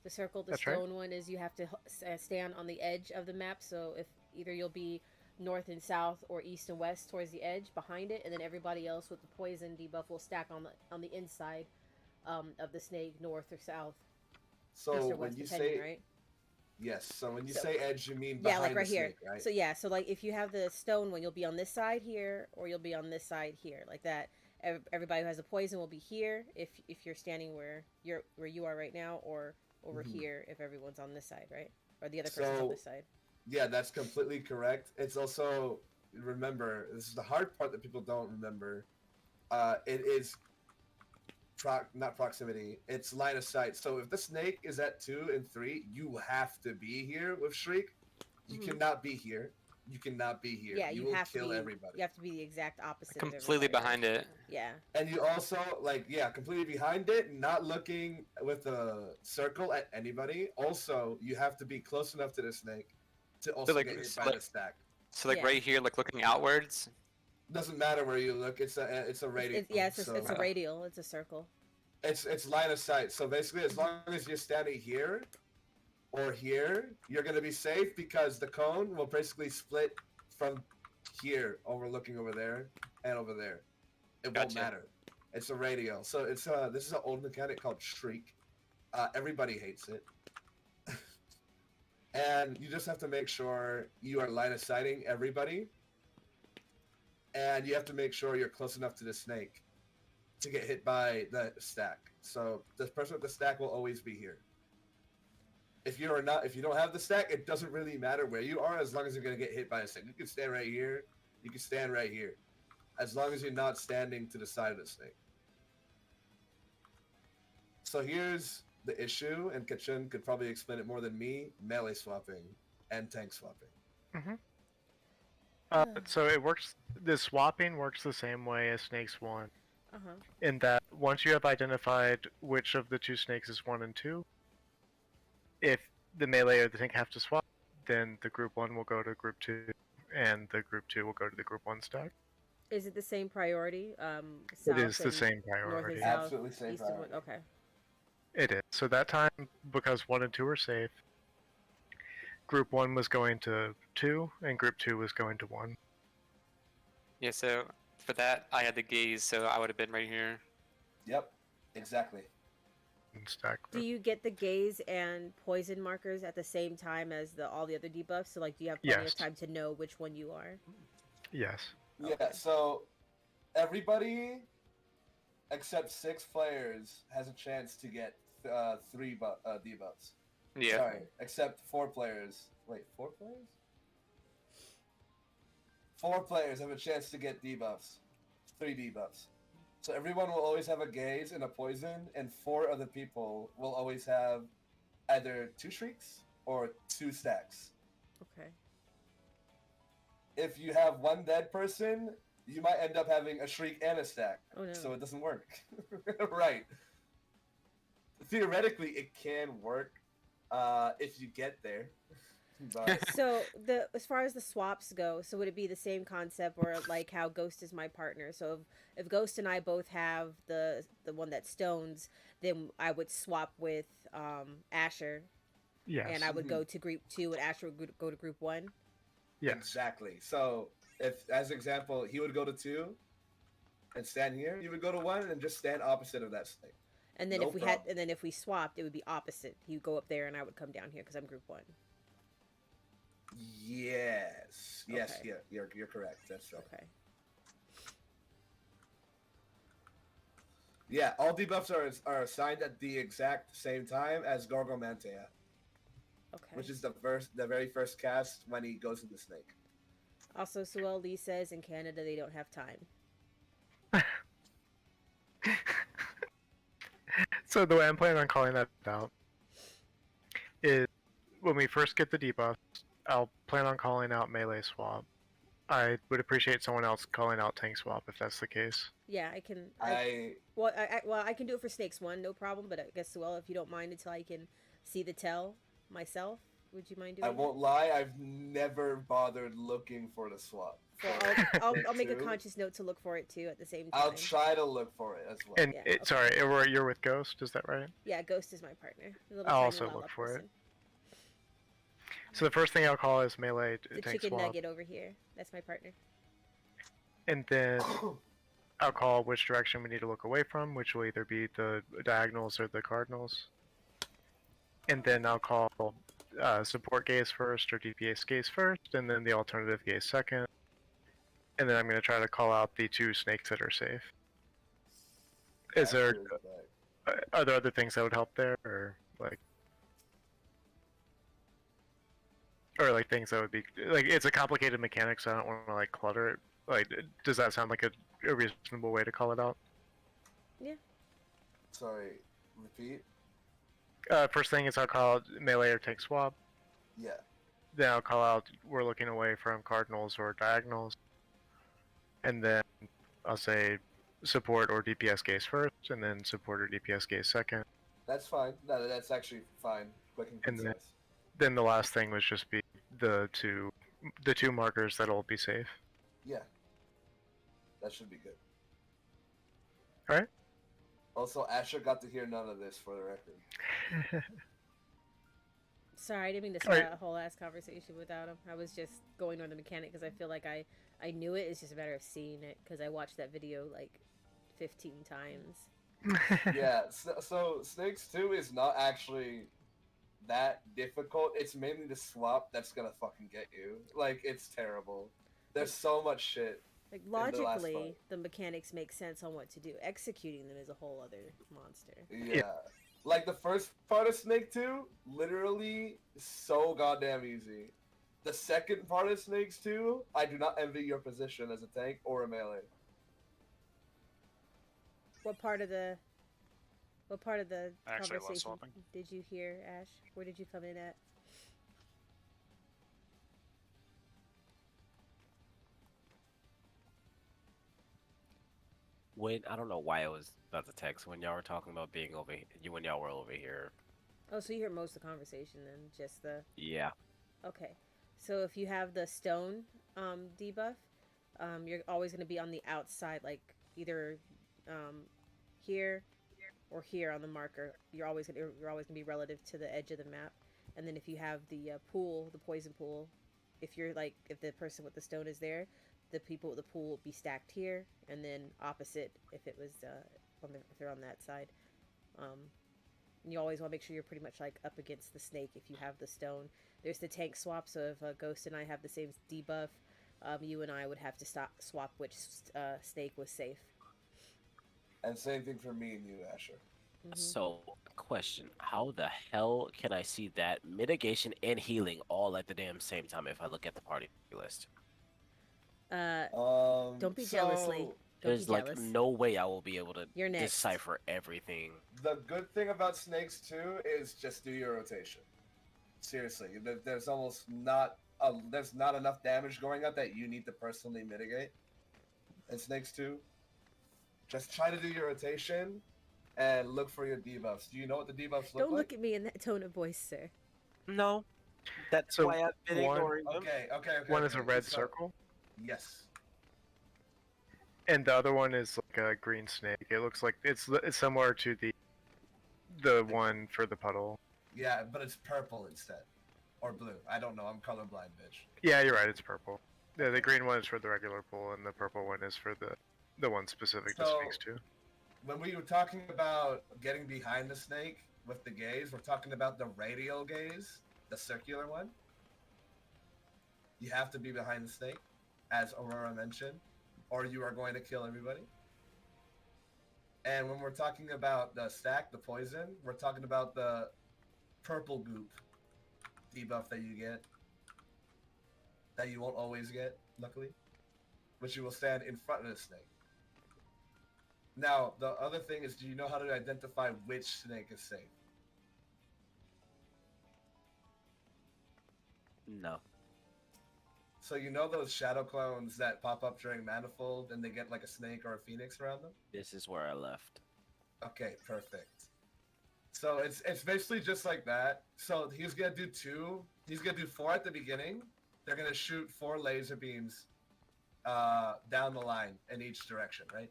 D: circle? The
E: That's right.
D: stone one is you have to stand on the edge of the map. So if either you'll be north and south or east and west towards the edge behind it, and then everybody else with the poison debuff will stack on the inside of the snake, north or south, east
C: So
D: or
C: when
D: west,
C: you
D: depending,
C: say
D: right?
C: Yes, so when you
D: So-
C: say edge, you mean
D: Yeah,
C: behind
D: like right
C: the
D: here.
C: snake, right?
D: So yeah, so like if you have the stone one, you'll be on this side here, or you'll be on this side here, like that. Everybody who has a poison will be here if you're standing where you are right now, or over
C: Mhm.
D: here if everyone's on this side, right? Or the other person's on
C: So-
D: this side.
C: Yeah, that's completely correct. It's also, remember, this is the hard part that people don't remember. It is not proximity, it's line of sight. So if the snake is at 2 and 3, you have to be here with Shriek. You
D: Mhm.
C: cannot be here. You cannot be here.
D: Yeah,
C: you
D: you
C: will
D: have
C: kill
D: to be.
C: everybody.
D: You have to be the exact opposite. of
F: Completely
D: everybody else.
F: behind it.
D: Yeah.
C: And you also, completely behind it, not looking with a circle at anybody. Also, you have to be close enough to the snake to also
F: like,
C: get hit
F: so
C: by
F: like-
C: the stack.
F: So like
D: Yeah.
F: right here, like looking outwards.
C: Doesn't matter where you look. It's a radius.
D: It's
C: so
D: a radial. It's a circle.
C: it's line of sight. So basically, as long as you're standing here or here, you're gonna be safe because the cone will basically split from here, overlooking over there and over there. It won't
F: Gotcha.
C: matter. It's a radial. So it's this is an old mechanic called Shriek. Everybody hates it. And you just have to make sure you are line of sighting everybody. And you have to make sure you're close enough to the snake to get hit by the stack. So the person with the stack will always be here. If you don't have the stack, it doesn't really matter where you are as long as you're gonna get hit by a snake. You can stand right here. You can stand right here, as long as you're not standing to the side of the snake. So here's the issue, and Kachin could probably explain it more than me: melee swapping and tank swapping.
E: So it works. The swapping works the same way as snakes 1,
D: Uh-huh.
E: in that once you have identified which of the 2 snakes is 1 and 2, if the melee or the tank have to swap, then the group 1 will go to group 2, and the group 2 will go to the group 1 stack.
D: Is it the same priority?
E: It is
D: south
E: the
D: and
E: same
D: north
E: priority.
D: and south,
C: Absolutely same
D: east and
C: priority.
D: west. Okay.
E: It is. So that time, because 1 and 2 are safe, group 1 was going to 2, and group 2 was going to 1.
F: Yeah. So for that, I had the gaze, so I would have been right here.
C: Yep, exactly.
E: And stack.
D: Do you get the gaze and poison markers at the same time as all the other debuffs? So like, do you have plenty
E: Yes.
D: of time to know which one you are?
E: Yes.
C: Yeah.
D: Okay.
C: So everybody except 6 players has a chance to get 3 debuffs.
F: Yeah.
C: Sorry, except 4 players. Wait, 4 players? 4 players have a chance to get debuffs. 3 debuffs. So everyone will always have a gaze and a poison, and 4 other people will always have either 2 shrieks or 2 stacks.
D: Okay.
C: If you have 1 dead person, you might end up having a shriek and a stack.
D: Oh no.
C: So it doesn't work. Right. Theoretically, it can work if you get there. But
D: So as far as the swaps go, so would it be the same concept, or like how Ghost is my partner? So if Ghost and I both have the one that stones, then I would swap with Asher,
E: Yes.
D: and I would go to group 2, and Asher would go to group 1.
E: Yes.
C: exactly. So if, as example, he would go to 2 and stand here, you would go to 1 and just stand opposite of that snake.
D: And then
C: No
D: if we
C: problem.
D: if we swapped, it would be opposite. He would go up there, and I would come down here because I'm group 1.
C: Yes. Yes.
D: Okay.
C: Yeah. You're correct. That's right.
D: Okay.
C: Yeah, all debuffs are assigned at the exact same time as Gargomantea,
D: Okay.
C: which is the very first cast when he goes into Snake.
D: Also, Suel Lee says in Canada they don't have time.
E: So the way I'm planning on calling that out is when we first get the debuffs, I'll plan on calling out melee swap. I would appreciate someone else calling out tank swap if that's the case.
D: Yeah, I can.
C: I
D: I can do it for Snakes 1, no problem. But I guess Suel, if you don't mind until I can see the tell myself, would you mind doing?
C: I won't lie, I've never bothered looking for the swap.
D: Well, I'll make a
C: Two.
D: conscious note to look for it too at the same time.
C: I'll try to look for it as well.
E: And
D: Yeah, okay.
E: sorry, Aurora, you're with Ghost, is that right?
D: Yeah, Ghost is my partner. The little
E: I'll
D: tiny
E: also
D: Lala
E: look for it.
D: person.
E: So the first thing I'll call is melee
D: The
E: tank
D: chicken
E: swap,
D: nugget over here. That's my partner.
E: and then I'll call which direction we need to look away from, which will either be the diagonals or the cardinals. And then I'll call support gaze first or DPS gaze first, and then the alternative gaze second. And then I'm going to try to call out the 2 snakes that are safe. Is there are there other things that would help there, or like things that would be like, it's a complicated mechanic, so I don't want to like clutter it. Like, does that sound like a reasonable way to call it out?
D: Yeah.
C: Sorry, repeat?
E: First thing is I'll call out melee or tank swap.
C: Yeah.
E: Then I'll call out we're looking away from cardinals or diagonals. And then I'll say support or DPS gaze first, and then support or DPS gaze second.
C: That's fine. No, that's actually fine. Quick and
E: And
C: concise.
E: then the last thing was just be the two markers that'll be safe.
C: Yeah. That should be good.
E: Alright.
C: Also, Asher got to hear none of this for the record.
D: Sorry, I didn't mean to
E: Alright.
D: start a whole ass conversation without him. I was just going on the mechanic because I feel like I knew it. It's just a matter of seeing it because I watched that video like 15 times.
C: Yeah, so Snakes 2 is not actually that difficult. It's mainly the swap that's gonna fucking get you. Like, it's terrible. There's so much shit.
D: Like,
C: the last
D: logically,
C: fight.
D: the mechanics make sense on what to do. Executing them is a whole other monster.
C: Yeah. Like, the first part of Snake 2, literally so goddamn easy. The second part of Snakes 2, I do not envy your position as a tank or a melee.
D: What part of the
B: Actually, I love
D: conversation
B: swapping.
D: did you hear, Ash? Where did you come in at?
A: When I don't know why I was about to text when y'all were talking about being over when y'all were over here.
D: Oh, so you heard most of the conversation then, just the...
A: Yeah.
D: Okay. So if you have the stone debuff, you're always going to be on the outside, like either here or here on the marker. You're always going to be relative to the edge of the map. And then if you have the pool, the poison pool, if the person with the stone is there, the people with the pool will be stacked here, and then opposite if it was if they're on that side. And you always want to make sure you're pretty much like up against the snake if you have the stone. There's the tank swap, so if Ghost and I have the same debuff, you and I would have to swap which snake was safe.
C: And same thing for me and you, Asher.
D: Mhm.
A: So, question: how the hell can I see that mitigation and healing all at the damn same time if I look at the party list?
D: Don't be jealously. Don't
A: There's
D: be
A: like
D: jealous.
A: no way I will be able to
D: You're next.
A: decipher everything.
C: The good thing about Snakes 2 is just do your rotation. Seriously, there's almost not there's not enough damage going up that you need to personally mitigate. In Snakes 2, just try to do your rotation and look for your debuffs. Do you know what the debuffs look
D: Don't
C: like?
D: look at me in that tone of voice, sir.
A: No, that's
E: So,
A: why I've been
E: one-
A: ignoring them.
C: Okay.
E: One is a
C: okay,
E: red
C: so-
E: circle,
C: Yes.
E: and the other one is like a green snake. It looks like it's similar to the one for the puddle.
C: Yeah, but it's purple instead. Or blue. I don't know. I'm colorblind, bitch.
E: Yeah, you're right. It's purple. Yeah, the green one is for the regular pool, and the purple one is for the one specific to
C: So-
E: Sphinx 2.
C: When we were talking about getting behind the snake with the gaze, we're talking about the radial gaze, the circular one. You have to be behind the snake, as Aurora mentioned, or you are going to kill everybody. And when we're talking about the stack, the poison, we're talking about the purple goop debuff that you get. That you won't always get, luckily. Which you will stand in front of the snake. Now, the other thing is, do you know how to identify which snake is safe?
A: No.
C: So you know those shadow clones that pop up during Manifold and they get like a snake or a phoenix around them?
A: This is where I left.
C: Okay, perfect. So it's basically just like that. So he's gonna do 2. He's gonna do 4 at the beginning. They're gonna shoot 4 laser beams down the line in each direction, right?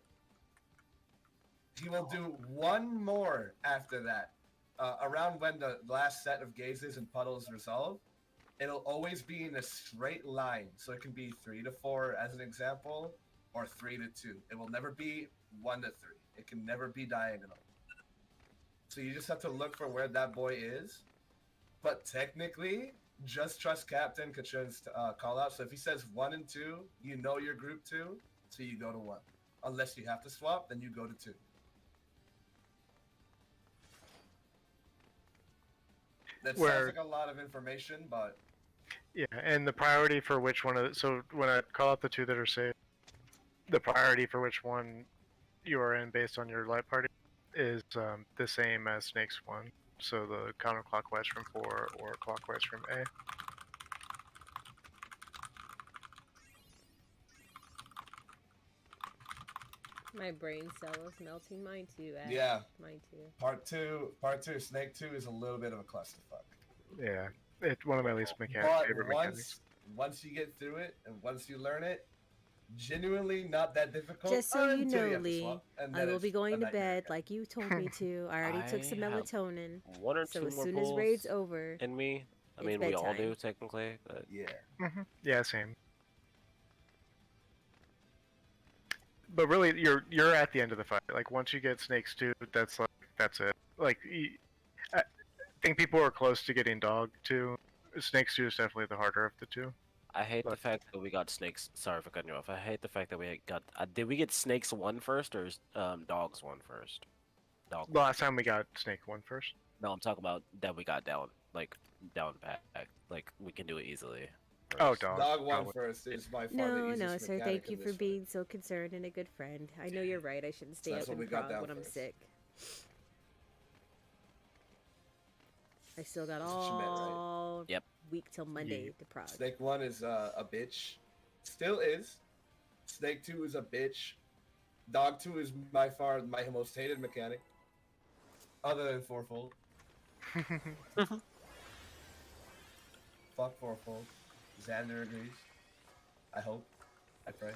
C: He will do 1 more after that. Around when the last set of gazes and puddles resolve, it'll always be in a straight line. So it can be 3 to 4 as an example, or 3 to 2. It will never be 1 to 3. It can never be diagonal. So you just have to look for where that boy is. But technically, just trust Captain Kachin's call out. So if he says 1 and 2, you know you're group 2, so you go to 1. Unless you have to swap, then you go to 2. That sounds like a lot of information, but
E: Yeah, and the priority for which one of the, so when I call out the 2 that are safe, the priority for which one you are in based on your light party is the same as Snake's one. So the counterclockwise from 4 or clockwise from A.
D: My brain cell is melting. Mine too. Ash.
C: yeah.
D: Mine too.
C: Part two, Snake 2 is a little bit of a clusterfuck.
E: Yeah, it's one of my least favorite
C: But
E: mechanics.
C: once you get through it and once you learn it, genuinely not that difficult.
D: Just so you
C: until
D: know,
C: have to
D: Lee,
C: swap, and
D: I
C: then
D: will
C: it's
D: be
C: a
D: going to
C: nightmare
D: bed
C: again.
D: like you told me to. I already took some
A: I have
D: melatonin.
A: 1 or 2
D: So as
A: more
D: soon as
A: pulls
D: raid's over,
A: in me. I
D: it's
A: mean, we all
D: bedtime.
A: do technically, but
C: Yeah.
E: Yeah, same. But really, you're at the end of the fight. Like once you get Snakes 2, that's it. Like I think people are close to getting Dog 2. Snakes 2 is definitely the harder of the 2.
A: I hate the
E: But-
A: fact that we got snakes. Sorry for cutting you off. I hate the fact that we got. Did we get snakes 1 first or dogs 1 first? Dog.
E: The last time we got Snake 1 first.
A: No, I'm talking about that we got down, like down back. Like we can do it easily.
E: Oh,
A: first.
E: Dog.
C: Dog 1
E: probably.
C: first is by far the
D: no,
C: easiest
D: no, sir.
C: mechanic
D: Thank
C: in
D: you for
C: this fight.
D: being so concerned and a good friend. I know you're right. I shouldn't stay
C: That's
D: up
C: what
D: in
C: we got
D: Prague
C: down
D: when I'm
C: first.
D: sick. I still got
C: That's what you meant, right?
D: all
A: Yep.
D: week till Monday to Prague.
C: Snake 1 is a bitch. Still is. Snake 2 is a bitch. Dog 2 is by far my most hated mechanic. Other than Fourfold. Fuck Fourfold. Xander agrees. I hope. I pray.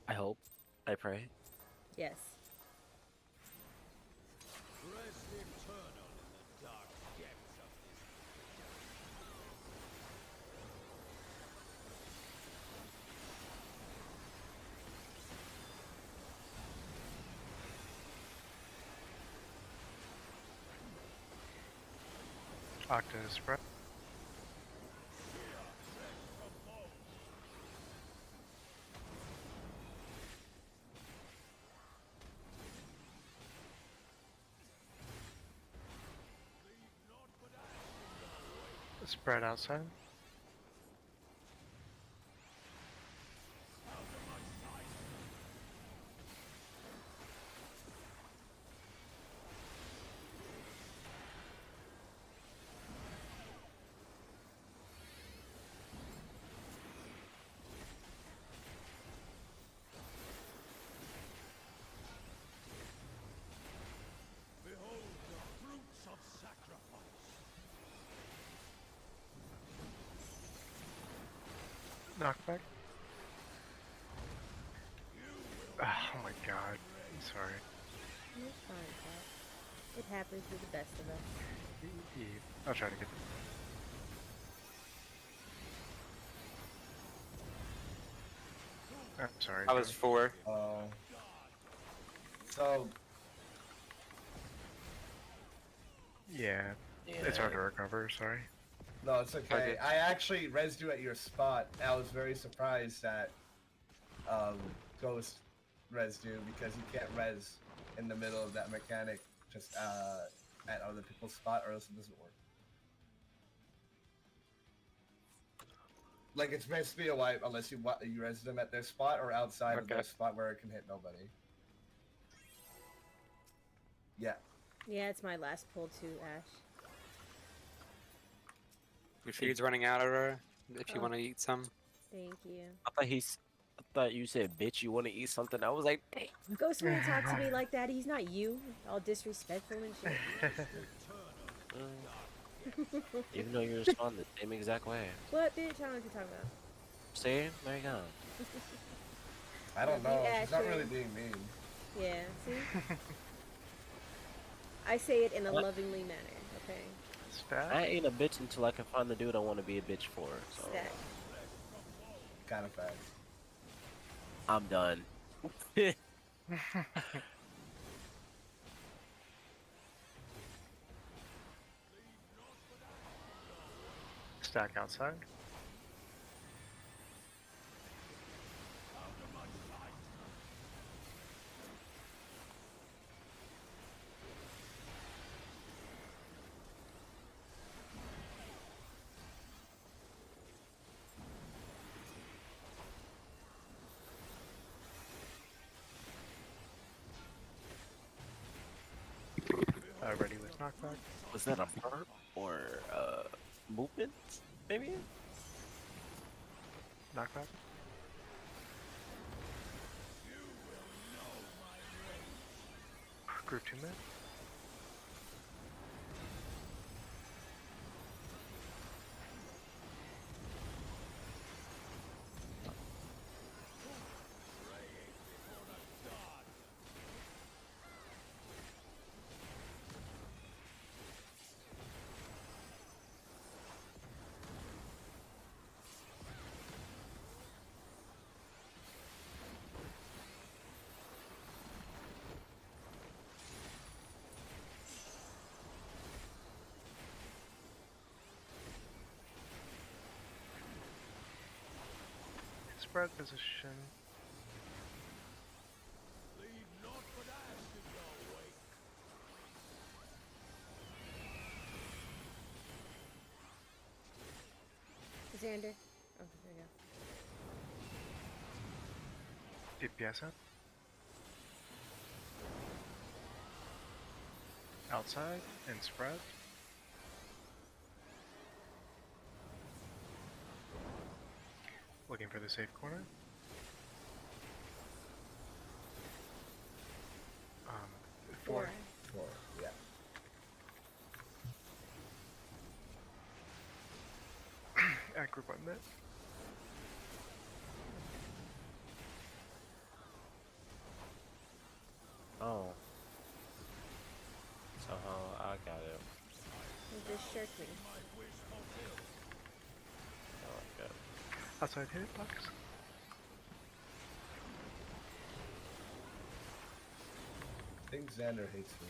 A: I hope. I pray.
D: Yes.
H: Rest eternal in the dark depths of this.
E: Octa spread. Spread outside.
H: Behold the fruits of sacrifice.
E: Knockback. Ah, oh my god. I'm sorry.
D: It's fine, Pat. It happens to the best of us.
E: I'll try to get. I'm sorry.
F: I was 4.
C: So,
E: Yeah, it's hard to recover. Sorry.
C: no, it's okay.
F: Okay.
C: I actually rezzed you at your spot. I was very surprised that Ghost res you because you can't res in the middle of that mechanic just at other people's spot, or else it doesn't work. Like, it's meant to be a wipe unless you res them at their spot or outside of their
F: Okay.
C: spot where it can hit nobody. Yeah.
D: Yeah, it's my last pull too, Ash.
F: Your feed's running out, Aurora. If you
D: Oh.
F: want to eat some.
D: Thank you.
A: I thought you said, "Bitch, you want to eat something?" I was like, "Damn."
D: Ghost wouldn't talk to me like that. He's not you. All disrespectful and shit.
A: Even though you respond the same exact way.
D: What, bitch? I don't know what you're talking about.
A: See, there you go.
C: I don't
D: Love you,
C: know. She's not
D: Asher.
C: really being mean.
D: Yeah, see? I say it in a
A: What?
D: lovingly manner, okay?
E: Stat?
A: I ain't a bitch until I can find the dude I want to be a bitch for. So
D: Stat.
C: Kind of fast.
A: I'm done.
E: Stack outside. Ready with knockback.
A: Was that a burp or movement? Maybe.
E: Knockback. Group 2 mid. Spread position.
D: Xander. Oh, there you
E: DPS up. Outside and spread. Looking for the safe corner. Four.
D: go.
C: 4. Yeah.
E: At group 1 mid.
A: Oh. Somehow I got it.
D: You just shirked me.
A: Oh, good.
E: Outside hitbox.
C: I think Xander hates me.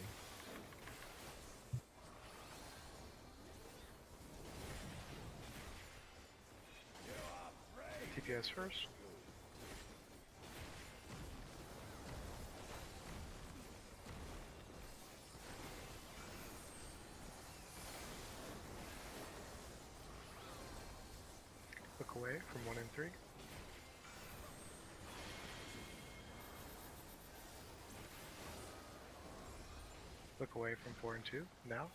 E: TPS first. Look away from 1 and 3. Look away from 4 and 2. Now.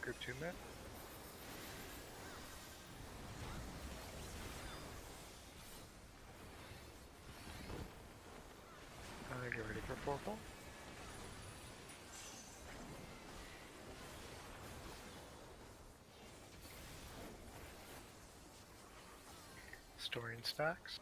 E: Group 2 mid. Get ready for 4 ball. Storing stacks.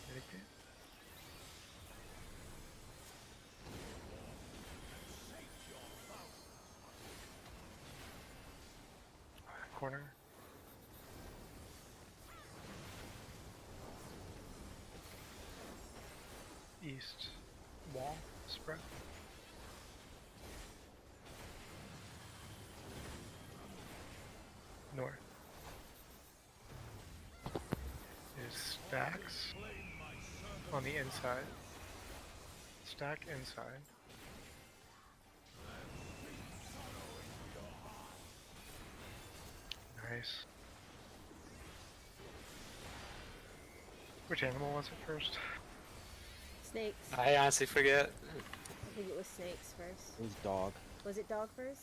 E: Mitigate. Corner. east wall spread. North is stacks on the inside. Stack inside. Nice. Which animal was it first?
D: Snakes.
F: I honestly forget.
D: I think it was snakes first.
J: It was dog.
D: Was it dog first?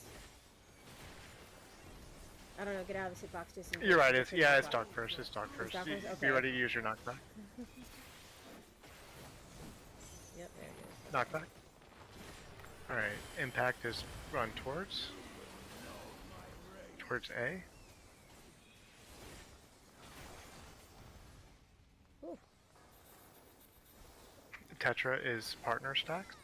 D: I don't know. Get out of the shit box just in
E: You're right.
D: case
E: It's yeah. It's
D: dog.
E: dog first. It's dog first.
D: dog
E: You,
D: first?
E: be
D: Okay.
E: ready to use your knockback.
D: Yep, there it is.
E: Knockback. All right. Impact is run towards A.
D: Ooh.
E: Tetra is partner stacks.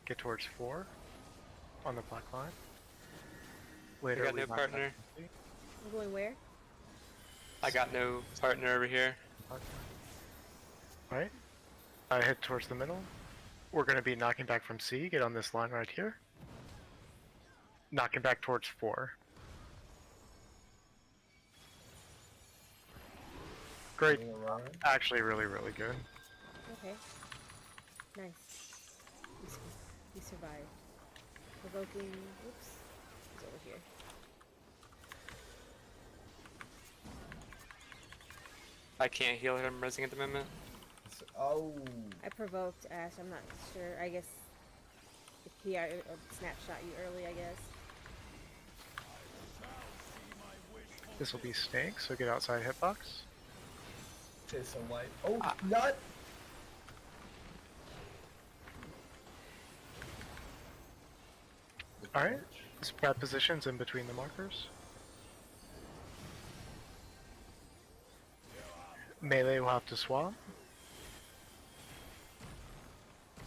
E: Get towards 4 on the black line. Later,
F: got
E: we
F: no
E: knock
F: partner.
E: back to C.
D: I'm going where?
F: I got no partner over here.
E: Right. I head towards the middle. We're going to be knocking back from C. Get on this line right here. Knocking back towards 4. Great. Actually, really, really good.
D: Okay. Nice. You survived. Provoking. Oops. It's over here.
F: I can't heal him resing at the moment.
I: Oh.
D: I provoked Ash. I'm not sure. I guess if he snapshot you early, I guess.
E: This will be snake, so get outside hitbox.
I: Okay, some light. Oh, nut!
E: Alright. Spread positions in between the markers. Melee will have to swap.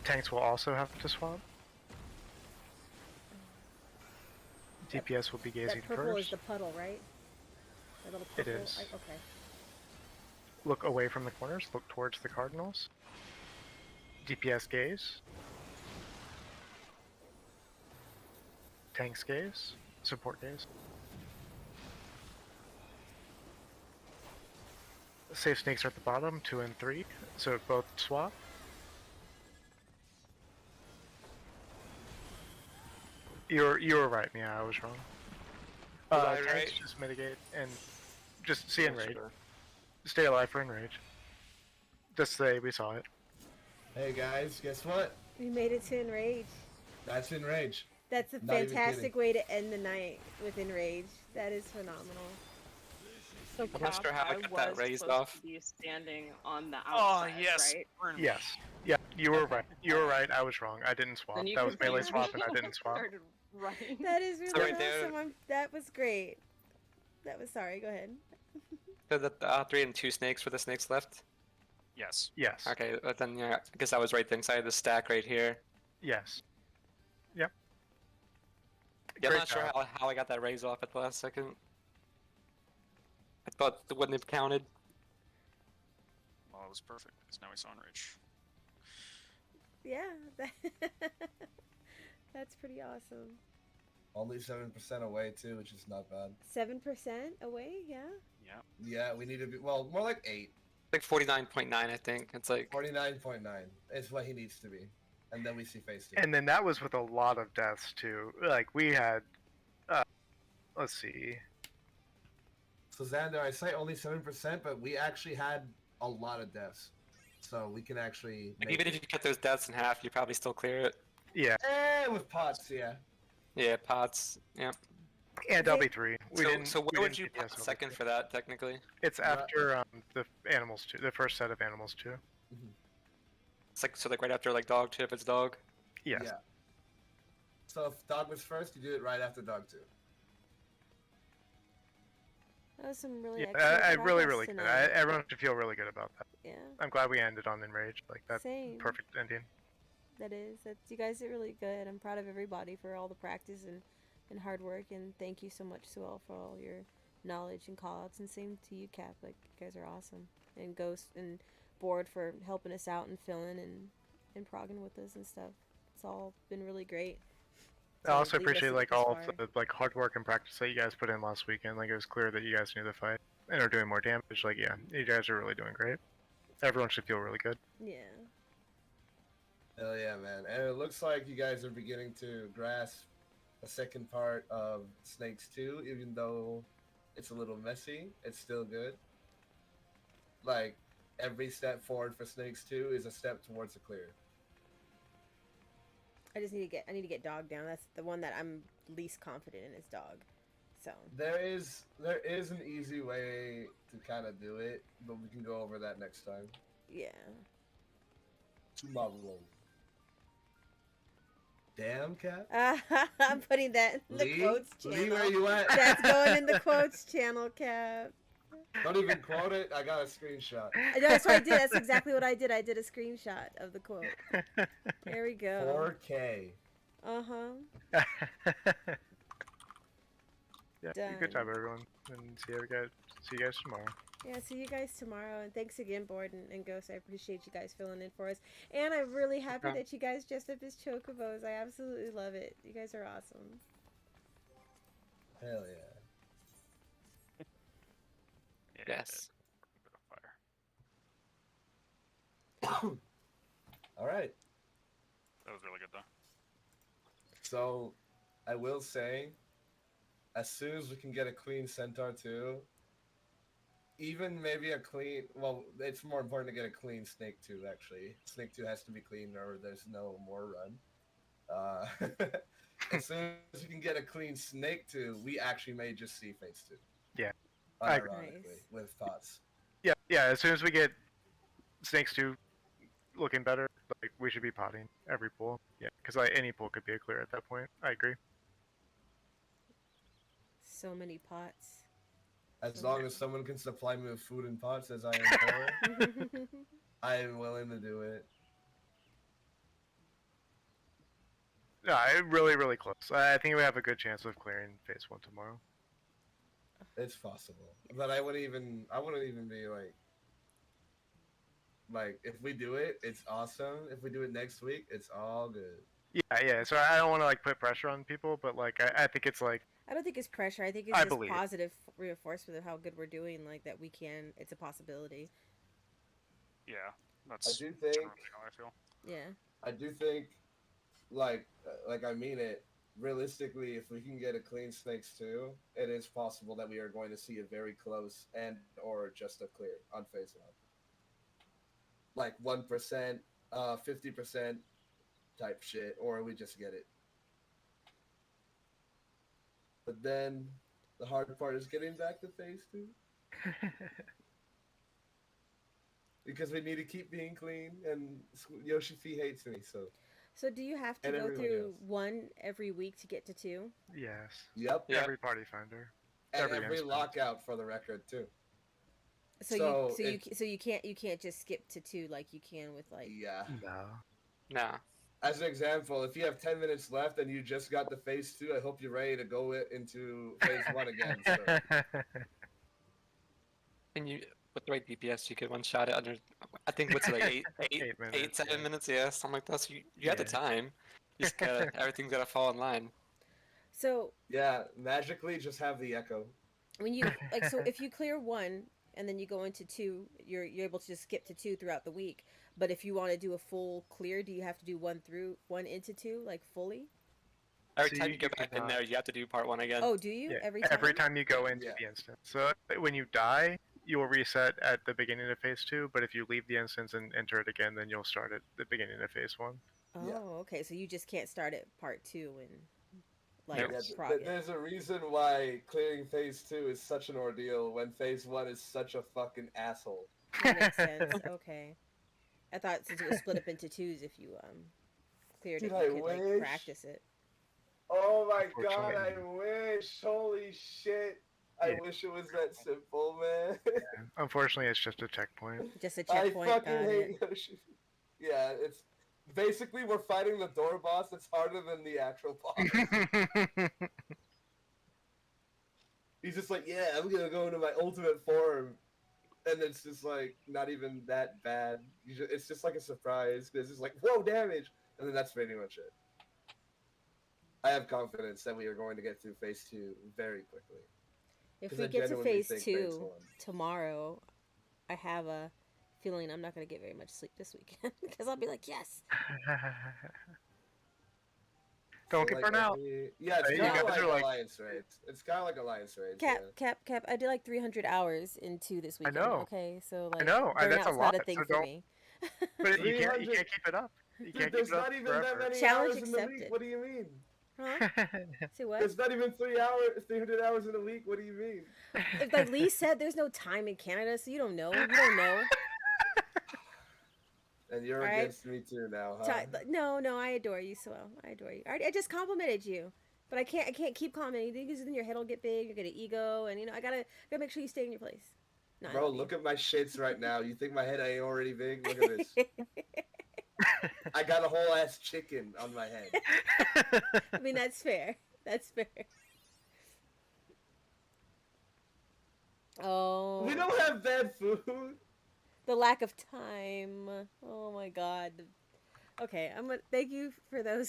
E: Tanks will also have to swap. DPS will be gazing
D: That purple is
E: first.
D: the puddle, right? That little
E: It
D: purple.
E: is.
D: Okay.
E: Look away from the corners, look towards the cardinals. DPS gaze. Tanks gaze. Support gaze. Safe snakes are at the bottom, 2 and 3, so both swap. You were right, yeah, I was wrong.
F: Was I
E: Tanks
F: right?
E: just mitigate and just see enrage.
F: Sure.
E: Stay alive for enrage. Just say we saw it.
I: Hey guys, guess what?
D: We made it to Enrage.
I: That's Enrage.
D: That's a
I: Not even
D: fantastic way to end the night with Enrage. That is phenomenal.
G: So
F: I'm not sure how I got that
G: was
F: raised
G: supposed
F: off.
G: to be standing on the
B: Oh
G: outside,
B: yes.
G: right?
B: Burn me.
E: Yes. Yeah, you were right. You were right. I was wrong. I didn't swap.
G: Then you
E: That was
G: can
E: melee
G: see
E: swap, and I didn't swap.
G: Started running.
D: That is really
F: So right there-
D: awesome. That was great. That was sorry. Go ahead.
F: So the 3 and 2 snakes for the snakes left.
B: Yes.
E: Yes.
F: Okay, but then yeah, I guess I was right inside the stack right here.
E: Yes.
F: Yeah, I'm
E: Great
F: not sure
E: job.
F: how I got that raise off at the last second. I thought it wouldn't have counted.
B: Well, it was perfect because now we saw enrage.
D: Yeah. That's pretty awesome.
I: Only 7% away too, which is not bad.
D: 7% away. Yeah.
B: Yeah.
I: Yeah, we need to be more like 8.
F: Like 49.9, I think. It's like
I: 49.9 is what he needs to be, and then we see phase 2.
E: And then that was with a lot of deaths too. Like we had, let's see.
I: So Xander, I say only 7%, but we actually had a lot of deaths, so we can actually make
F: even if you cut those deaths in half, you probably still clear it.
E: Yeah,
I: with pots, yeah.
F: Yeah, pots. Yeah.
E: and LB3.
F: So where would you
E: DPS
F: put second
E: LB3.
F: for that technically?
E: It's after the animals too. The first set of animals too.
F: It's like so like right after like dog 2 if it's dog.
E: Yes.
I: Yeah. So if dog was first, you do it right after dog 2.
D: That was some really
E: Yeah,
D: excellent
E: I really,
D: progress
E: really good.
D: tonight.
E: Everyone should feel really good about that.
D: Yeah.
E: I'm glad we ended on Enrage. Like that
D: Same.
E: perfect ending.
D: That is. That's you guys did really good. I'm proud of everybody for all the practice and hard work, and thank you so much, Suel, for all your knowledge and call outs, and same to you, Cap. Like, you guys are awesome. And Ghost and Board for helping us out and filling and progging with us and stuff. It's all been really great.
E: I
D: to
E: also
D: lead us
E: appreciate like
D: this
E: all of
D: far.
E: the like hard work and practice that you guys put in last weekend. Like it was clear that you guys knew the fight and are doing more damage. Like yeah, you guys are really doing great. Everyone should feel really good.
D: Yeah.
I: Hell yeah, man. And it looks like you guys are beginning to grasp the second part of Snakes 2, even though it's a little messy, it's still good. Like, every step forward for Snakes 2 is a step towards a clear.
D: I need to get Dog down. That's the one that I'm least confident in is Dog. So
I: There is an easy way to kind of do it, but we can go over that next time.
D: yeah.
I: Tomorrow. Damn, Cat.
D: I'm putting that in the
I: Lee?
D: quotes
I: Lee,
D: channel.
I: where you at?
D: That's going in the quotes channel, Cap.
I: Don't even quote it. I got a screenshot.
D: That's what I did. That's exactly what I did. I did a screenshot of the quote. There we go.
I: 4K.
D: Uh huh.
E: Yeah,
D: Done.
E: good job everyone, and see you guys tomorrow.
D: Yeah, see you guys tomorrow. And thanks again, Board and Ghost. I appreciate you guys filling in for us. And I'm really happy
F: Okay.
D: that you guys dressed up as chocobos. I absolutely love it. You guys are awesome.
I: Hell yeah.
F: Yes.
B: Fire.
I: All right.
B: That was really good though.
I: So, I will say, as soon as we can get a clean Centaur 2, even maybe a clean, well, it's more important to get a clean Snake 2, actually. Snake 2 has to be clean or there's no more run. As soon as we can get a clean Snake 2, we actually may just see Phase 2.
E: Yeah, I agree.
I: Unironically,
D: Nice.
I: with thoughts.
E: Yeah, as soon as we get Snakes 2 looking better, like we should be potting every pool. Yeah, because like any pool could be a clear at that point. I agree.
D: So many pots.
I: As long as someone can supply me with food and pots as I am poor, I am willing to do it.
E: No, really close. I think we have a good chance of clearing Phase 1 tomorrow.
I: It's possible, but I wouldn't even be like if we do it, it's awesome. If we do it next week, it's all good.
E: Yeah. So I don't want to like put pressure on people, but like I think it's like
D: I don't think it's pressure. I think it's
E: I
D: just
E: believe it.
D: positive reinforcement of how good we're doing. Like that we can. It's a possibility.
B: Yeah,
I: I
B: that's
I: do
B: generally
I: think,
B: how I feel.
D: Yeah.
I: like I mean it. Realistically, if we can get a clean Snakes 2, it is possible that we are going to see a very close and or just a clear on Phase 1. Like 1%, 50% type shit, or we just get it. But then the hard part is getting back to Phase 2. Because we need to keep being clean, and Yoshi P hates me, so.
D: So do you have to
I: And
D: go
I: everyone
D: through
I: else.
D: one every week to get to 2?
E: yes.
I: Yep.
F: Yeah.
E: Every party finder.
I: And
E: Every
I: every
E: instance.
I: lockout for the record, too.
D: So
I: So
D: you can't just skip to 2 like you can with like.
I: Yeah.
E: No.
F: Nah.
I: As an example, if you have 10 minutes left and you just got to Phase 2, I hope you're ready to go into Phase 1 again. So.
F: And you, with the right DPS, you could one shot it under. I think what's it, like
E: 8 minutes,
F: 7
E: yeah.
F: minutes, yeah, something like that. So you have the
E: Yeah.
F: time. You just gotta, everything's gotta fall in line.
D: So
I: Yeah, magically just have the echo.
D: when you like, so if you clear 1 and then you go into 2, you're able to just skip to 2 throughout the week. But if you want to do a full clear, do you have to do 1 into 2 like fully?
F: Every
E: So
F: time
E: you
F: you go back in
E: cannot-
F: there, you have to do part 1 again.
D: Oh, do you
E: Yeah,
D: every time?
E: you go into
I: Yeah.
E: the instance. So when you die, you will reset at the beginning of Phase 2, but if you leave the instance and enter it again, then you'll start at the beginning of Phase 1.
D: Oh,
I: Yeah.
D: okay. So you just can't start at part 2 and like
F: Nope.
I: Yeah,
D: prog it.
I: there's a reason why clearing Phase 2 is such an ordeal when Phase 1 is such a fucking asshole.
D: That makes sense. Okay. I thought since it was split up into 2s, if you cleared
I: Dude,
D: it,
I: I
D: you could like
I: wish.
D: practice it.
I: Oh my god, I
E: Unfortunately.
I: wish. Holy shit. I
E: Yeah.
I: wish it was that simple, man.
E: Unfortunately, it's just a checkpoint.
D: Just a
I: I
D: checkpoint.
I: fucking
D: Got
I: hate
D: it.
I: Yoshi. Yeah, it's basically we're fighting the door boss. It's harder than the actual boss. He's just like, yeah, I'm gonna go into my ultimate form, and it's just like not even that bad. It's just like a surprise. It's just like, whoa, damage, and then that's pretty much it. I have confidence that we are going to get through phase 2 very quickly.
D: If
I: 'Cause
D: we
I: I
D: get to
I: genuinely
D: phase
I: think
D: 2
I: 1.
D: tomorrow, I have a feeling I'm not gonna get very much sleep this weekend because I'll be like, yes.
E: Don't get burnt out.
I: Yeah, it's
E: You
I: kind of
E: guys
I: like
E: are like-
I: Alliance Raids. It's kind of like Alliance Raids.
D: Cap. I did like 300 hours into this weekend.
E: know.
D: Okay, so like
E: know,
D: burnout's
E: that's a lot,
D: not a thing
E: so
D: for
E: don't-
D: me.
E: But you can't
I: 300
E: keep it up. You
I: Dude,
E: can't
I: there's
E: keep it up
I: not even that
E: forever.
I: many
D: Challenge
I: hours in the week.
D: accepted.
I: What do you mean?
D: Huh? Say what?
I: There's not even 300 hours in a week. What do you mean?
D: If, like Lee said, there's no time in Canada, so you don't know. You don't know.
I: And you're
D: Alright.
I: against me too now, huh?
D: No, I adore you, Swell. I adore you. I just complimented you, but I can't keep complimenting because then your head will get big. You get an ego, and I gotta make sure you stay in your place. No, I
I: Bro,
D: love you.
I: look at my shits right now. You think my head ain't already big? Look at this. I got a whole ass chicken on my head.
D: I mean, that's fair. That's fair. Oh.
I: We don't have bad food.
D: The lack of time. Oh my god. Okay, I'm gonna thank you for those